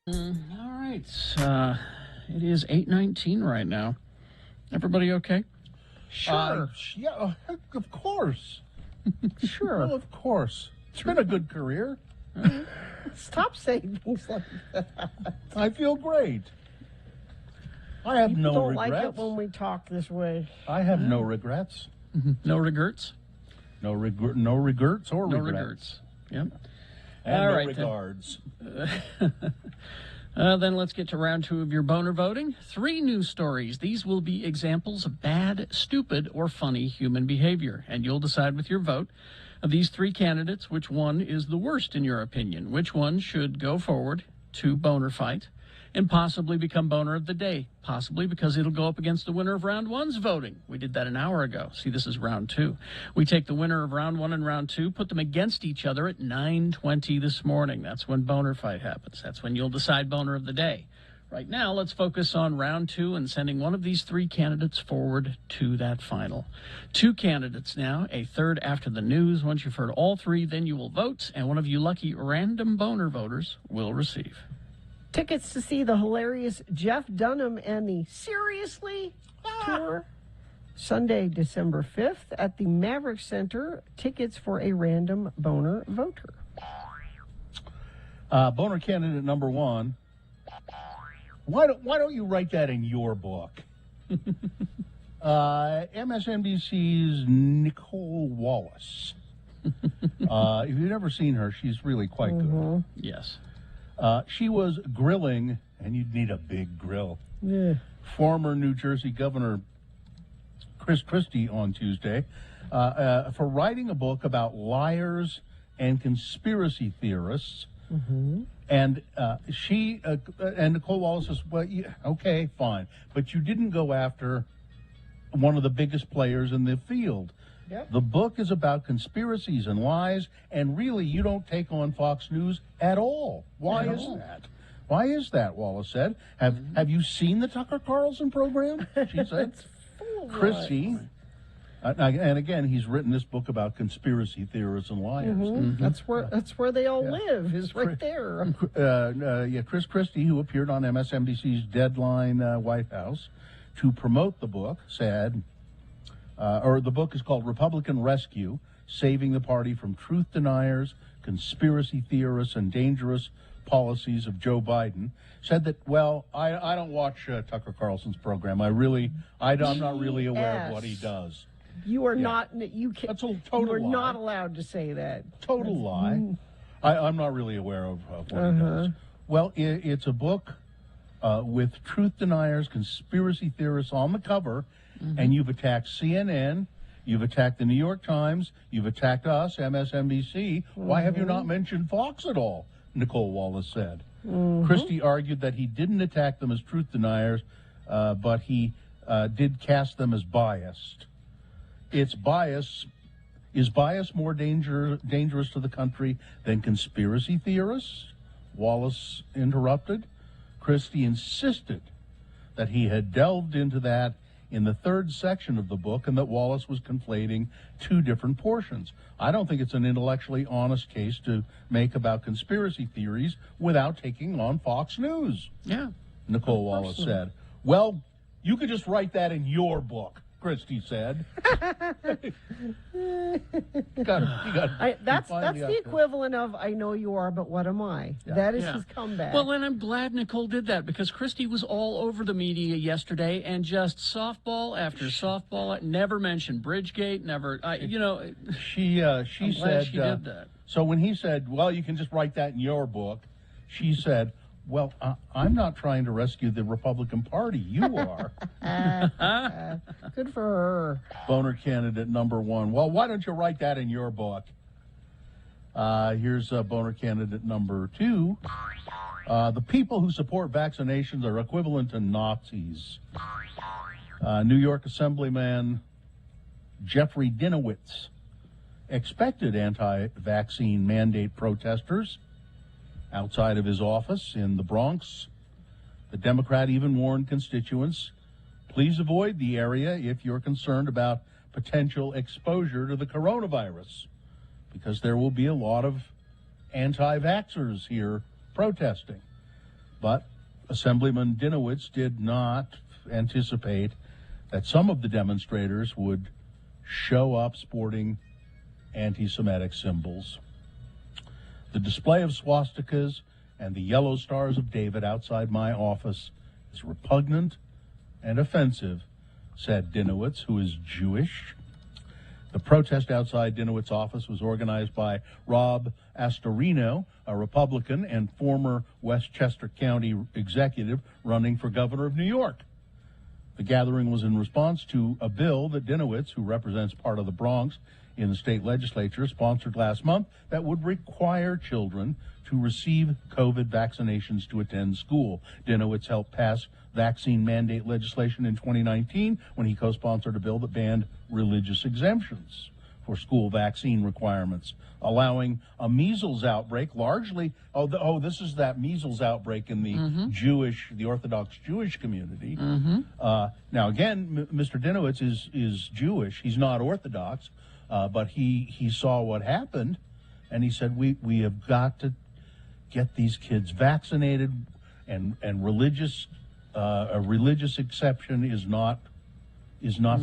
All right. It is 8:19 right now. Everybody okay? Sure. Yeah, of course. Sure. Well, of course. It's been a good career. Stop saying things like that. I feel great. I have People no don't regrets. like it when we talk this way. I have no regrets. No regrets? No regrets or No regrets. regrets. Yep. And All no right, regards. Then let's get to round 2 of your boner voting. 3 news stories. These will be examples of bad, stupid, or funny human behavior, and you'll decide with your vote of these 3 candidates which one is the worst in your opinion, which one should go forward to boner fight and possibly become boner of the day, possibly because it'll go up against the winner of round 1's voting. We did that an hour ago. See, this is round 2. We take the winner of round 1 and round 2, put them against each other at 9:20 this morning. That's when boner fight happens. That's when you'll decide boner of the day. Right now, let's focus on round 2 and sending one of these 3 candidates forward to that final. 2 candidates now, a third after the news. Once you've heard all 3, then you will vote, and one of you lucky random boner voters will receive Tickets to see the hilarious Jeff Dunham and the Seriously tour, Sunday, December 5th at the Maverick Center. Tickets for a random boner voter. Boner candidate number 1. Why don't you write that in your book? MSNBC's Nicole Wallace. If you've never seen her, she's really quite good. Yes. She was grilling, and you'd need a big grill, former New Jersey Governor Chris Christie on Tuesday for writing a book about liars and conspiracy theorists. And she and Nicole Wallace says, well, yeah, okay, fine. But you didn't go after one of the biggest players in the field. Yep. The book is about conspiracies and lies, and really you don't take on Fox News at all. Why is that? Why is that, Wallace said. Have you seen the Tucker Carlson program? She said. Christie. And again, he's written this book about conspiracy theorists and liars. That's where they all live, is right there. Chris Christie, who appeared on MSNBC's Deadline White House to promote the book, said, the book is called Republican Rescue, Saving the Party from Truth Deniers, Conspiracy Theorists, and Dangerous Policies of Joe Biden, said that, well, I don't watch Tucker Carlson's program. I'm not really aware of what he does. You are not. You can. That's a total You are lie. not allowed to say that. Total lie. I'm not really aware of what he does. Well, it's a book with truth deniers, conspiracy theorists on the cover, and you've attacked CNN, you've attacked the New York Times, you've attacked us, MSNBC. Why have you not mentioned Fox at all? Nicole Wallace said. Christie argued that he didn't attack them as truth deniers, but he did cast them as biased. Is bias more dangerous to the country than conspiracy theorists? Wallace interrupted. Christie insisted that he had delved into that in the 3rd section of the book and that Wallace was conflating 2 different portions. I don't think it's an intellectually honest case to make about conspiracy theories without taking on Fox News. Yeah. Nicole Wallace said. Well, you could just write that in your book, Christie said. That's the equivalent of I know you are, but what am I? Yeah. That is his comeback. Well, and I'm glad Nicole did that because Christie was all over the media yesterday and just softball after softball. Never mentioned Bridgegate. Never. She I'm said glad she did that. So when he said, "Well, you can just write that in your book," she said, "Well, I'm not trying to rescue the Republican Party. You are." Good for her. Boner candidate number 1. Well, why don't you write that in your book? Here's boner candidate number 2. The people who support vaccinations are equivalent to Nazis. New York Assemblyman Jeffrey Dinowitz expected anti-vaccine mandate protesters outside of his office in the Bronx. The Democrat even warned constituents, please avoid the area if you're concerned about potential exposure to the coronavirus, because there will be a lot of anti-vaxxers here protesting. But Assemblyman Dinowitz did not anticipate that some of the demonstrators would show up sporting anti-Semitic symbols. The display of swastikas and the yellow stars of David outside my office is repugnant and offensive, said Dinowitz, who is Jewish. The protest outside Dinowitz's office was organized by Rob Astorino, a Republican and former Westchester County executive running for governor of New York. The gathering was in response to a bill that Dinowitz, who represents part of the Bronx in the state legislature, sponsored last month that would require children to receive COVID vaccinations to attend school. Dinowitz helped pass vaccine mandate legislation in 2019 when he co-sponsored a bill that banned religious exemptions for school vaccine requirements, allowing a measles outbreak largely, this is that measles outbreak in the the Orthodox Jewish community. Now again, Mr. Dinowitz is Jewish, he's not Orthodox, but he saw what happened, and he said, we have got to get these kids vaccinated, and religious a religious exception is not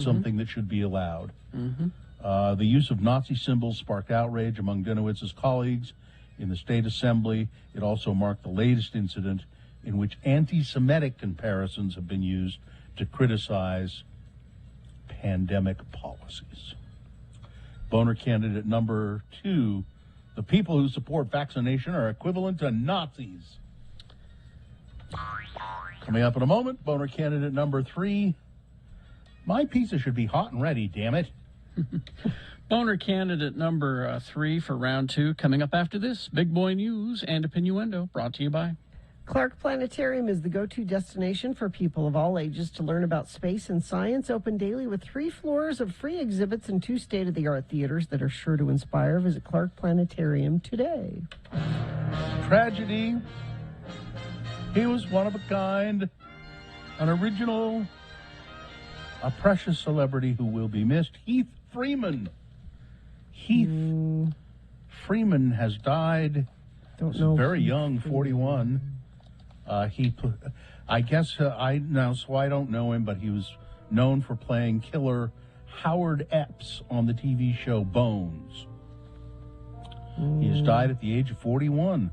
something that should be allowed. The use of Nazi symbols sparked outrage among Dinowitz's colleagues in the state assembly. It also marked the latest incident in which anti-Semitic comparisons have been used to criticize pandemic policies. Boner candidate number 2, the people who support vaccination are equivalent to Nazis. Coming up in a moment, Boner candidate number 3, my pizza should be hot and ready, damn it. Boner candidate number 3 for round 2 coming up after this. Big Boy News and Opinioendo brought to you by Clark Planetarium is the go-to destination for people of all ages to learn about space and science. Open daily with 3 floors of free exhibits and 2 state-of-the-art theaters that are sure to inspire. Visit Clark Planetarium today. Tragedy. He was one of a kind, an original, a precious celebrity who will be missed. Heath Freeman. Heath Freeman has died. Very young, 41. I don't know him, but he was known for playing killer Howard Epps on the TV show Bones. He has died at the age of 41.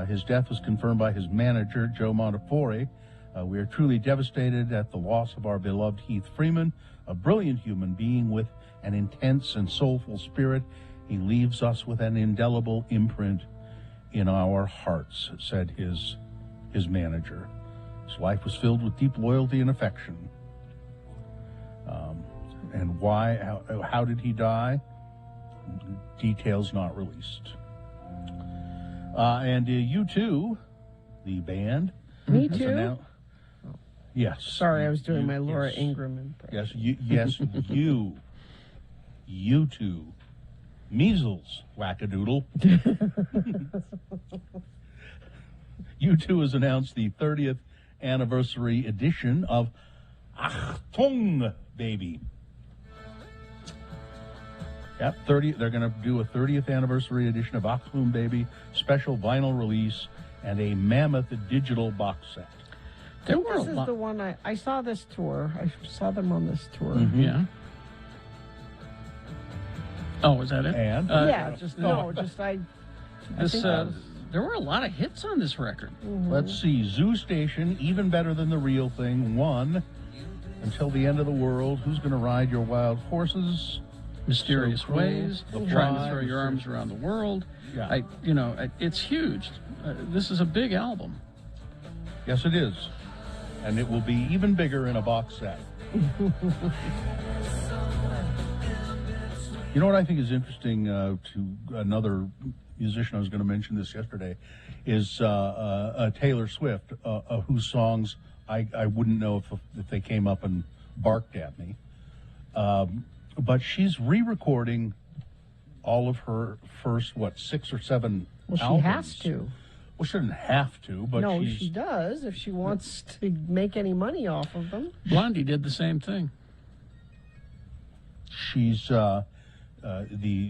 His death was confirmed by his manager, Joe Montefiore. We are truly devastated at the loss of our beloved Heath Freeman, a brilliant human being with an intense and soulful spirit. He leaves us with an indelible imprint in our hearts, said his manager. His life was filled with deep loyalty and affection. And why, how did he die? Details not released. And U2, the band. Me Too? Yes. Sorry, I was doing my Laura Ingraham impression. Yes, U2. Measles, wackadoodle. U2 has announced the 30th anniversary edition of Achtung Baby. Yep, they're going to do a 30th anniversary edition of Achtung Baby, special vinyl release, and a mammoth digital box set. This is the one I saw this tour. I saw them on this tour. Yeah. Oh, was that it? And I This, think there were a lot of hits on this record. Let's see. Zoo Station, Even Better Than the Real Thing, 1, Until the End of the World, Who's Gonna Ride Your Wild Horses, Mysterious So Cool, Ways, The Trying Fly, to Throw Your Arms Around the World. Yeah. It's huge. This is a big album. Yes, it is. And it will be even bigger in a box set. You know what I think is interesting to another musician, I was going to mention this yesterday, is Taylor Swift, whose songs I wouldn't know if they came up and barked at me. But she's re-recording all of her first, 6 or 7 Well, she albums. has to. Well, she doesn't have to, but no, she's... she does if she wants to make any money off of them. Blondie did the same thing. She's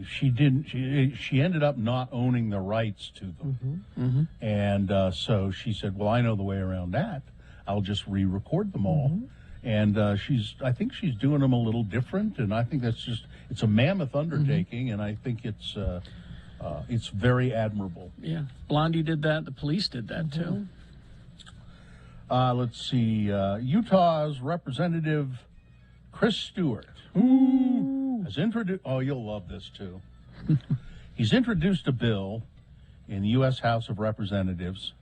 she ended up not owning the rights to them, and so she said, "Well, I know the way around that. I'll just re-record them all." And I think she's doing them a little different, and I think it's a mammoth undertaking, and I think it's very admirable. Yeah, Blondie did that. The police did that too. Let's see, Utah's Representative Chris Stewart has introduced. Oh, you'll love this too. He's introduced a bill in the U.S. House of Representatives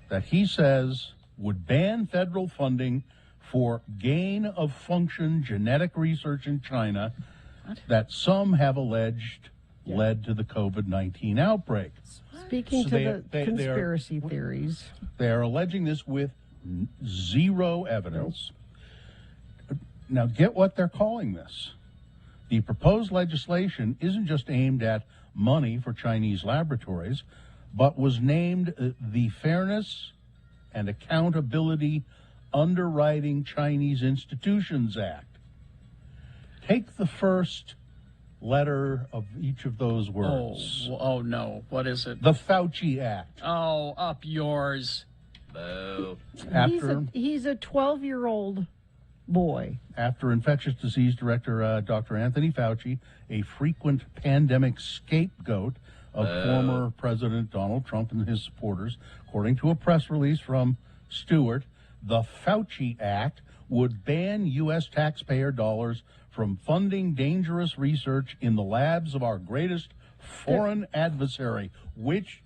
that he says would ban federal funding for gain-of-function genetic research in China that some have alleged led to the COVID-19 outbreak. Speaking to the conspiracy theories. They are alleging this with zero evidence. Now, get what they're calling this. The proposed legislation isn't just aimed at money for Chinese laboratories, but was named the Fairness and Accountability Underwriting Chinese Institutions Act. Take the first letter of each of those words. Oh no. What is it? The Fauci Act. Oh, up yours. Boo. He's a 12-year-old boy. After infectious disease director Dr. Anthony Fauci, a frequent pandemic scapegoat of former President Donald Trump and his supporters, according to a press release from Stewart, the Fauci Act would ban U.S. taxpayer dollars from funding dangerous research in the labs of our greatest foreign adversary, which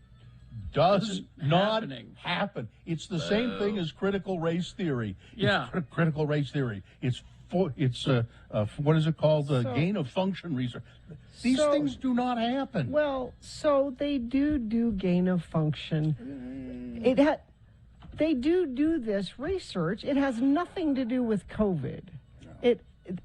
does not happen. It's the same thing as critical race theory. Yeah. It's critical race theory. It's what is it called? Gain of function research. These things do not happen. Well, so they do gain of function. They do this research. It has nothing to do with COVID.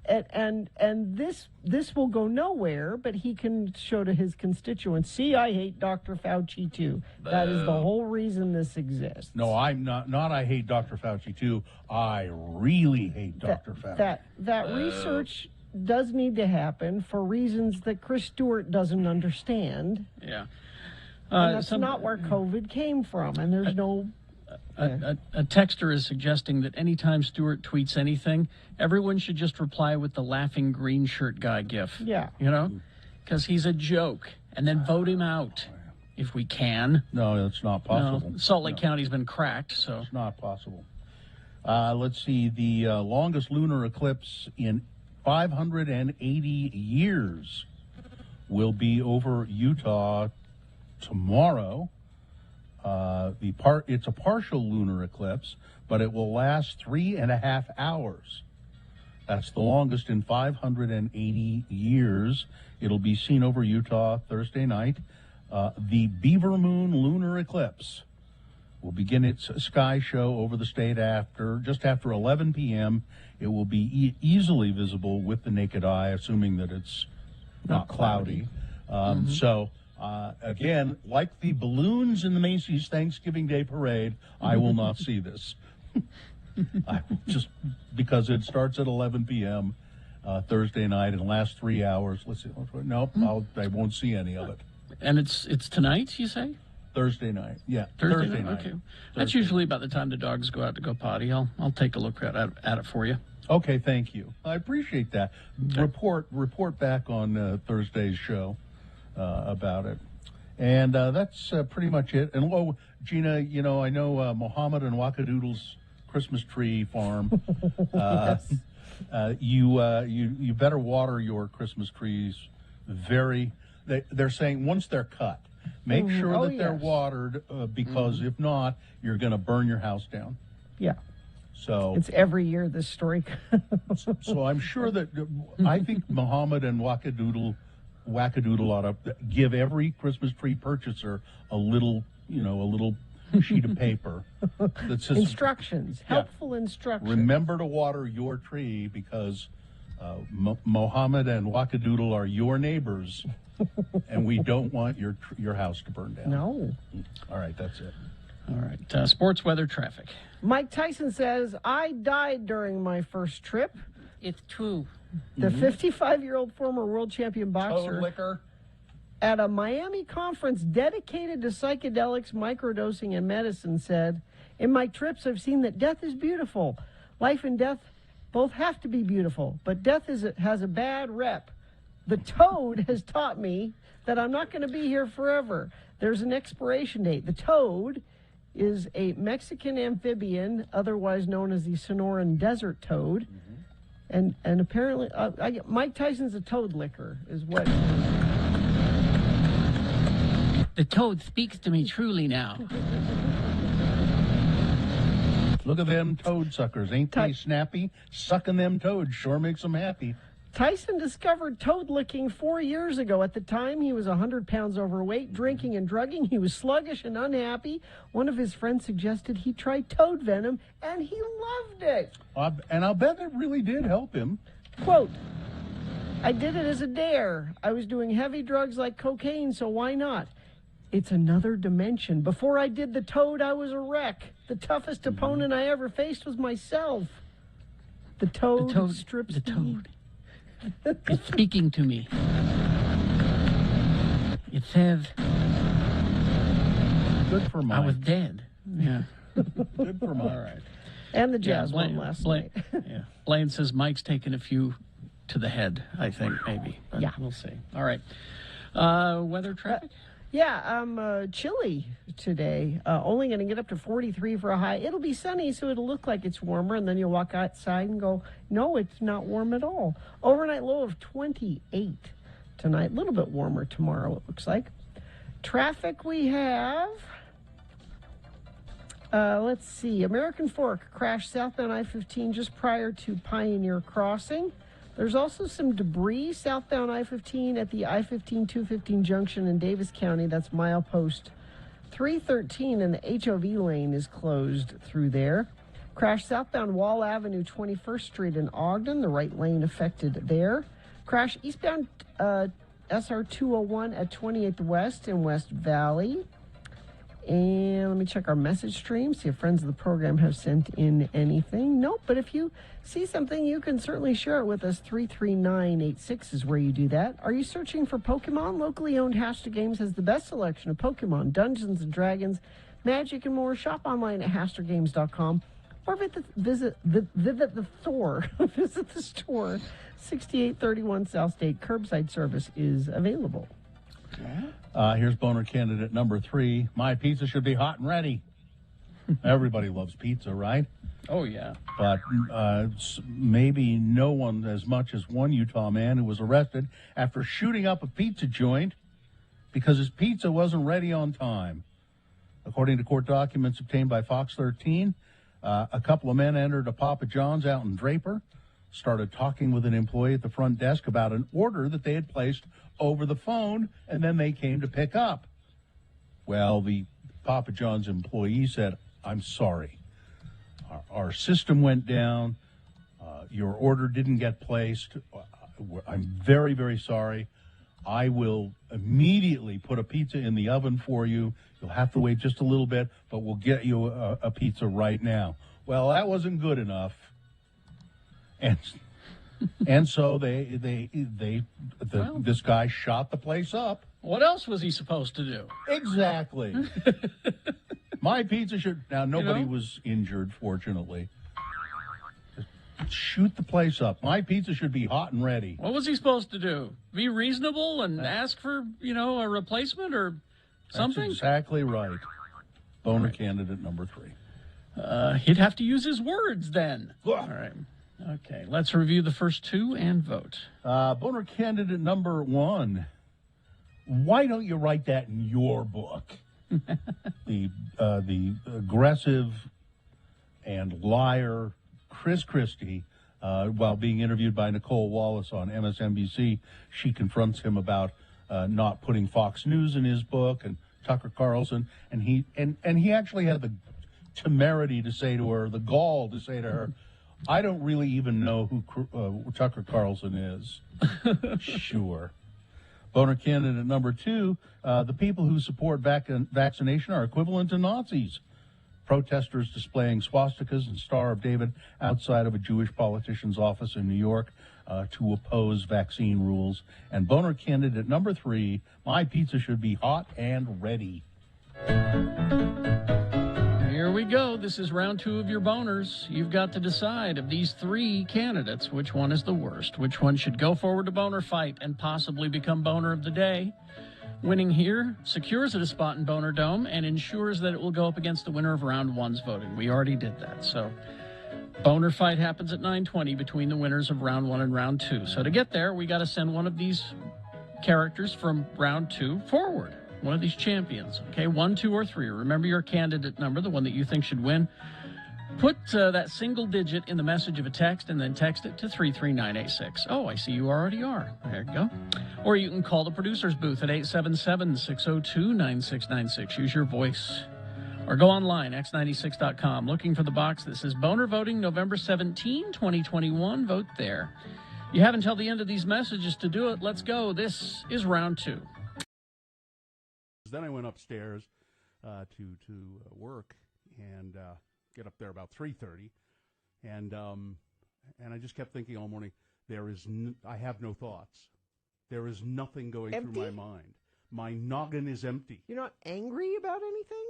And this will go nowhere, but he can show to his constituents, see, I hate Dr. Fauci too. That is the whole reason this exists. No, I'm not I hate Dr. Fauci too. I really hate Dr. Fauci. That research does need to happen for reasons that Chris Stewart doesn't understand. Yeah. And that's not where COVID came from, and there's no... A texter is suggesting that anytime Stewart tweets anything, everyone should just reply with the laughing green shirt guy gif. Yeah. You know? Because he's a joke. And then vote him out if we can. No, that's not possible. No. Salt Lake County's been cracked, so. It's not possible. Let's see. The longest lunar eclipse in 580 years will be over Utah tomorrow. It's a partial lunar eclipse, but it will last 3.5 hours. That's the longest in 580 years. It'll be seen over Utah Thursday night. The Beaver Moon lunar eclipse will begin its sky show over the state just after 11 p.m. It will be easily visible with the naked eye, assuming that it's not cloudy. So. Again, like the balloons in the Macy's Thanksgiving Day Parade, I will not see this. Just because it starts at 11 p.m. Thursday night and lasts 3 hours. Let's see. Nope, I won't see any of it. And it's tonight, you say? Thursday night. Yeah, Thursday night. Okay. That's usually about the time the dogs go out to go potty. I'll take a look at it for you. Okay, thank you. I appreciate that. Okay. Report back on Thursday's show. About it. And that's pretty much it. And, Gina, I know Mohammed and Wackadoodle's Christmas tree farm. Yes. You better water your Christmas trees they're saying once they're cut, make sure that they're watered because if not, you're going to burn your house down. Yeah. So it's every year this story. So I'm sure that I think Mohammed and Wackadoodle ought to give every Christmas tree purchaser a little sheet of paper that says instructions, helpful instructions. Remember to water your tree because Mohammed and Wackadoodle are your neighbors, and we don't want your house to burn down. No. All right, that's it. All right, sports, weather, traffic. Mike Tyson says, I died during my first trip. It's true. The 55-year-old former world champion boxer Toad liquor. at a Miami conference dedicated to psychedelics, microdosing, and medicine said, "In my trips, I've seen that death is beautiful. Life and death both have to be beautiful, but death has a bad rep. The toad has taught me that I'm not going to be here forever. There's an expiration date. The toad is a Mexican amphibian, otherwise known as the Sonoran desert toad. And apparently, Mike Tyson's a toad licker, is what. The toad speaks to me truly now. Look at them toad suckers. Ain't they snappy? Sucking them toads sure makes them happy. Tyson discovered toad licking 4 years ago. At the time, he was 100 pounds overweight, drinking and drugging. He was sluggish and unhappy. One of his friends suggested he try toad venom, and he loved it. And I'll bet it really did help him. Quote, "I did it as a dare. I was doing heavy drugs like cocaine, so why not? It's another dimension. Before I did the toad, I was a wreck. The toughest opponent I ever faced was myself." The toad strips the toad. It's speaking to me. It says, "Good for Mike. I was dead." Yeah. Good for Mike. All right. And the Jazz won last night. Yeah. Blaine says Mike's taken a few to the head, I think, maybe. But yeah. We'll see. All right. Weather, traffic? Yeah, chilly today. Only going to get up to 43 for a high. It'll be sunny, so it'll look like it's warmer, and then you'll walk outside and go, no, it's not warm at all. Overnight low of 28 tonight. A little bit warmer tomorrow, it looks like. Traffic we have. Let's see. American Fork crashed southbound I-15 just prior to Pioneer Crossing. There's also some debris southbound I-15 at the I-15-215 junction in Davis County. That's milepost 313, and the HOV lane is closed through there. Crash southbound Wall Avenue, 21st Street in Ogden. The right lane affected there. Crash eastbound SR-201 at 28th West in West Valley. And let me check our message stream, see if friends of the program have sent in anything. Nope, but if you see something, you can certainly share it with us. 33986 is where you do that. Are you searching for Pokemon? Locally owned Hasta Games has the best selection of Pokemon, Dungeons & Dragons, Magic, and more. Shop online at HasterGames.com or visit the store. Visit the store. 6831 South State. Curbside service is available. Here's boner candidate number 3. My pizza should be hot and ready. Everybody loves pizza, right? Oh, yeah. But maybe no one as much as one Utah man who was arrested after shooting up a pizza joint because his pizza wasn't ready on time. According to court documents obtained by Fox 13, a couple of men entered a Papa John's out in Draper, started talking with an employee at the front desk about an order that they had placed over the phone, and then they came to pick up. Well, the Papa John's employee said, "I'm sorry. Our system went down. Your order didn't get placed. I'm very, very sorry. I will immediately put a pizza in the oven for you. You'll have to wait just a little bit, but we'll get you a pizza right now." Well, that wasn't good enough. And so this guy shot the place up. What else was he supposed to do? Exactly. My pizza should... Now, nobody was injured, fortunately. Just shoot the place up. My pizza should be hot and ready. What was he supposed to do? Be reasonable and ask for, a replacement or something? That's exactly right. Boner candidate number 3. He'd have to use his words then. All right. Okay, let's review the first 2 and vote. Boner candidate number 1. Why don't you write that in your book? The aggressive and liar Chris Christie, while being interviewed by Nicole Wallace on MSNBC, she confronts him about not putting Fox News in his book and Tucker Carlson, and he actually had the temerity to say to her, the gall to say to her, "I don't really even know who Tucker Carlson is." Sure. Boner candidate number 2, the people who support vaccination are equivalent to Nazis. Protesters displaying swastikas and Star of David outside of a Jewish politician's office in New York to oppose vaccine rules. And boner candidate number 3, my pizza should be hot and ready. Here we go. This is round 2 of your boners. You've got to decide of these 3 candidates, which one is the worst, which one should go forward to boner fight and possibly become boner of the day. Winning here secures it a spot in Boner Dome and ensures that it will go up against the winner of round 1's voting. We already did that. So boner fight happens at 9:20 between the winners of round 1 and round 2. So to get there, we got to send one of these characters from round 2 forward. One of these champions, okay? 1, 2, or 3. Remember your candidate number, the one that you think should win. Put that single digit in the message of a text and then text it to 33986. Oh, I see you already are. There you go. Or you can call the producer's booth at 877-602-9696. Use your voice. Or go online, x96.com, looking for the box that says Boner Voting November 17, 2021. Vote there. You have until the end of these messages to do it. Let's go. This is round 2. Then I went upstairs to work and get up there about 3:30, and I just kept thinking all morning. I have no thoughts. There is nothing going through my mind. My noggin is empty. You're not angry about anything?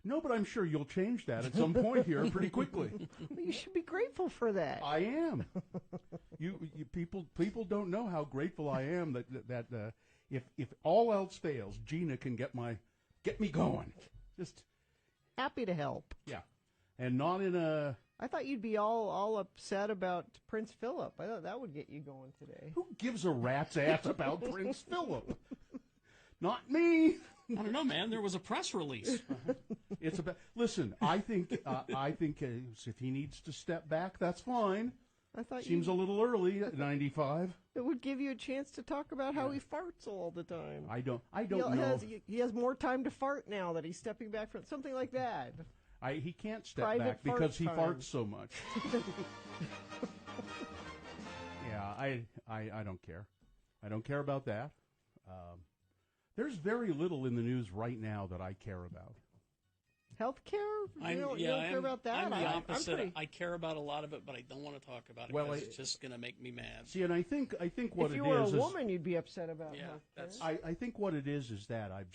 No, but I'm sure you'll change that at some point here pretty quickly. Well, you should be grateful for that. I am. You people don't know how grateful I am that if all else fails, Gina can get me going. Just happy to help. Yeah, and not in a. I thought you'd be all upset about Prince Philip. I thought that would get you going today. Who gives a rat's ass about Prince Philip? Not me. I don't know, man. There was a press release. It's about. Listen, I think if he needs to step back, that's fine. I thought seems a little early at 95. It would give you a chance to talk about how he farts all the time. I don't know. He has more time to fart now that he's stepping back from something like that. He can't step back because he farts so much. Yeah, I don't care. I don't care about that. There's very little in the news right now that I care about. Healthcare? You don't care about that? I'm the opposite. I care about a lot of it, but I don't want to talk about it because it's just going to make me mad. See, and I think what it is. If you were a woman, you'd be upset about healthcare. I think what it is that I've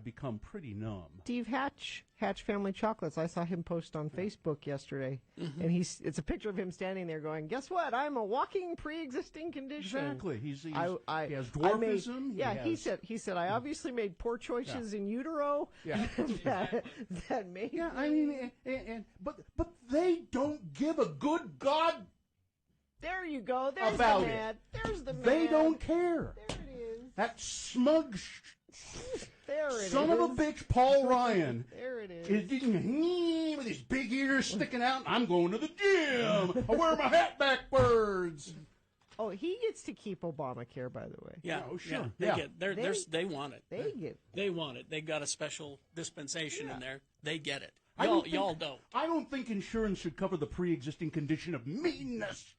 become pretty numb. Steve Hatch Family Chocolates. I saw him post on Facebook yesterday, and it's a picture of him standing there going, "Guess what? I'm a walking pre-existing condition." Exactly. He has dwarfism. He said I obviously made poor choices in utero. Yeah. that made. Yeah, I mean, but they don't give a good God. There you go. There's about the mad. It. There's the mad. They don't care. There it is. That smug. There it Son is. of a bitch, Paul Ryan. There it is. With his big ears sticking out, and I'm going to the gym. I wear my hat backwards. Oh, he gets to keep Obamacare, by the way. Yeah, oh, sure. They want it. They want it. They got a special dispensation in there. They get it. Y'all don't. I don't think insurance should cover the pre-existing condition of meanness.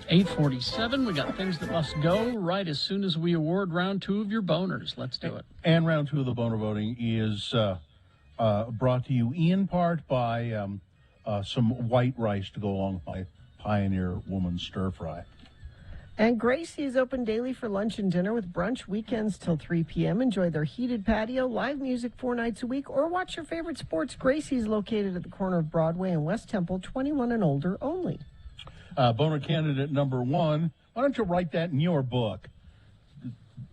$8:47. We got things that must go right as soon as we award round 2 of your boners. Let's do it. And round 2 of the boner voting is brought to you in part by some white rice to go along with my Pioneer Woman stir fry. And Gracie's open daily for lunch and dinner with brunch weekends till 3 p.m. Enjoy their heated patio, live music 4 nights a week, or watch your favorite sports. Gracie's located at the corner of Broadway and West Temple, 21 and older only. Boner candidate number 1. Why don't you write that in your book?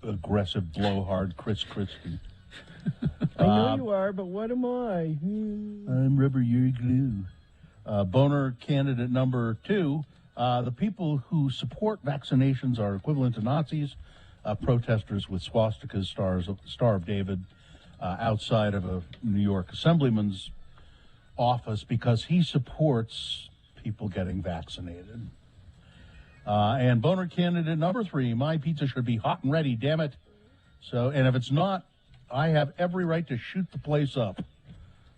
Aggressive blowhard Chris Christie. I know you are, but what am I? I'm rubber, you're glue. Boner candidate number 2. The people who support vaccinations are equivalent to Nazis. Protesters with swastikas, Star of David, outside of a New York assemblyman's office because he supports people getting vaccinated. And boner candidate number 3, my pizza should be hot and ready, damn it. So, and if it's not, I have every right to shoot the place up.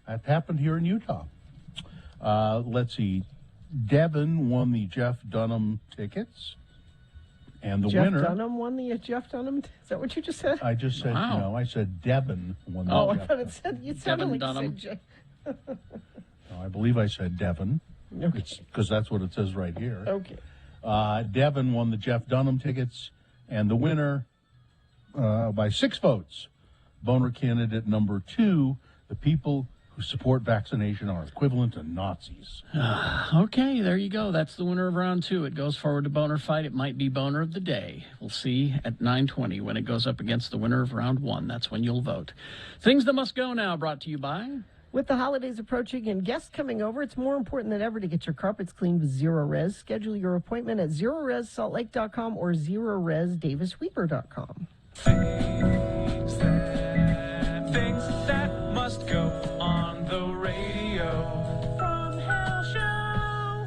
That happened here in Utah. Let's see. Devin won the Jeff Dunham tickets. And the winner... Jeff Dunham won the Jeff Dunham... Is that what you just said? I just said, no, I said Devin won the I Jeff thought it said... You sounded like Dunham. you said No, I believe I said Devin. Because that's what it says right here. Okay. Devin won the Jeff Dunham tickets. And the winner, by 6 votes, boner candidate number 2, the people who support vaccination are equivalent to Nazis. Okay, there you go. That's the winner of round 2. It goes forward to boner fight. It might be boner of the day. We'll see at 9:20 when it goes up against the winner of round 1. That's when you'll vote. Things that must go now, brought to you by... With the holidays approaching and guests coming over, it's more important than ever to get your carpets cleaned with Zero Res. Schedule your appointment at ZeroResSaltLake.com or ZeroResDavisWeber.com. Things that must go on the radio. From Hell Show.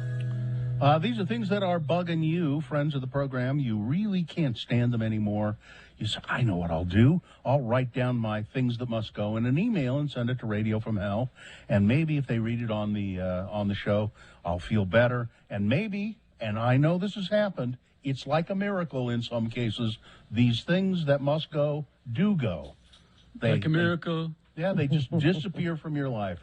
These are things that are bugging you, friends of the program. You really can't stand them anymore. You say, I know what I'll do. I'll write down my things that must go in an email and send it to Radio from Hell. And maybe if they read it on the show, I'll feel better. And maybe, and I know this has happened, it's like a miracle in some cases. These things that must go do go. Like a miracle. They just disappear from your life.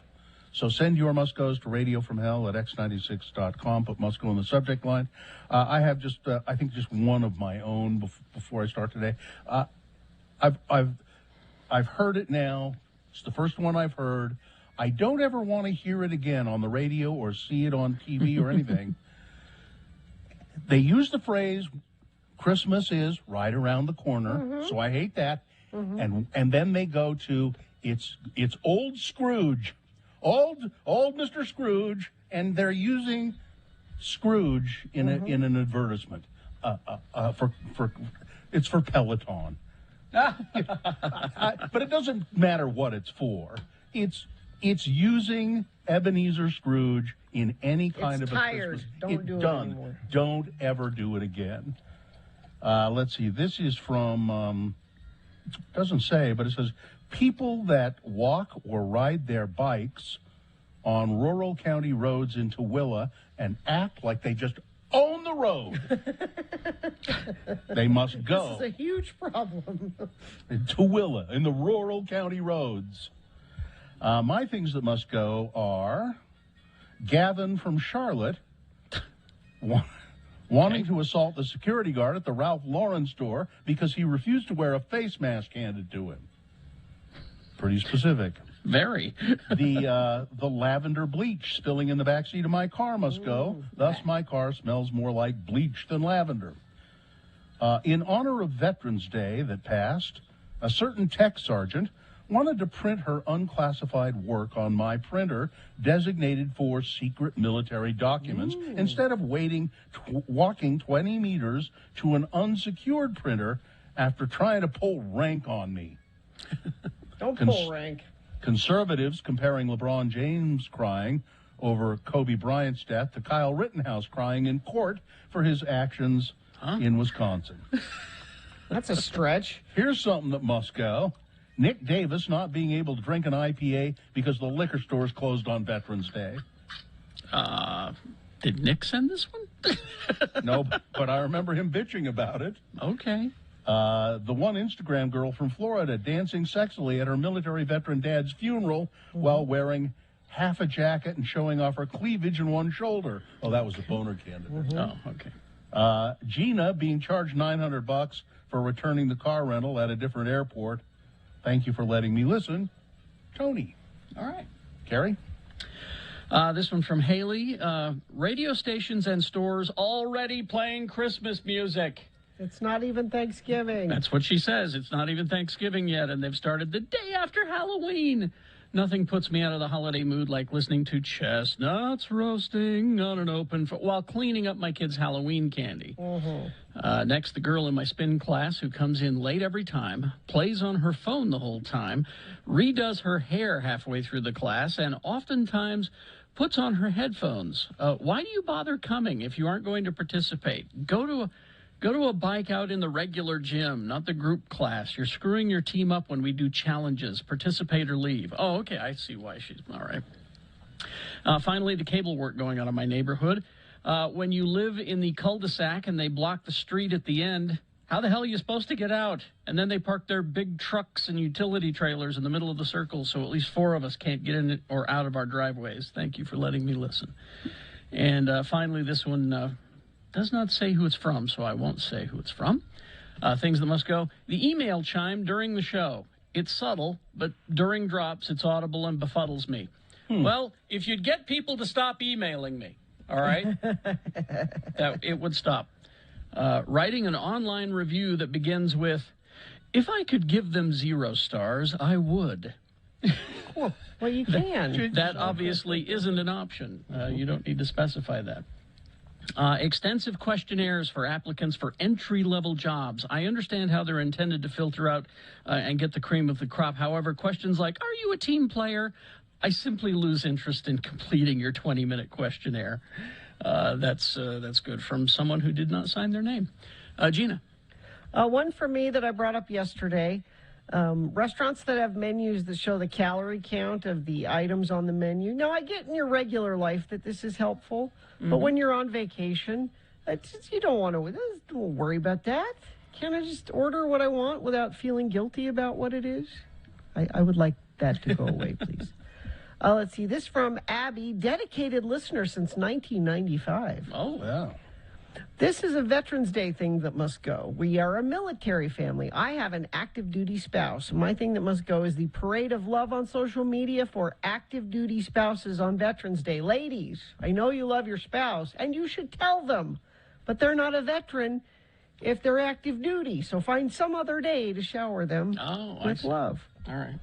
So send your must goes to Radio from Hell at x96.com. Put must go in the subject line. I have just, I think, just one of my own before I start today. I've heard it now. It's the first one I've heard. I don't ever want to hear it again on the radio or see it on TV or anything. They use the phrase, Christmas is right around the corner. So I hate that. And then they go to it's old Scrooge. Old Mr. Scrooge, and they're using Scrooge in an advertisement. It's for Peloton. But it doesn't matter what it's for. It's using Ebenezer Scrooge in any kind of a Christmas. Don't do it anymore. Don't ever do it again. Let's see. This is from doesn't say, but it says people that walk or ride their bikes on rural county roads in Tooele and act like they just own the road. They must go. This is a huge problem. In Tooele, in the rural county roads. My things that must go are Gavin from Charlotte wanting to assault the security guard at the Ralph Lauren store because he refused to wear a face mask handed to him. Pretty specific. Very. The lavender bleach spilling in the backseat of my car must go. Thus, my car smells more like bleach than lavender. In honor of Veterans Day that passed, a certain tech sergeant wanted to print her unclassified work on my printer designated for secret military documents instead of walking 20 meters to an unsecured printer after trying to pull rank on me. Don't pull rank. Conservatives comparing LeBron James crying over Kobe Bryant's death to Kyle Rittenhouse crying in court for his actions in Wisconsin. That's a stretch. Here's something that must go. Nick Davis not being able to drink an IPA because the liquor store's closed on Veterans Day. Did Nick send this one? No, but I remember him bitching about it. Okay. The one Instagram girl from Florida dancing sexily at her military veteran dad's funeral while wearing half a jacket and showing off her cleavage in one shoulder. Oh, that was a boner candidate. Oh, okay. Gina being charged $900 for returning the car rental at a different airport. Thank you for letting me listen. Tony. All right. Carrie? This one from Haley. Radio stations and stores already playing Christmas music. It's not even Thanksgiving. That's what she says. It's not even Thanksgiving yet, and they've started the day after Halloween. Nothing puts me out of the holiday mood like listening to chestnuts roasting on an open while cleaning up my kids' Halloween candy. Next, the girl in my spin class who comes in late every time, plays on her phone the whole time, redoes her hair halfway through the class, and oftentimes puts on her headphones. Why do you bother coming if you aren't going to participate? Go to a bike out in the regular gym, not the group class. You're screwing your team up when we do challenges. Participate or leave. Oh, okay. I see why she's all right. Finally, the cable work going on in my neighborhood. When you live in the cul-de-sac and they block the street at the end, how the hell are you supposed to get out? And then they park their big trucks and utility trailers in the middle of the circle, so at least 4 of us can't get in or out of our driveways. Thank you for letting me listen. And finally, this one does not say who it's from, so I won't say who it's from. Things that must go. The email chime during the show. It's subtle, but during drops, it's audible and befuddles me. Well, if you'd get people to stop emailing me, all right, that it would stop. Writing an online review that begins with, if I could give them 0 stars, I would. Cool. Well, you can. That obviously isn't an option. You don't need to specify that. Extensive questionnaires for applicants for entry-level jobs. I understand how they're intended to filter out and get the cream of the crop. However, questions like, are you a team player? I simply lose interest in completing your 20-minute questionnaire. That's good from someone who did not sign their name. Gina. One for me that I brought up yesterday. Restaurants that have menus that show the calorie count of the items on the menu. Now, I get in your regular life that this is helpful, but when you're on vacation, you don't want to don't worry about that. Can't I just order what I want without feeling guilty about what it is? I would like that to go away, please. Let's see. This from Abby, dedicated listener since 1995. Oh, yeah. This is a Veterans Day thing that must go. We are a military family. I have an active duty spouse. My thing that must go is the parade of love on social media for active duty spouses on Veterans Day. Ladies, I know you love your spouse, and you should tell them, but they're not a veteran if they're active duty. So find some other day to shower them with love. All right.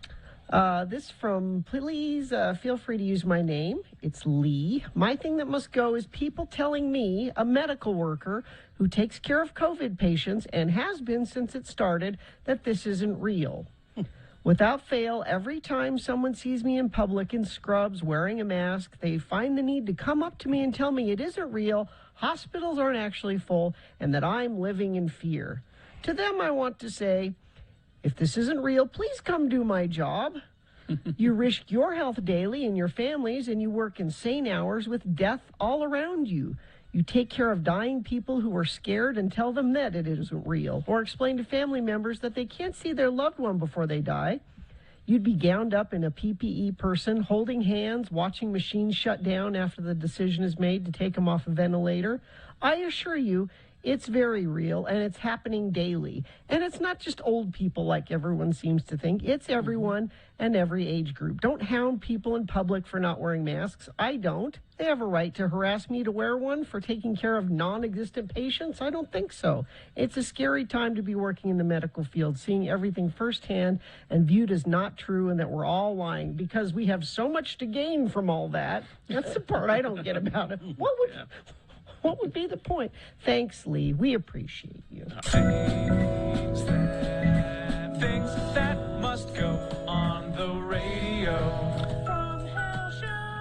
This from, please feel free to use my name. It's Lee. My thing that must go is people telling me, a medical worker who takes care of COVID patients and has been since it started, that this isn't real. Without fail, every time someone sees me in public in scrubs wearing a mask, they find the need to come up to me and tell me it isn't real, hospitals aren't actually full, and that I'm living in fear. To them, I want to say, if this isn't real, please come do my job. You risk your health daily and your families, and you work insane hours with death all around you. You take care of dying people who are scared and tell them that it isn't real, or explain to family members that they can't see their loved one before they die. You'd be gowned up in a PPE person, holding hands, watching machines shut down after the decision is made to take them off a ventilator. I assure you, it's very real, and it's happening daily. And it's not just old people like everyone seems to think. It's everyone and every age group. Don't hound people in public for not wearing masks. I don't. They have a right to harass me to wear one for taking care of non-existent patients? I don't think so. It's a scary time to be working in the medical field, seeing everything firsthand and viewed as not true and that we're all lying because we have so much to gain from all that. That's the part I don't get about it. What would be the point? Thanks, Lee. We appreciate you. Things that must go on the radio.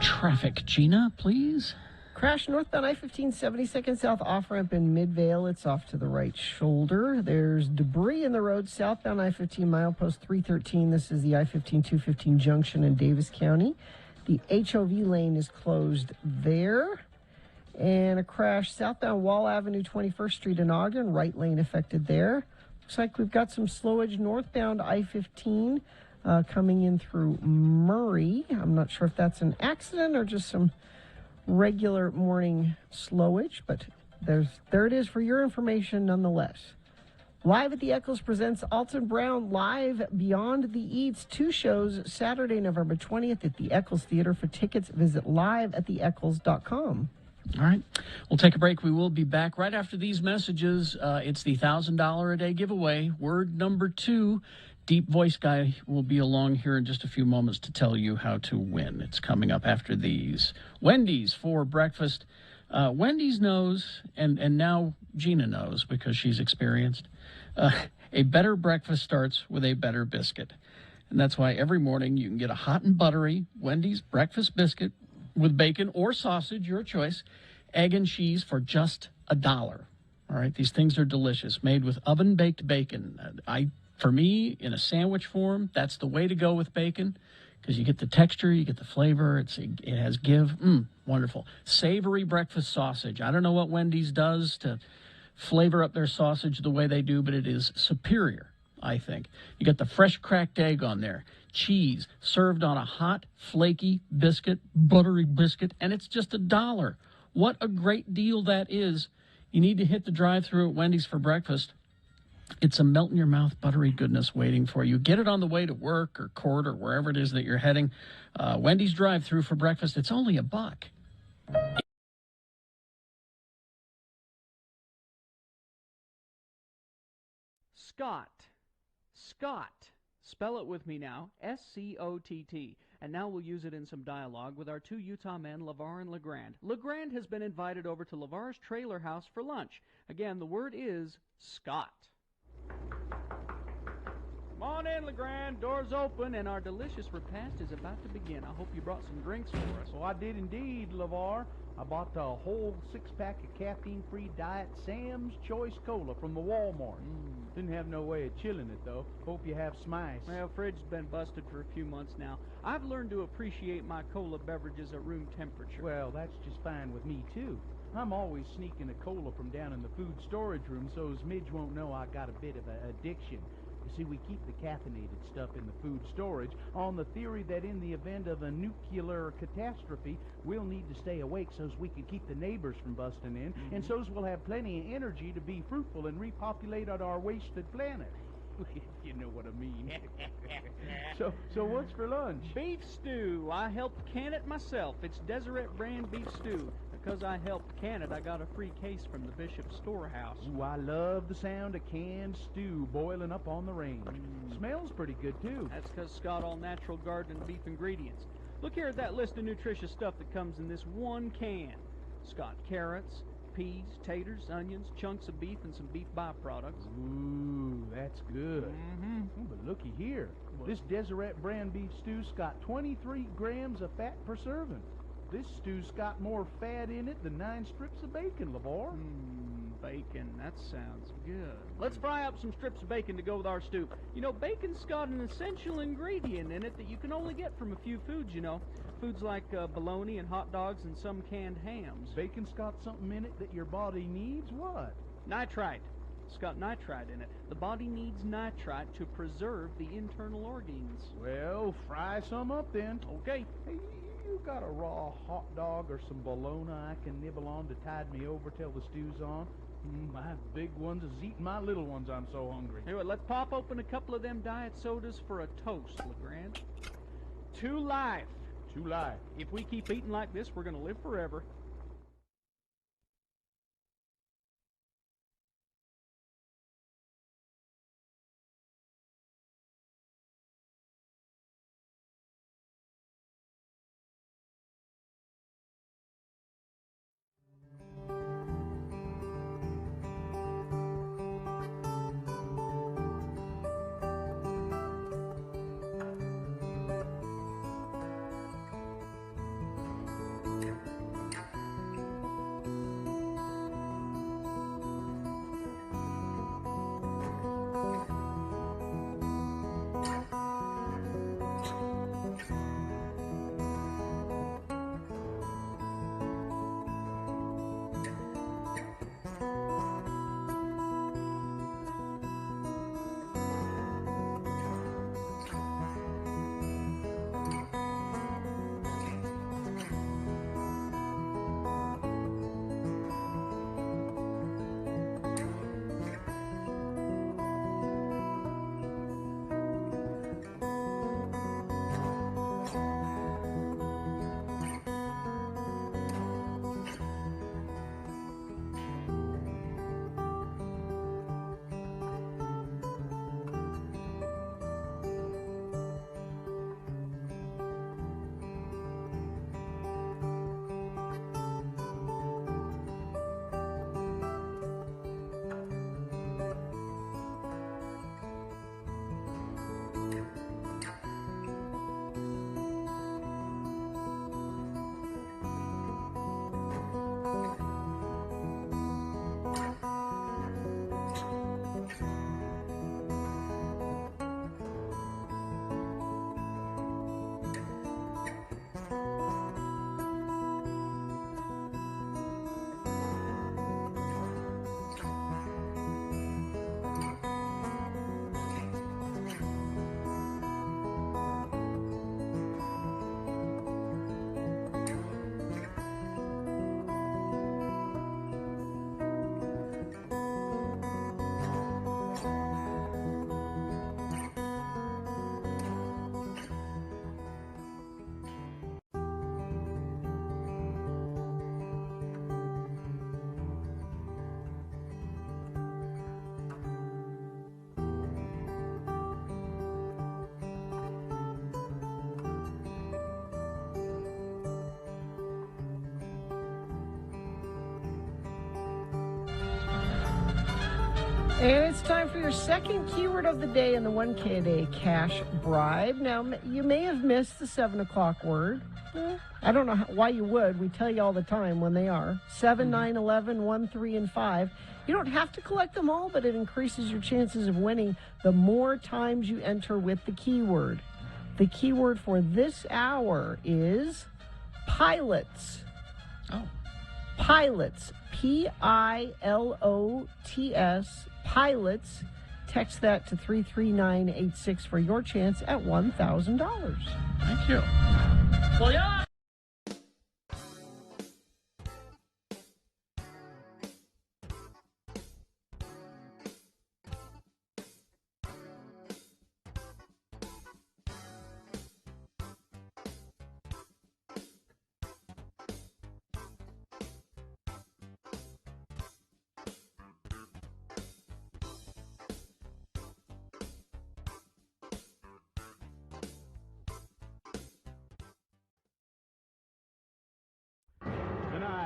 Traffic, Gina, please. Crash northbound I-15, 72nd South off-ramp in Midvale. It's off to the right shoulder. There's debris in the road southbound I-15 milepost 313. This is the I-15-215 junction in Davis County. The HOV lane is closed there. And a crash southbound Wall Avenue, 21st Street in Ogden, right lane affected there. Looks like we've got some slowage northbound I-15 coming in through Murray. I'm not sure if that's an accident or just some regular morning slowage, but there it is for your information nonetheless. Live at the Eccles presents Alton Brown Live Beyond the Eats, 2 shows Saturday, November 20th at the Eccles Theater. For tickets, visit liveattheeccles.com. All right. We'll take a break. We will be back right after these messages. It's the $1,000 a day giveaway. Word number 2. Deep Voice Guy will be along here in just a few moments to tell you how to win. It's coming up after these. Wendy's for breakfast. Wendy's knows, and now Gina knows because she's experienced, a better breakfast starts with a better biscuit. And that's why every morning you can get a hot and buttery Wendy's breakfast biscuit with bacon or sausage, your choice, egg and cheese for just $1. All right, these things are delicious, made with oven-baked bacon. For me, in a sandwich form, that's the way to go with bacon because you get the texture, you get the flavor, it has give. Wonderful. Savory breakfast sausage. I don't know what Wendy's does to flavor up their sausage the way they do, but it is superior, I think. You got the fresh cracked egg on there. Cheese served on a hot, flaky biscuit, buttery biscuit, and it's just $1. What a great deal that is. You need to hit the drive-thru at Wendy's for breakfast. It's a melt-in-your-mouth, buttery goodness waiting for you. Get it on the way to work or court or wherever it is that you're heading. Wendy's drive-thru for breakfast, it's only $1. Scott. Spell it with me now. S-C-O-T-T. And now we'll use it in some dialogue with our 2 Utah men, LeVar and LeGrand. LeGrand has been invited over to LeVar's trailer house for lunch. Again, the word is Scott. Come on in, LeGrand. Door's open, and our delicious repast is about to begin. I hope you brought some drinks for us. Oh, I did indeed, LeVar. I bought the whole 6-pack of caffeine-free Diet Sam's Choice Cola from the Walmart. Didn't have no way of chilling it, though. Hope you have Smice. Well, fridge has been busted for a few months now. I've learned to appreciate my cola beverages at room temperature. Well, that's just fine with me, too. I'm always sneaking a cola from down in the food storage room so as Midge won't know I got a bit of an addiction. You see, we keep the caffeinated stuff in the food storage on the theory that in the event of a nuclear catastrophe, we'll need to stay awake so as we can keep the neighbors from busting in, and so as we'll have plenty of energy to be fruitful and repopulate on our wasted planet. You know what I mean. So what's for lunch? Beef stew. I helped can it myself. It's Deseret brand beef stew. Because I helped can it, I got a free case from the Bishop Storehouse. Ooh, I love the sound of canned stew boiling up on the range. Smells pretty good, too. That's because Scott All Natural Garden beef ingredients. Look here at that list of nutritious stuff that comes in this one can. Scott carrots, peas, taters, onions, chunks of beef, and some beef byproducts. Ooh, that's good. Oh, but looky here. This Deseret brand beef stew's got 23 grams of fat per serving. This stew's got more fat in it than 9 strips of bacon, LeVar. Bacon, that sounds good. Let's fry up some strips of bacon to go with our stew. You know, bacon's got an essential ingredient in it that you can only get from a few foods, you know. Foods like bologna and hot dogs and some canned hams. Bacon's got something in it that your body needs? What? Nitrite. It's got nitrite in it. The body needs nitrite to preserve the internal organs. Well, fry some up then. Okay. Hey, you got a raw hot dog or some bologna I can nibble on to tide me over till the stew's on? My big ones is eating my little ones. I'm so hungry. Anyway, let's pop open a couple of them diet sodas for a toast, LeGrand. To life. To life. If we keep eating like this, we're going to live forever. And it's time for your second keyword of the day in the 1K a day cash bribe. Now, you may have missed the 7 o'clock word. I don't know why you would. We tell you all the time when they are. 7, 9, 11, 1, 3, and 5. You don't have to collect them all, but it increases your chances of winning the more times you enter with the keyword. The keyword for this hour is pilots. Oh. Pilots. Pilots. Pilots. Text that to 33986 for your chance at $1,000. Thank you. Well, yeah.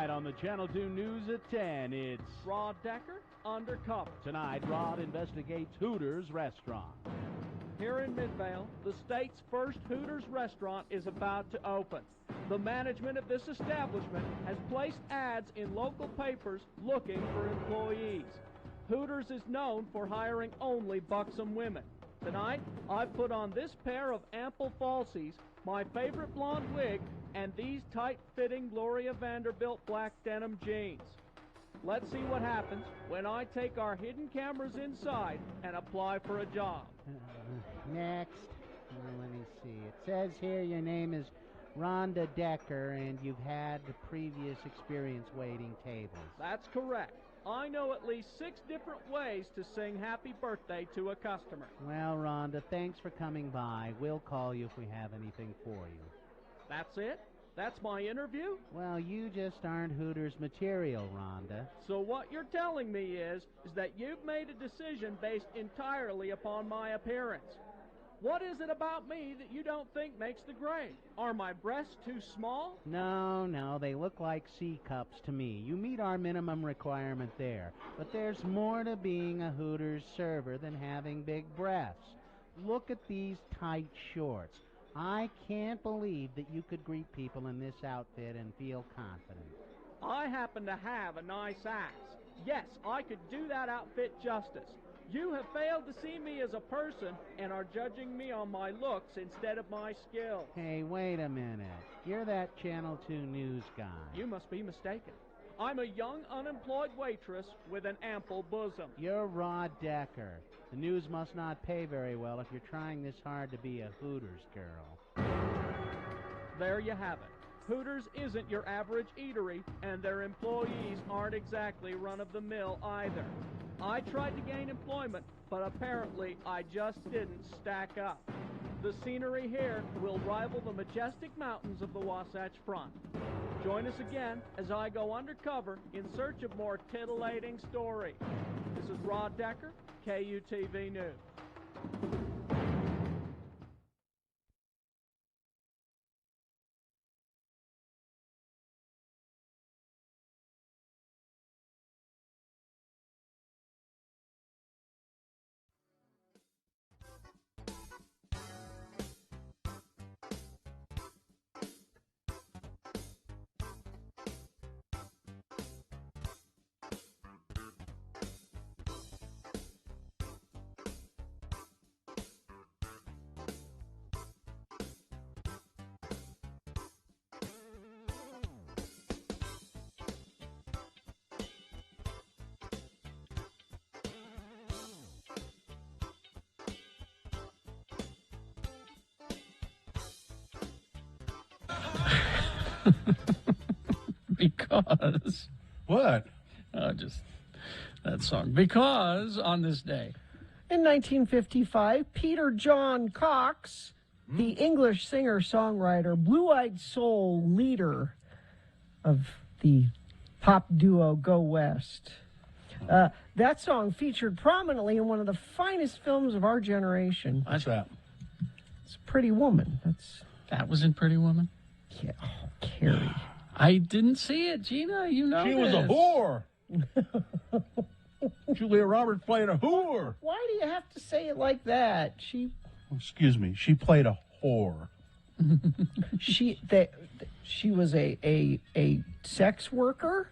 On the Channel 2 News at 10, it's Rod Decker, Undercover. Tonight, Rod investigates Hooters restaurant. Here in Midvale, the state's first Hooters restaurant is about to open. The management of this establishment has placed ads in local papers looking for employees. Hooters is known for hiring only buxom women. Tonight, I've put on this pair of ample falsies, my favorite blonde wig, and these tight-fitting Gloria Vanderbilt black denim jeans. Let's see what happens when I take our hidden cameras inside and apply for a job. Next. Let me see. It says here your name is Rhonda Decker, and you've had the previous experience waiting tables. That's correct. I know at least 6 different ways to sing happy birthday to a customer. Well, Rhonda, thanks for coming by. We'll call you if we have anything for you. That's it? That's my interview? Well, you just aren't Hooters material, Rhonda. So what you're telling me is that you've made a decision based entirely upon my appearance. What is it about me that you don't think makes the grade? Are my breasts too small? No, they look like C cups to me. You meet our minimum requirement there. But there's more to being a Hooters server than having big breasts. Look at these tight shorts. I can't believe that you could greet people in this outfit and feel confident. I happen to have a nice ass. Yes, I could do that outfit justice. You have failed to see me as a person and are judging me on my looks instead of my skills. Hey, wait a minute. You're that Channel 2 news guy. You must be mistaken. I'm a young, unemployed waitress with an ample bosom. You're Rod Decker. The news must not pay very well if you're trying this hard to be a Hooters girl. There you have it. Hooters isn't your average eatery, and their employees aren't exactly run-of-the-mill either. I tried to gain employment, but apparently I just didn't stack up. The scenery here will rival the majestic mountains of the Wasatch Front. Join us again as I go undercover in search of more titillating stories. This is Rod Decker, KUTV News. Because. What? Just that song. Because on this day. In 1955, Peter John Cox, the English singer-songwriter, blue-eyed soul leader of the pop duo Go West. That song featured prominently in one of the finest films of our generation. What's that? It's Pretty Woman. That was in Pretty Woman? Yeah. Oh, Carrie. I didn't see it, Gina. You know She was a whore. Julia Roberts played a whore. Why do you have to say it like that? Excuse me. She played a whore. She was a sex worker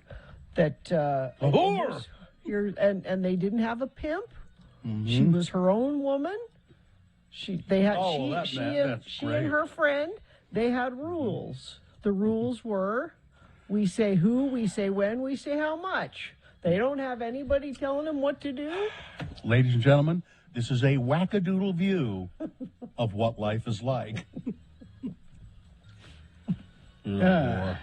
that a whore. And they didn't have a pimp. Mm-hmm. She was her own woman. She and her friend, they had rules. The rules were, we say who, we say when, we say how much. They don't have anybody telling them what to do. Ladies and gentlemen, this is a wackadoodle view of what life is like. Yeah,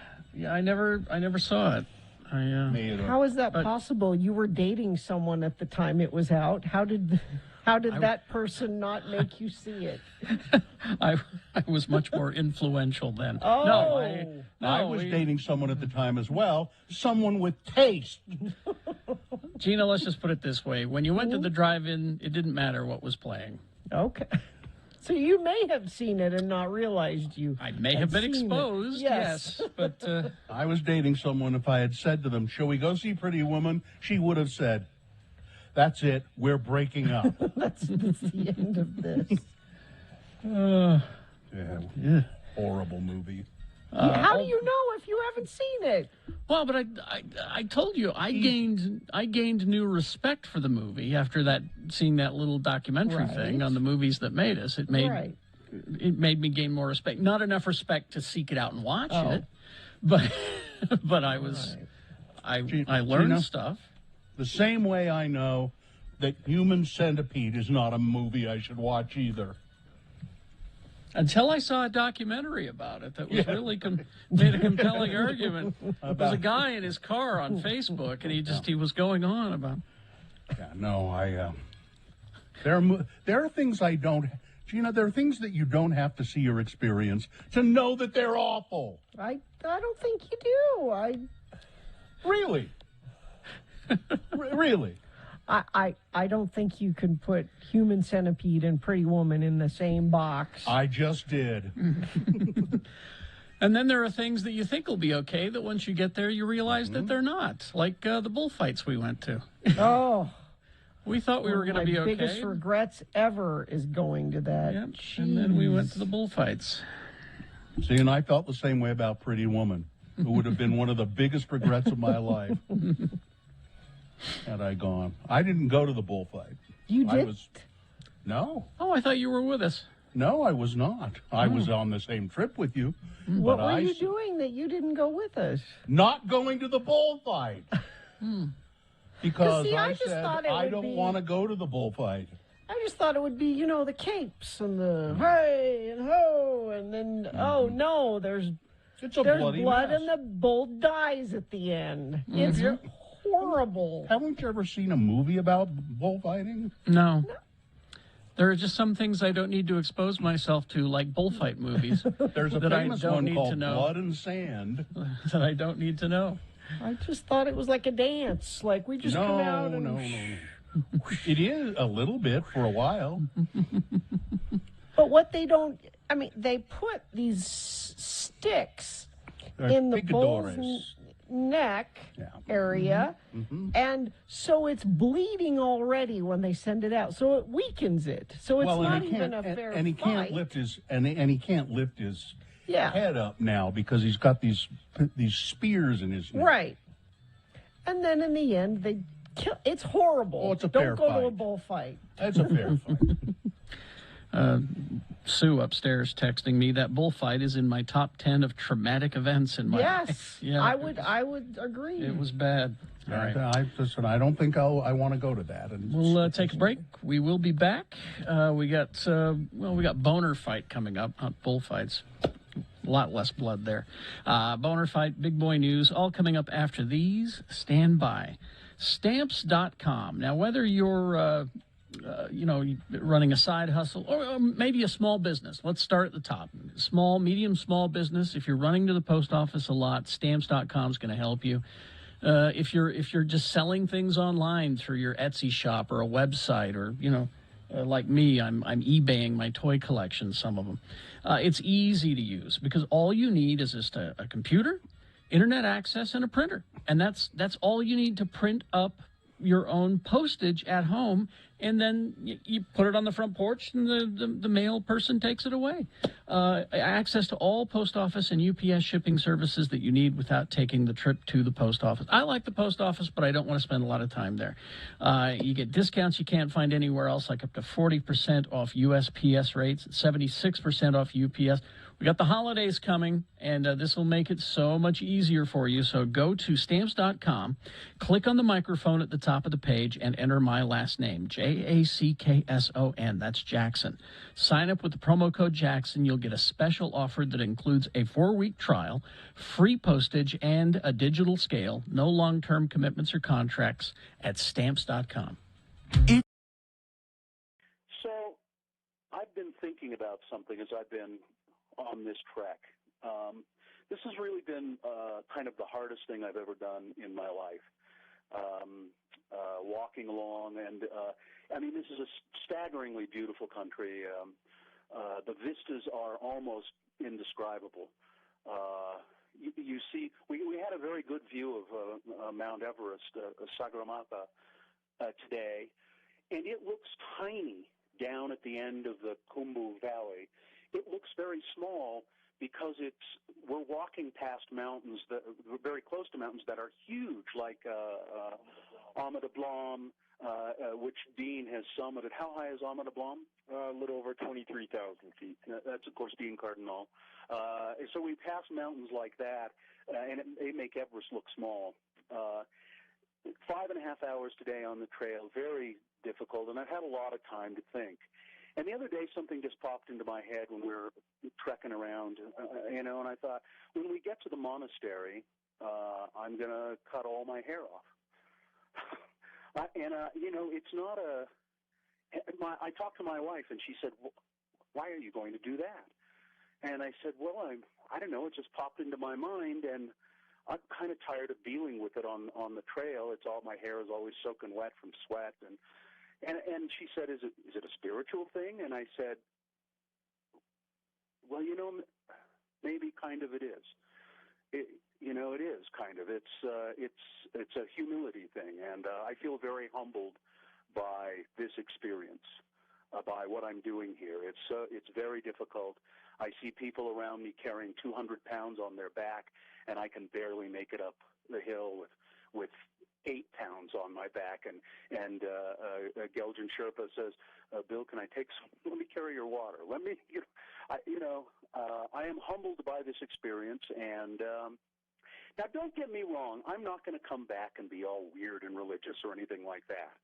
I never saw it. How is that possible? You were dating someone at the time it was out. How did that person not make you see it? I was much more influential then. Oh. No, I was dating someone at the time as well. Someone with taste. Gina, let's just put it this way. When you went to the drive-in, it didn't matter what was playing. Okay. So you may have seen it and not realized you. I may have been exposed, yes. But I was dating someone. If I had said to them, shall we go see Pretty Woman? She would have said, that's it. We're breaking up. That's the end of this. Yeah. Horrible movie. How do you know if you haven't seen it? Well, but I told you I gained new respect for the movie after seeing that little documentary thing on the movies that made us. It made me gain more respect. Not enough respect to seek it out and watch it, but I learned Gina, stuff. The same way I know that Human Centipede is not a movie I should watch either. Until I saw a documentary about it that was really made a compelling argument. There was a guy in his car on Facebook, and he was going on about. Yeah, no, there are things I don't. Gina, there are things that you don't have to see or experience to know that they're awful. I don't think you do. Really? Really? I don't think you can put Human Centipede and Pretty Woman in the same box. I just did. And then there are things that you think will be okay that once you get there, you realize that they're not. Like the bullfights we went to. Oh. We thought we were going to be okay. My biggest regrets ever is going to that. Yep. And then we went to the bullfights. See, and I felt the same way about Pretty Woman. It would have been one of the biggest regrets of my life had I gone. I didn't go to the bullfight. You did? No. Oh, I thought you were with us. No, I was not. I was on the same trip with you. What were you doing that you didn't go with us? Not going to the bullfight. Because See, I just said thought it I would don't be- want to go to the bullfight. I just thought it would be, the capes and the hey and ho, and then, oh no, there's bloody blood mess. and the bull dies at the end. It's horrible. Haven't you ever seen a movie about bullfighting? No. There are just some things I don't need to expose myself to, like bullfight movies. There's a that I famous don't one need called to know. Blood and Sand. That I don't need to know. I just thought it was like a dance. Like we just come out and... No. It is a little bit for a while. But what they don't... I mean, they put these sticks in the bull's neck area, and so it's bleeding already when they send it out. So it weakens it. So it's not even a fair and he fight. can't lift his and he can't lift his Yeah. head up now because he's got these spears in his neck. Right. And then in the end, they kill. It's horrible. Oh, it's a Don't fair go to a fight. bullfight. That's a fair fight. Sue upstairs texting me that bullfight is in my top 10 of traumatic events in my life. Yes, I would agree. It was bad. All right. I don't think I want to go to that. And We'll take a break. We will be back. We got boner fight coming up, not bullfights. A lot less blood there. Boner fight, big boy news, all coming up after these. Stand by. Stamps.com. Now, whether you're running a side hustle or maybe a small business. Let's start at the top. Small business. If you're running to the post office a lot, Stamps.com is going to help you. If you're just selling things online through your Etsy shop or a website, or like me, I'm eBaying my toy collection. Some of them. It's easy to use because all you need is just a computer, internet access, and a printer, and that's all you need to print up your own postage at home, and then you put it on the front porch, and the mail person takes it away. Access to all post office and UPS shipping services that you need without taking the trip to the post office. I like the post office, but I don't want to spend a lot of time there. You get discounts you can't find anywhere else, like up to 40% off USPS rates, 76% off UPS. We got the holidays coming, and this will make it so much easier for you. So go to Stamps.com, click on the microphone at the top of the page, and enter my last name, Jackson. That's Jackson. Sign up with the promo code Jackson. You'll get a special offer that includes a 4-week trial, free postage, and a digital scale. No long-term commitments or contracts at Stamps.com. So I've been thinking about something as I've been on this trek. This has really been kind of the hardest thing I've ever done in my life. Walking along, and this is a staggeringly beautiful country. The vistas are almost indescribable. You see, we had a very good view of Mount Everest, Sagarmatha, today, and it looks tiny down at the end of the Khumbu Valley, it looks very small because we're walking past mountains that we're very close to mountains that are huge, like Ama Dablam, which Dean has summited. How high is Ama Dablam? A little over 23,000 feet. That's, of course, Dean Cardinal. So we pass mountains like that, and they make Everest look small. 5.5 hours today on the trail, very difficult, and I've had a lot of time to think. And the other day, something just popped into my head when we were trekking around, and I thought, when we get to the monastery, I'm going to cut all my hair off. It's not I talked to my wife, and she said, why are you going to do that? And I said, well, I don't know, it just popped into my mind, and I'm kind of tired of dealing with it on the trail. My hair is always soaking wet from sweat, and she said, is it a spiritual thing? And I said, well, maybe kind of it is. It is kind of. It's a humility thing, and I feel very humbled by this experience, by what I'm doing here. It's very difficult. I see people around me carrying 200 pounds on their back, and I can barely make it up the hill with 8 pounds on my back. And Geljan Sherpa says, Bill, can I take some? Let me carry your water. Let me, I am humbled by this experience. And now, don't get me wrong. I'm not going to come back and be all weird and religious or anything like that.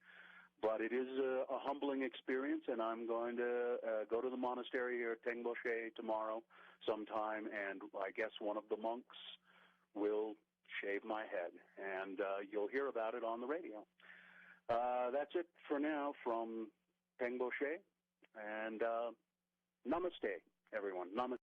But it is a humbling experience, and I'm going to go to the monastery here at Tengboche tomorrow sometime, and I guess one of the monks will shave my head, and you'll hear about it on the radio. That's it for now from Tengboche, and namaste, everyone. Namaste.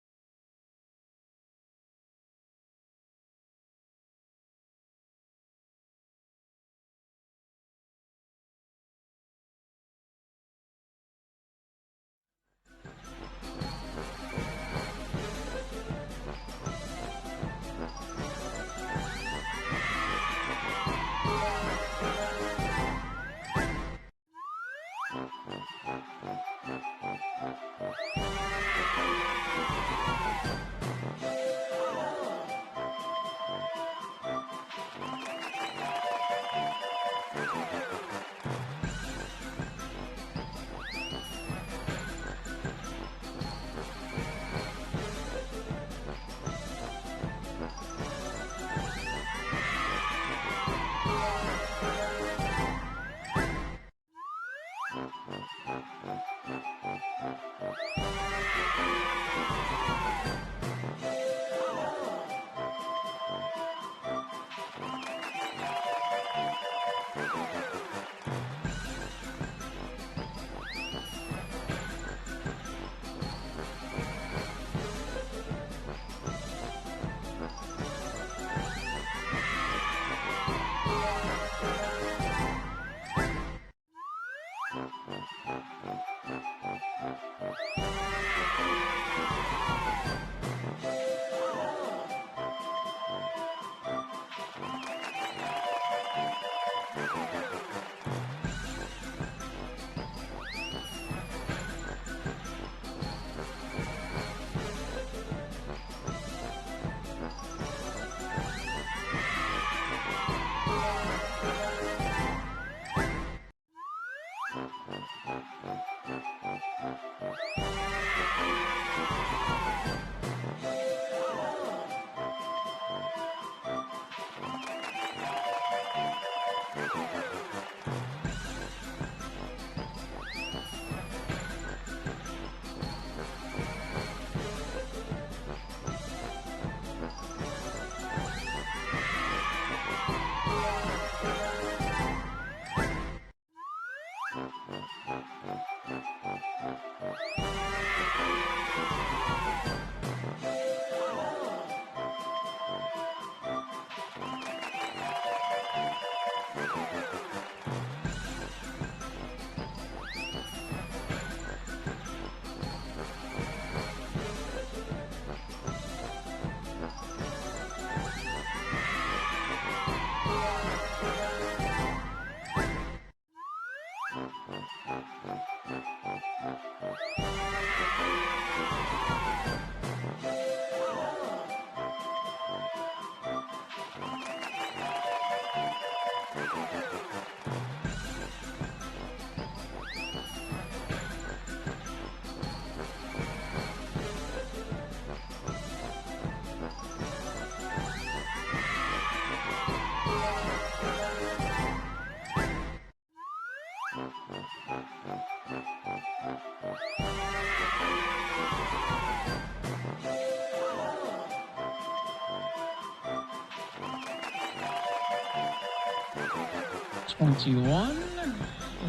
6:21.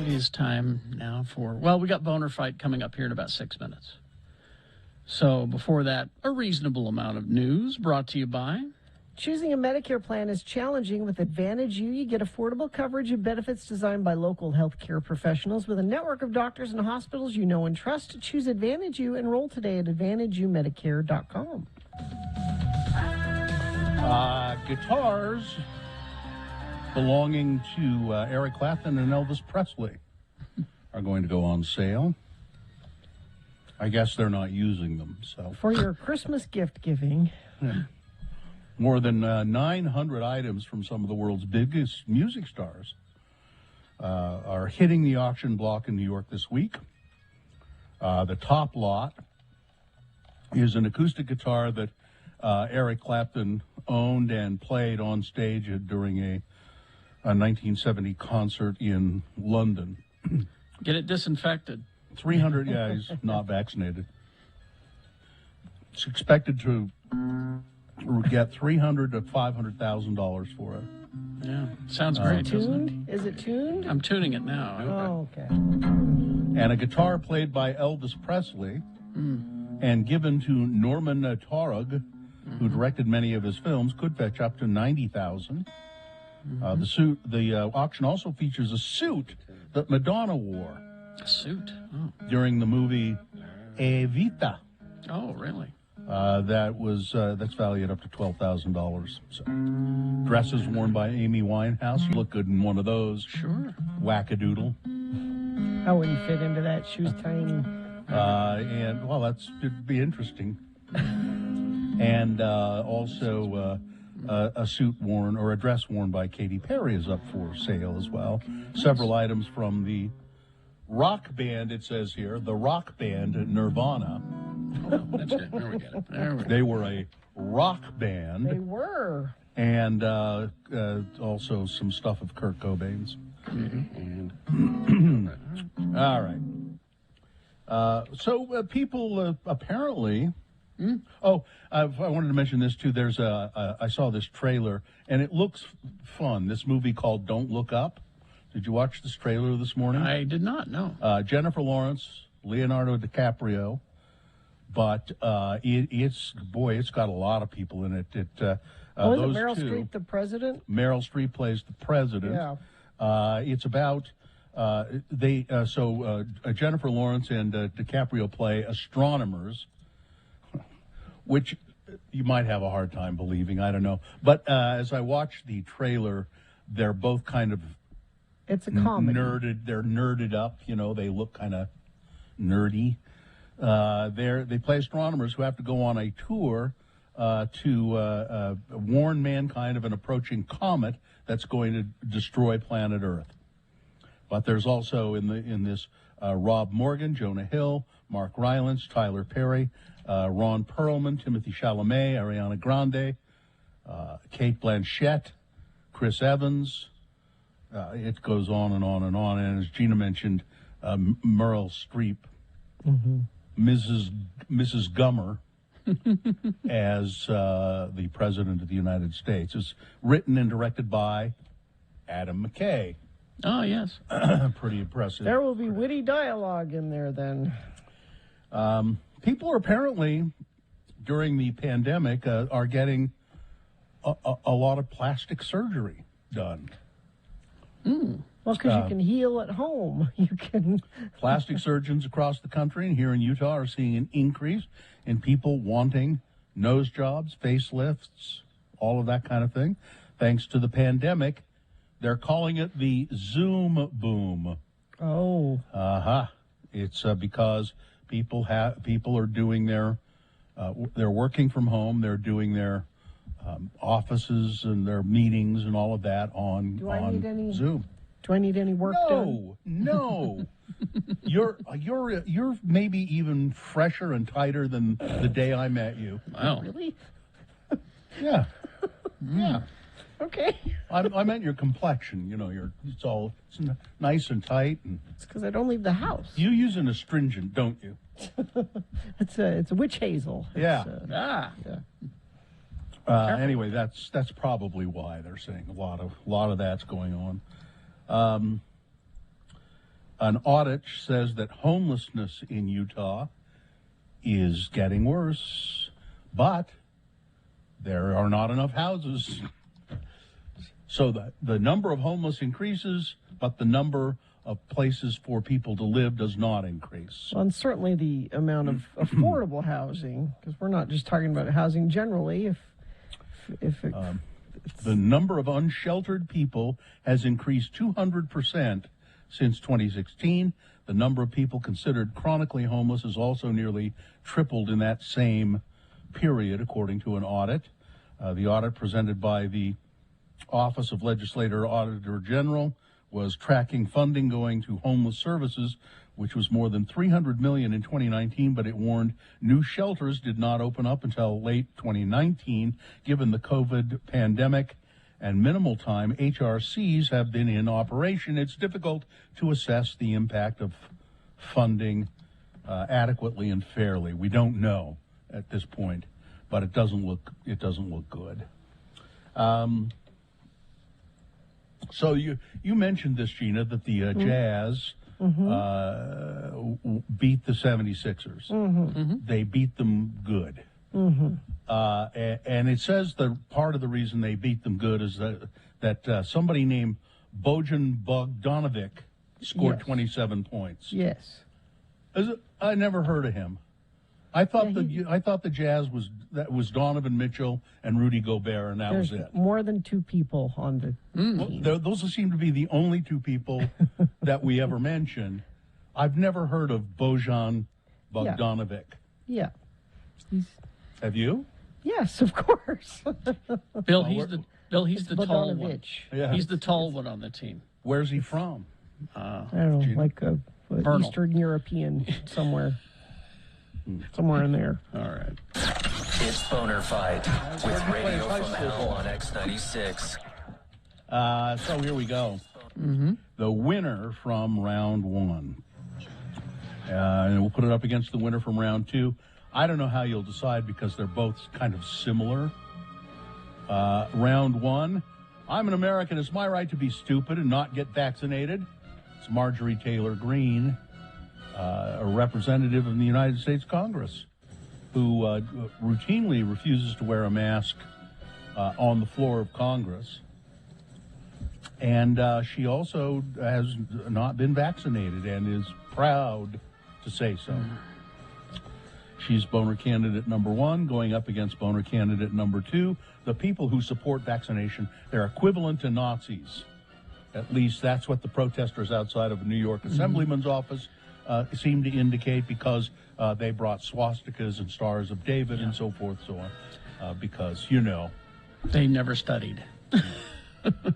It is time now for, well, we got Boner Fight coming up here in about 6 minutes. So before that, a reasonable amount of news brought to you by... Choosing a Medicare plan is challenging. With Advantage U, you get affordable coverage and benefits designed by local healthcare professionals with a network of doctors and hospitals you know and trust. Choose Advantage U. Enroll today at AdvantageUMedicare.com. Guitars belonging to Eric Clapton and Elvis Presley are going to go on sale. I guess they're not using them, so. For your Christmas gift giving. Yeah. More than 900 items from some of the world's biggest music stars are hitting the auction block in New York this week. The top lot is an acoustic guitar that Eric Clapton owned and played on stage during a 1970 concert in London. Get it disinfected. 300, yeah, he's not vaccinated. It's expected to get $300,000 to $500,000 for it. Yeah, sounds great, doesn't Tuned? Is it tuned? I'm tuning it now. Oh, okay. And a guitar played by Elvis Presley and given to Norman Taurog, who directed many of his films, could fetch up to $90,000. The auction also features a suit that Madonna wore. A suit? Oh. During the movie Evita. Oh, really? That's valued up to $12,000. So, dresses worn by Amy Winehouse. You look good in one of those. Sure. Wackadoodle. I wouldn't fit into that. She was tiny. And well, it'd be interesting. And also a suit worn or a dress worn by Katy Perry is up for sale as well. Several items from the rock band. It says here the rock band Nirvana. Oh, that's it. There we go. They were a rock band. They were. And also some stuff of Kurt Cobain's. And all right. So people apparently. Oh, I wanted to mention this too. There's I saw this trailer and it looks fun. This movie called Don't Look Up. Did you watch this trailer this morning? I did not. No. Jennifer Lawrence, Leonardo DiCaprio. But it's got a lot of people in it. Wasn't Meryl Streep the president? Meryl Streep plays the president. Yeah. It's about Jennifer Lawrence and DiCaprio play astronomers, which you might have a hard time believing. I don't know. But as I watched the trailer, they're both kind of it's a comedy. They're nerded up. You know, they look kind of nerdy. They play astronomers who have to go on a tour to warn mankind of an approaching comet that's going to destroy planet Earth. But there's also in this Rob Morgan, Jonah Hill, Mark Rylance, Tyler Perry, Ron Perlman, Timothy Chalamet, Ariana Grande, Cate Blanchett, Chris Evans. It goes on and on and on. And as Gina mentioned, Meryl Streep. Mm-hmm. Mrs. Gummer as the President of the United States. It's written and directed by Adam McKay. Oh, yes. Pretty impressive. There will be witty dialogue in there then. People are apparently, during the pandemic, are getting a lot of plastic surgery done. Well, because you can heal at home. You can. Plastic surgeons across the country and here in Utah are seeing an increase in people wanting nose jobs, facelifts, all of that kind of thing. Thanks to the pandemic, they're calling it the Zoom boom. Oh. It's because people are doing they're working from home. They're doing their offices and their meetings and all of that on Zoom. Do I need any work done? No. You're maybe even fresher and tighter than the day I met you. Wow. Really? Yeah. Yeah. Okay. I meant your complexion. You know, it's nice and tight, and it's because I don't leave the house. You use an astringent, don't you? It's a witch hazel. Yeah. Yeah. Anyway, that's probably why they're saying a lot of that's going on. An audit says that homelessness in Utah is getting worse, but there are not enough houses. So the number of homeless increases, but the number of places for people to live does not increase. Well, and certainly the amount of affordable housing, because we're not just talking about housing generally. The number of unsheltered people has increased 200% since 2016. The number of people considered chronically homeless has also nearly tripled in that same period, according to an audit. The audit presented by the Office of Legislative Auditor General was tracking funding going to homeless services, which was more than $300 million in 2019, but it warned new shelters did not open up until late 2019, given the COVID pandemic and minimal time HRCs have been in operation. It's difficult to assess the impact of funding adequately and fairly. We don't know at this point, but it doesn't look good. So you mentioned this, Gina, that the Jazz beat the 76ers. They beat them good. And it says that part of the reason they beat them good is that somebody named Bojan Bogdanovic scored 27 points. Yes. I never heard of him. I thought the Jazz was Donovan Mitchell and Rudy Gobert, and that was it. More than two people on the team. Those seem to be the only two people that we ever mentioned. I've never heard of Bojan Bogdanovic. Yeah. Have you? Yes, of course. Bill, he's the tall one. Yeah. He's the tall one on the team. Where's he from? I don't know, like a Eastern European somewhere. Somewhere in there. All right. It's Boner Fight with Radio from Hell on X96. So here we go. The winner from round one. And we'll put it up against the winner from round two. I don't know how you'll decide because they're both kind of similar. Round one. I'm an American. It's my right to be stupid and not get vaccinated. It's Marjorie Taylor Greene, a representative of the United States Congress, who routinely refuses to wear a mask on the floor of Congress. And she also has not been vaccinated and is proud to say so. She's boner candidate number one, going up against boner candidate number two. The people who support vaccination, they're equivalent to Nazis. At least that's what the protesters outside of a New York Assemblyman's office seem to indicate, because they brought swastikas and Stars of David and so forth, so on, because, they never studied.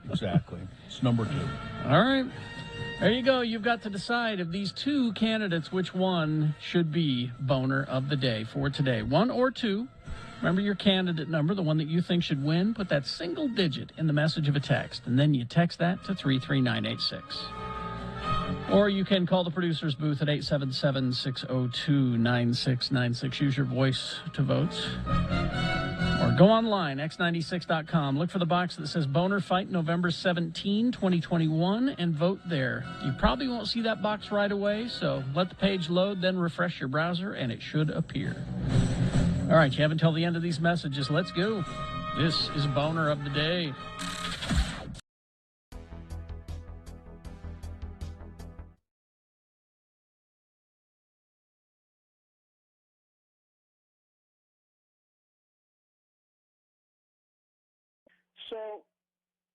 Exactly. It's number two. All right. There you go. You've got to decide of these two candidates which one should be boner of the day for today. One or two. Remember your candidate number, the one that you think should win. Put that single digit in the message of a text, and then you text that to 33986. Or you can call the producer's booth at 877-602-9696. Use your voice to vote. Or go online, x96.com. Look for the box that says Boner Fight November 17, 2021, and vote there. You probably won't see that box right away, so let the page load, then refresh your browser, and it should appear. All right, you have until the end of these messages. Let's go. This is Boner of the Day. So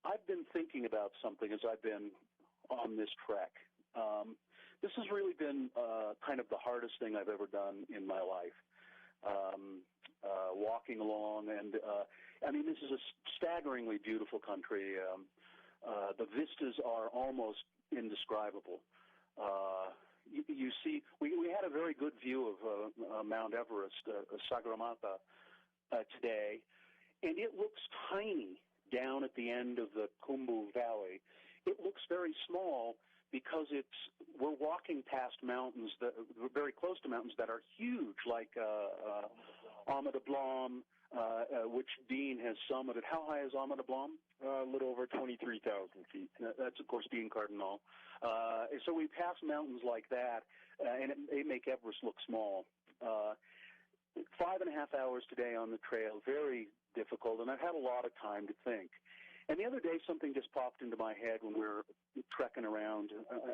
I've been thinking about something as I've been on this trek. This has really been kind of the hardest thing I've ever done in my life. Walking along, and this is a staggeringly beautiful country. The vistas are almost indescribable. You see, we had a very good view of Mount Everest, Sagarmatha, today, and it looks tiny down at the end of the Khumbu Valley. It looks very small because we're walking past mountains that we're very close to mountains that are huge, like Ama Dablam, which Dean has summited. How high is Amada Blom? A little over 23,000 feet. That's, of course, Dean Cardinal. So we pass mountains like that, and they make Everest look small. 5.5 hours today on the trail, very difficult, and I've had a lot of time to think. And the other day, something just popped into my head when we were trekking around,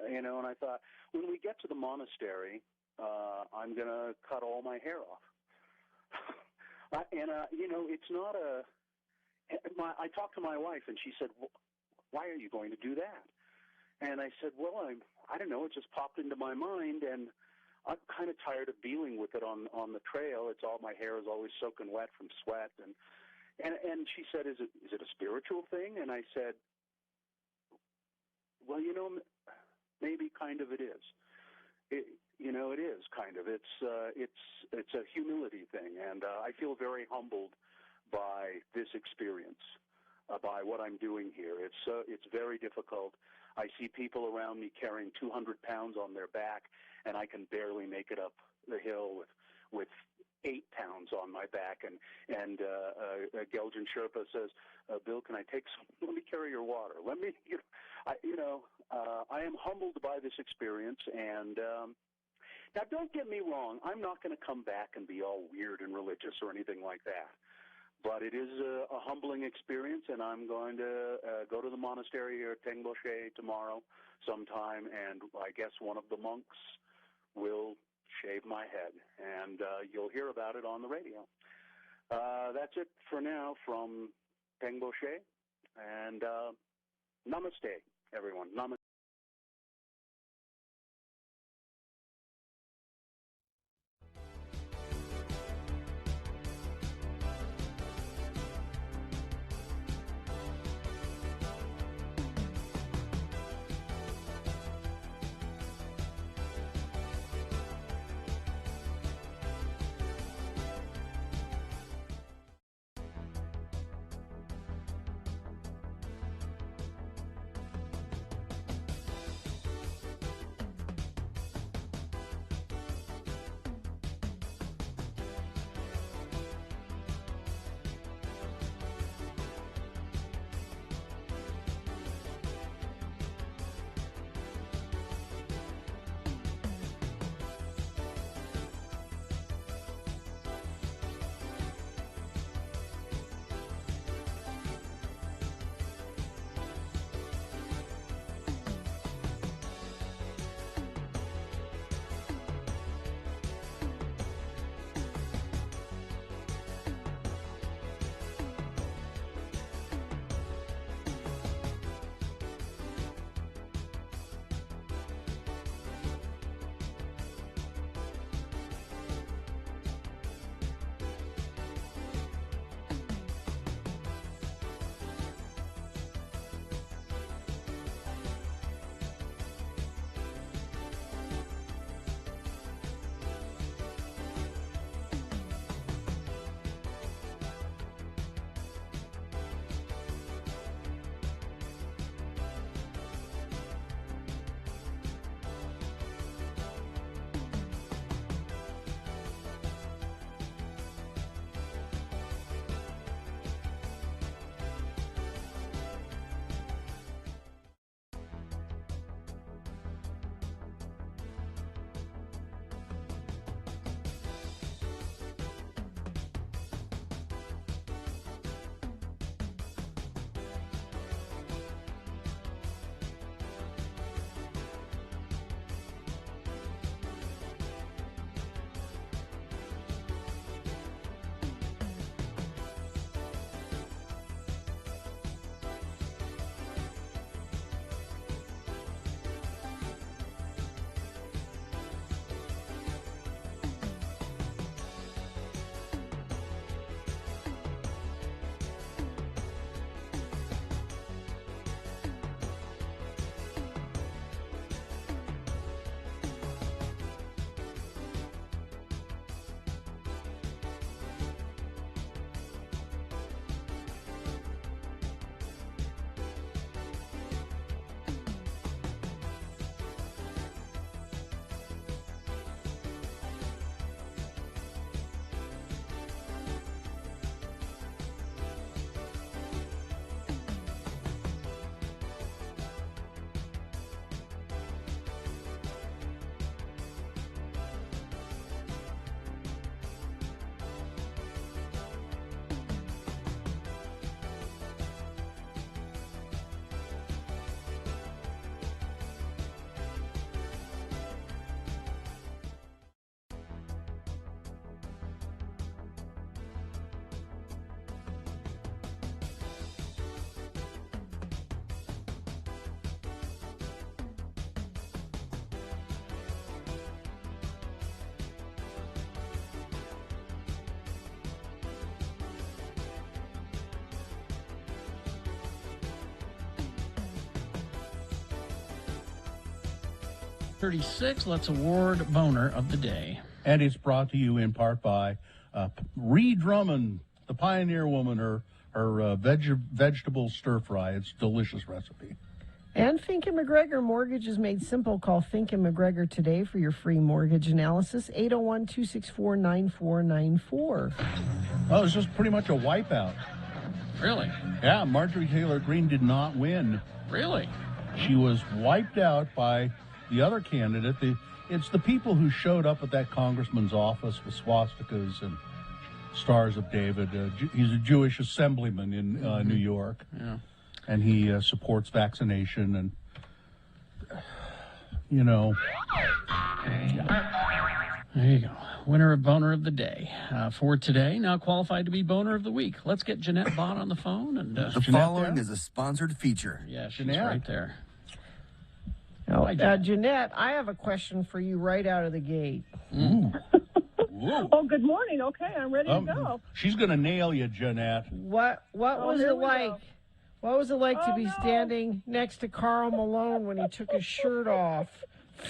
and I thought, when we get to the monastery, I'm going to cut all my hair off. It's not I talked to my wife, and she said, why are you going to do that? And I said, well, I don't know, it just popped into my mind, and I'm kind of tired of dealing with it on the trail. My hair is always soaking wet from sweat, and she said, is it a spiritual thing? And I said, well, maybe kind of it is. It is kind of. It's a humility thing, and I feel very humbled by this experience, by what I'm doing here. It's very difficult. I see people around me carrying 200 pounds on their back, and I can barely make it up the hill with 8 pounds on my back. And Geljan Sherpa says, Bill, can I take some? Let me carry your water. I am humbled by this experience, and now don't get me wrong. I'm not going to come back and be all weird and religious or anything like that. But it is a humbling experience, and I'm going to go to the monastery here at Tengboche tomorrow sometime, and I guess one of the monks will shave my head, and you'll hear about it on the radio. That's it for now from Tengboche, and namaste, everyone. Namaste. 36. Let's award Boner of the Day. And it's brought to you in part by Ree Drummond, the pioneer woman, her vegetable stir fry. It's a delicious recipe. And Fink and McGregor Mortgage is made simple. Call Fink and McGregor today for your free mortgage analysis. 801-264-9494. Oh, it's just pretty much a wipeout. Really? Yeah, Marjorie Taylor Greene did not win. Really? She was wiped out by the other candidate. It's the people who showed up at that congressman's office with swastikas and Stars of David. He's a Jewish assemblyman in New York. Yeah. And he supports vaccination and, you know. There you go. Winner of Boner of the Day for today. Now qualified to be Boner of the Week. Let's get Jeanette Bott on the phone. And the Jeanette following there? is a sponsored feature. Yeah, she's Jeanette. right there. Oh, Hi, Jeanette. Jeanette, I have a question for you right out of the gate. Ooh. Oh, good morning. Okay, I'm ready to go. She's going to nail you, Jeanette. What was here it we like? go. What was it like to be standing next to Karl Malone when he took his shirt off?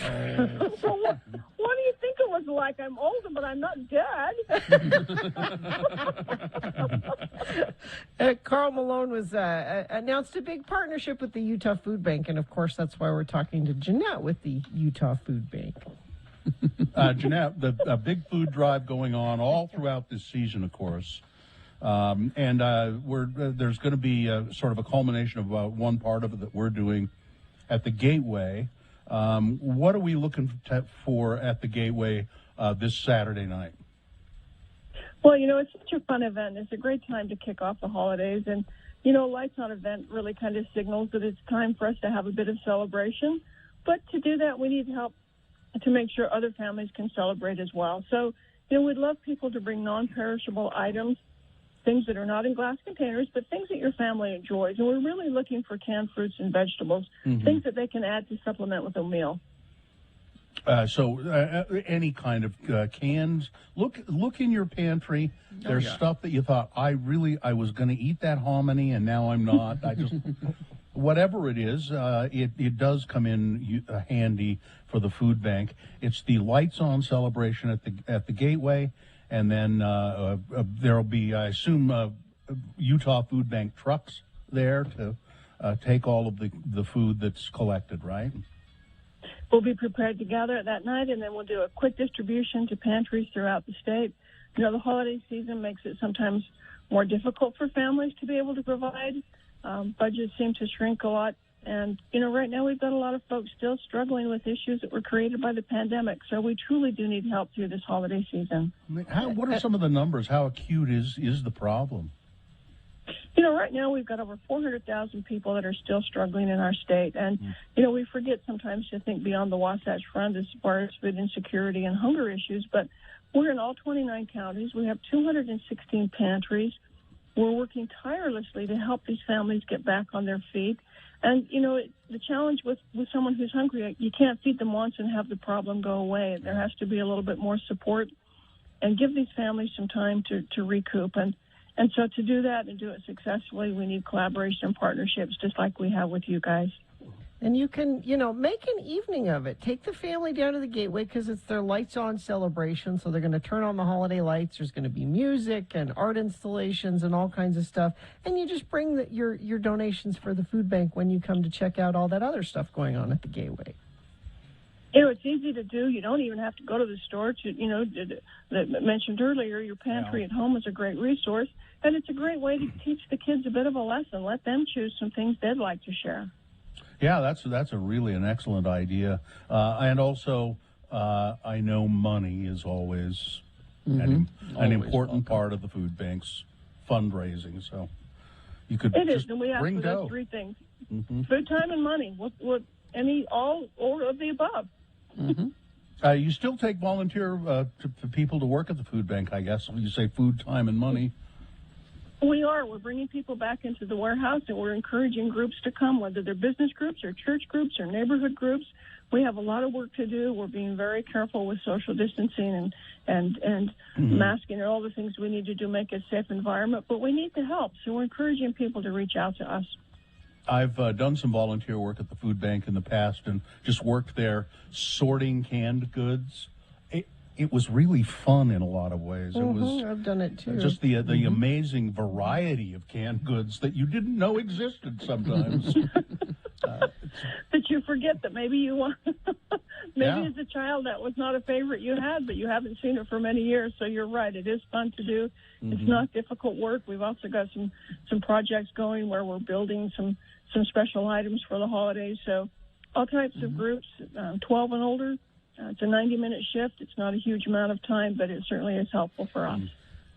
Well, what do you think it was like? I'm older, but I'm not dead. Karl Malone was announced a big partnership with the Utah Food Bank, and of course that's why we're talking to Jeanette with the Utah Food Bank. Jeanette, a big food drive going on all throughout this season, of course. And there's going to be sort of a culmination of one part of it that we're doing at the Gateway. What are we looking for at the Gateway this Saturday night? Well, it's such a fun event. It's a great time to kick off the holidays. And, Lights On event really kind of signals that it's time for us to have a bit of celebration. But to do that, we need help to make sure other families can celebrate as well. So, we'd love people to bring non-perishable items, things that are not in glass containers, but things that your family enjoys. And we're really looking for canned fruits and vegetables, things that they can add to supplement with a meal. So any kind of cans. Look in your pantry. There's stuff that you thought, I was going to eat that hominy, and now I'm not. I just... Whatever it is, it does come in handy for the food bank. It's the Lights On celebration at the Gateway, and then there'll be, I assume, Utah Food Bank trucks there to take all of the food that's collected, right? We'll be prepared to gather it that night, and then we'll do a quick distribution to pantries throughout the state. The holiday season makes it sometimes more difficult for families to be able to provide. Budgets seem to shrink a lot. And, right now we've got a lot of folks still struggling with issues that were created by the pandemic. So we truly do need help through this holiday season. What are some of the numbers? How acute is the problem? Right now we've got over 400,000 people that are still struggling in our state. And, we forget sometimes to think beyond the Wasatch Front as far as food insecurity and hunger issues. But we're in all 29 counties. We have 216 pantries. We're working tirelessly to help these families get back on their feet. And, the challenge with someone who's hungry, you can't feed them once and have the problem go away. There has to be a little bit more support and give these families some time to recoup. And so to do that and do it successfully, we need collaboration and partnerships just like we have with you guys. And you can, make an evening of it. Take the family down to the Gateway because it's their Lights On celebration. So they're going to turn on the holiday lights. There's going to be music and art installations and all kinds of stuff. And you just bring your donations for the food bank when you come to check out all that other stuff going on at the Gateway. It's easy to do. You don't even have to go to the store that mentioned earlier. Your pantry at home is a great resource. And it's a great way to teach the kids a bit of a lesson. Let them choose some things they'd like to share. Yeah, that's really an excellent idea. And also, I know money is always an important part of the food bank's fundraising. So you could It just is, and we ask bring for dough. those three things: food, time, and money. All of the above. You still take volunteer to people to work at the food bank, I guess. When you say food, time, and money. We are. We're bringing people back into the warehouse, and we're encouraging groups to come, whether they're business groups or church groups or neighborhood groups. We have a lot of work to do. We're being very careful with social distancing and masking and all the things we need to do to make it a safe environment. But we need the help, so we're encouraging people to reach out to us. I've done some volunteer work at the food bank in the past and just worked there sorting canned goods. It was really fun in a lot of ways. It was I've done it too. just the amazing variety of canned goods that you didn't know existed sometimes. That you forget that maybe you want. Yeah. As a child that was not a favorite you had, but you haven't seen it for many years. So you're right; it is fun to do. It's not difficult work. We've also got some projects going where we're building some special items for the holidays. So all types of groups, 12 and older. It's a 90-minute shift. It's not a huge amount of time, but it certainly is helpful for us.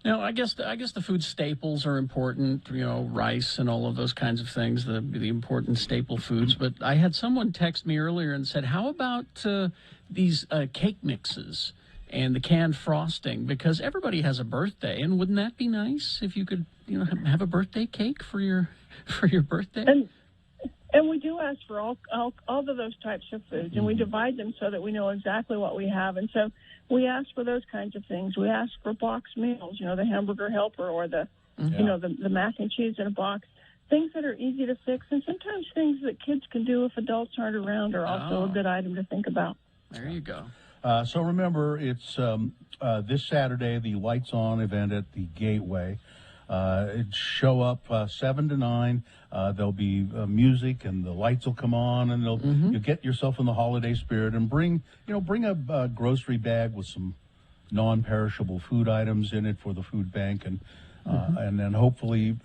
Now, I guess the food staples are important, rice and all of those kinds of things, the important staple foods. But I had someone text me earlier and said, how about these cake mixes and the canned frosting? Because everybody has a birthday, and wouldn't that be nice if you could, have a birthday cake for your birthday? And we do ask for all of those types of foods, and we divide them so that we know exactly what we have. And so we ask for those kinds of things. We ask for box meals, the hamburger helper or the mac and cheese in a box, things that are easy to fix, and sometimes things that kids can do if adults aren't around are also a good item to think about. There you go. So remember, it's this Saturday, the Lights On event at the Gateway. Show up 7 to 9. There'll be music, and the lights will come on, and you'll get yourself in the holiday spirit. And bring a grocery bag with some non-perishable food items in it for the food bank, and then hopefully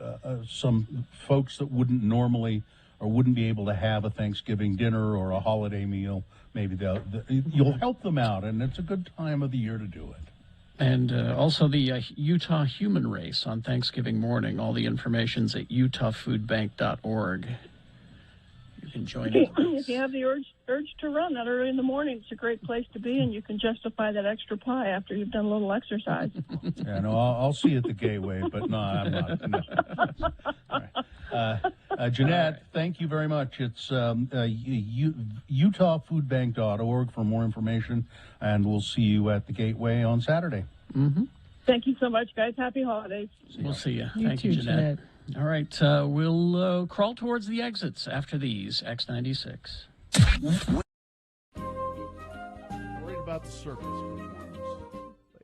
some folks that wouldn't normally or wouldn't be able to have a Thanksgiving dinner or a holiday meal, maybe you'll help them out, and it's a good time of the year to do it. And also the Utah Human Race on Thanksgiving morning. All the information's at utahfoodbank.org. You can join it. If you have the urge to run that early in the morning, it's a great place to be, and you can justify that extra pie after you've done a little exercise. Yeah, no, I'll see you at the Gateway, but no, I'm not. No. All right. Jeanette, thank you very much. It's utahfoodbank.org for more information, and we'll see you at the Gateway on Saturday. Thank you so much, guys. Happy holidays. We'll see you. You Thank too, you, Jeanette. All right, we'll crawl towards the exits after these. X96. Worried about the circus performers.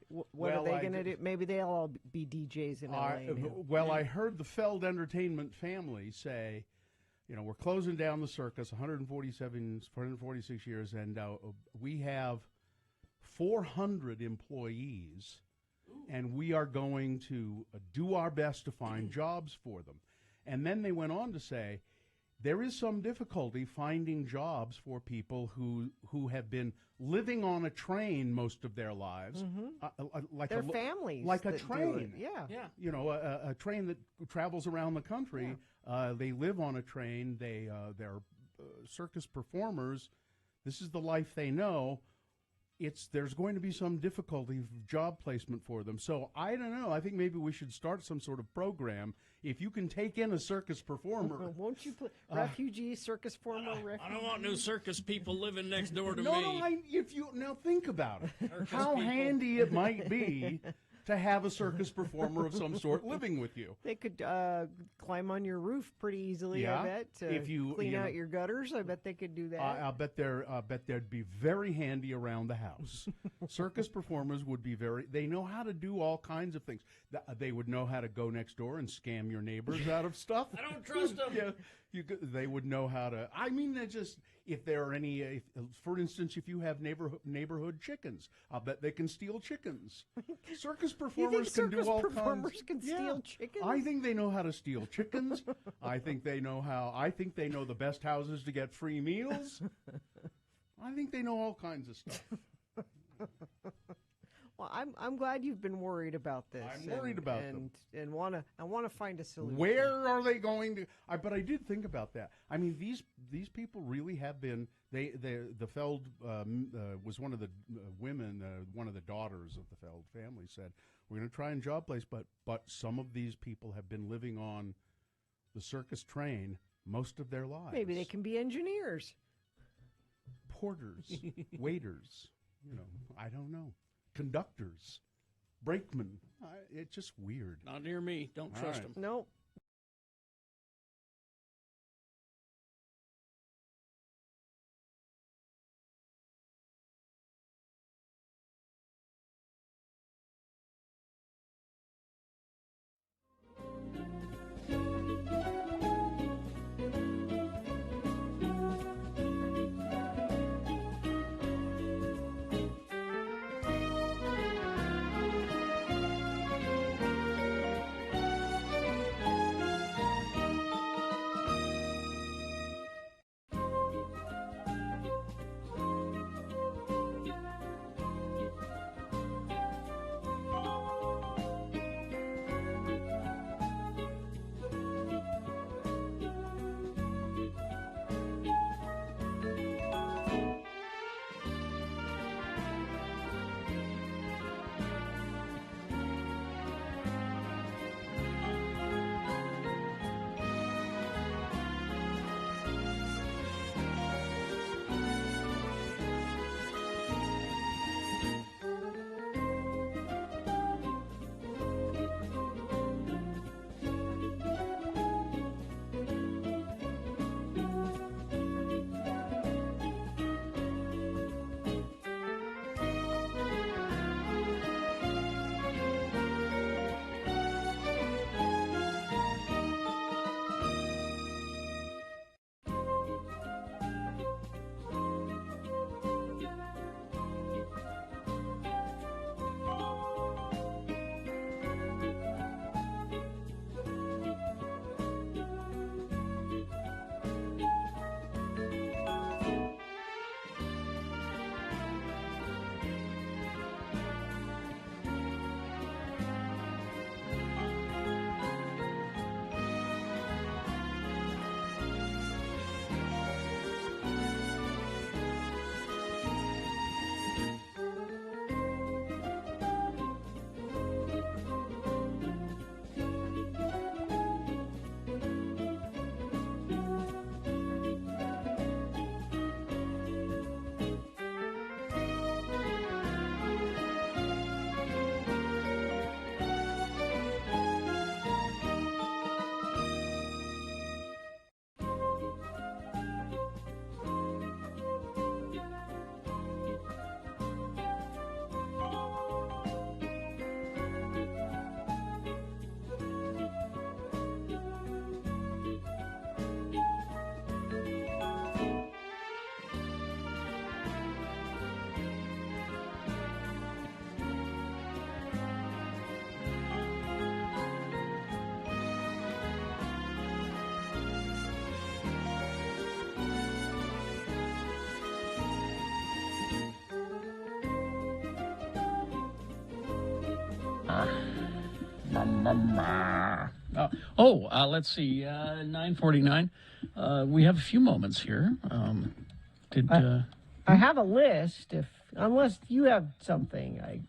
What are they going to do? Maybe they'll all be DJs in LA. I heard the Feld Entertainment family say, we're closing down the circus, 146 years, and we have 400 employees, and we are going to do our best to find jobs for them. And then they went on to say, there is some difficulty finding jobs for people who have been living on a train most of their lives, like their families, like a train. Yeah. A train that travels around the country. Yeah. They live on a train. They're circus performers. This is the life they know. There's going to be some difficulty of job placement for them. So I don't know. I think maybe we should start some sort of program. If you can take in a circus performer, won't you put refugee circus performer? I don't want new circus people living next door to me. Now think about it. How handy it might be to have a circus performer of some sort living with you. They could climb on your roof pretty easily. I bet. If you clean out your gutters, I bet they could do that. I bet they'd be very handy around the house. Circus performers would be they know how to do all kinds of things. They would know how to go next door and scam your neighbors out of stuff. I don't trust them. They would know how to. I mean, if there are any, for instance, if you have neighborhood chickens, I'll bet they can steal chickens. Circus performers can do all kinds. Performers can steal chickens? I think they know how to steal chickens. I think they know the best houses to get free meals. I think they know all kinds of stuff. Well, I'm glad you've been worried about this. I'm worried about them, and I want to find a solution. Where are they going to? But I did think about that. I mean, these people really have been. The Feld was one of the women, one of the daughters of the Feld family said, "We're going to try and job place, but some of these people have been living on the circus train most of their lives. Maybe they can be engineers, porters, waiters. I don't know." Conductors, brakemen. It's just weird. Not near me. Don't trust them. Nope. Let's see. 9:49. We have a few moments here. I have a list. Unless you have something, I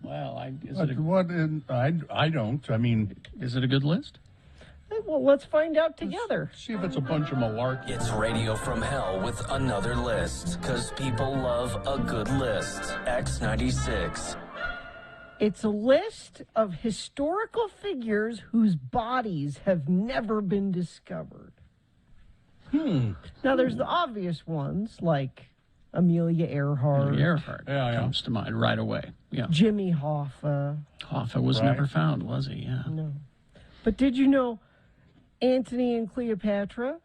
don't. I mean, is it a good list? Well, let's find out together. See if it's a bunch of malarkey. It's Radio from Hell with another list, because people love a good list. X96. It's a list of historical figures whose bodies have never been discovered. Now, there's the obvious ones, like Amelia Earhart. Comes to mind right away. Yeah. Jimmy Hoffa. Hoffa was never found, was he? Yeah. No. But did you know Antony and Cleopatra?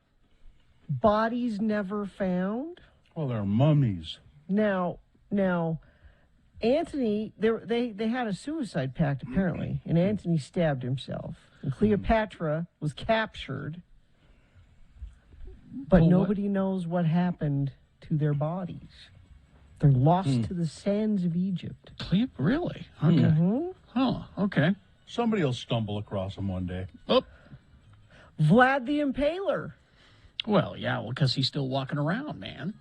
Bodies never found? Well, they're mummies. Now, Antony, they had a suicide pact, apparently, and Antony stabbed himself. And Cleopatra was captured, but nobody knows what happened to their bodies. They're lost to the sands of Egypt. Really? Okay. Oh, okay. Somebody will stumble across them one day. Oh. Vlad the Impaler. Well, yeah, because he's still walking around, man.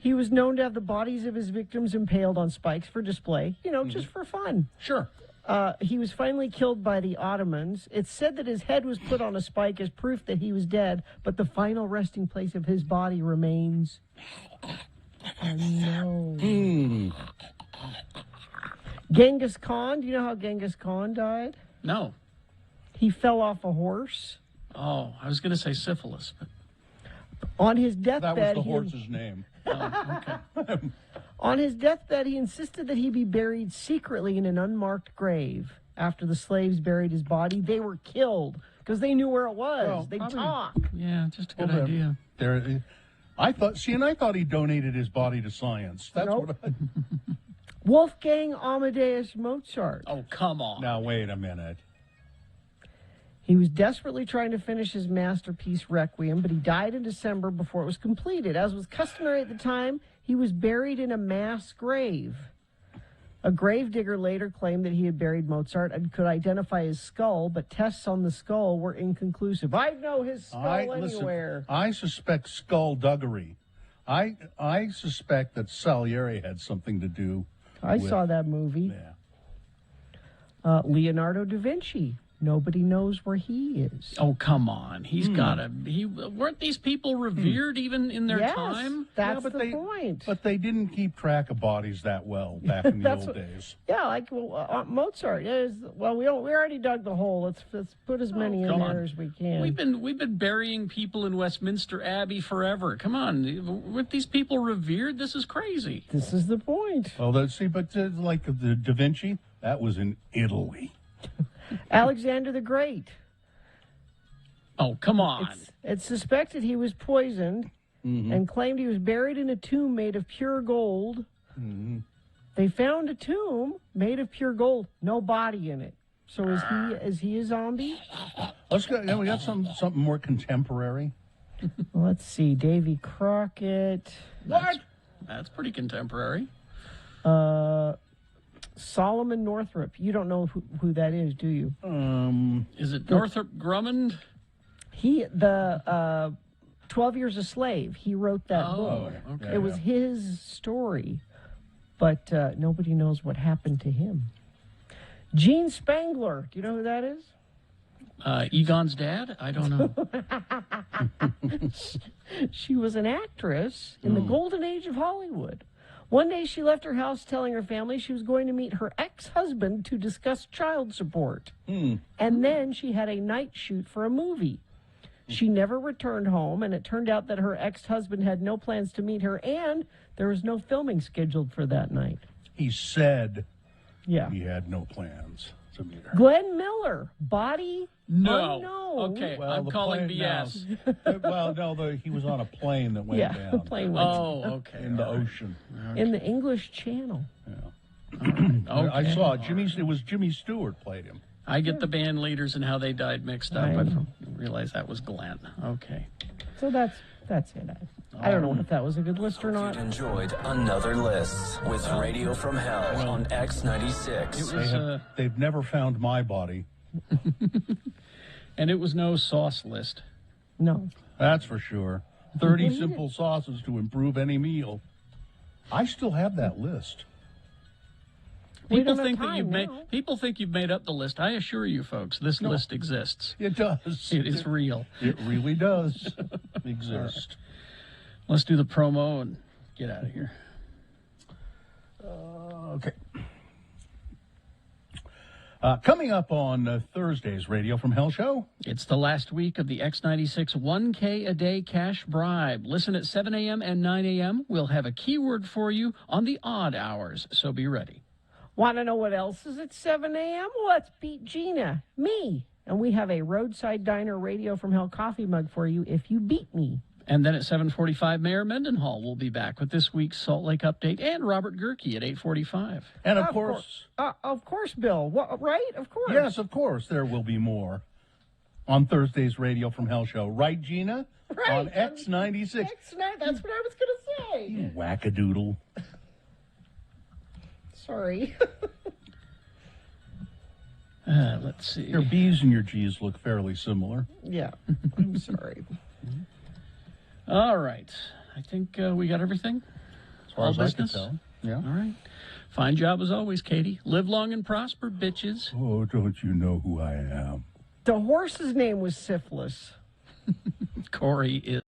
He was known to have the bodies of his victims impaled on spikes for display, just for fun. Sure. He was finally killed by the Ottomans. It's said that his head was put on a spike as proof that he was dead, but the final resting place of his body remains unknown. Genghis Khan, do you know how Genghis Khan died? No. He fell off a horse. Oh, I was going to say syphilis, but on his deathbed, that was the horse's name. On his deathbed, he insisted that he be buried secretly in an unmarked grave. After the slaves buried his body, they were killed because they knew where it was. Well, They'd talk. Yeah, just a good idea. I thought he donated his body to science. That's what I... Wolfgang Amadeus Mozart. Oh, come on. Now, wait a minute. He was desperately trying to finish his masterpiece, Requiem, but he died in December before it was completed. As was customary at the time, he was buried in a mass grave. A gravedigger later claimed that he had buried Mozart and could identify his skull, but tests on the skull were inconclusive. I know his skull anywhere. I suspect skullduggery. I suspect that Salieri had something to do I saw that movie. Yeah. Leonardo da Vinci. Nobody knows where he is. Oh, come on. He's got to... Weren't these people revered even in their time? That's the point. But they didn't keep track of bodies that well back in the old days. Yeah, like Mozart. We already dug the hole. Let's put as many in there as we can. We've been burying people in Westminster Abbey forever. Come on. Weren't these people revered? This is crazy. This is the point. Well, like the Da Vinci, that was in Italy. Alexander the Great. Oh, come on. It's suspected he was poisoned and claimed he was buried in a tomb made of pure gold. They found a tomb made of pure gold, no body in it. So is he a zombie? Let's go. We got something more contemporary. Let's see. Davy Crockett. That's pretty contemporary. Solomon Northrop. You don't know who that is, do you? Is it Northrop Grumman? The 12 Years a Slave. He wrote that book. Okay. It was his story, but nobody knows what happened to him. Jean Spangler. Do you know who that is? Egon's dad? I don't know. She was an actress in the golden age of Hollywood. One day she left her house telling her family she was going to meet her ex-husband to discuss child support. And then she had a night shoot for a movie. She never returned home, and it turned out that her ex-husband had no plans to meet her, and there was no filming scheduled for that night. He said he had no plans to meet her. Glenn Miller, body unknown. Okay, well, I'm calling BS. He was on a plane that went down. The plane went down. In the ocean. In the English Channel. Yeah. I saw it was Jimmy Stewart played him. I get the band leaders and how they died mixed up. I didn't realize that was Glenn. Okay. So that's That's it. I don't know if that was a good list or not. You enjoyed another list with Radio from Hell on X96. They've never found my body. And it was no sauce list. No. That's for sure. 30 simple sauces to improve any meal. I still have that list. People think you've made up the list. I assure you, folks, this list exists. It does. It is real. It really does exist. Let's do the promo and get out of here. Okay. Coming up on Thursday's Radio from Hell show. It's the last week of the X96 1K a day cash bribe. Listen at 7 a.m. and 9 a.m. We'll have a keyword for you on the odd hours, so be ready. Want to know what else is at 7 a.m.? Well, let's beat Gina, me. And we have a Roadside Diner Radio from Hell coffee mug for you if you beat me. And then at 7:45, Mayor Mendenhall will be back with this week's Salt Lake Update and Robert Gerke at 8:45. And of course, Bill. Right? Of course. Yes, of course, there will be more on Thursday's Radio from Hell show. Right, Gina? Right. On X96. That's what I was going to say. You wackadoodle. Sorry. Let's see. Your B's and your G's look fairly similar. Yeah. I'm sorry. All right. I think we got everything. As far as I can tell. Yeah. All right. Fine job as always, Katie. Live long and prosper, bitches. Oh, don't you know who I am? The horse's name was Syphilis. Corey is.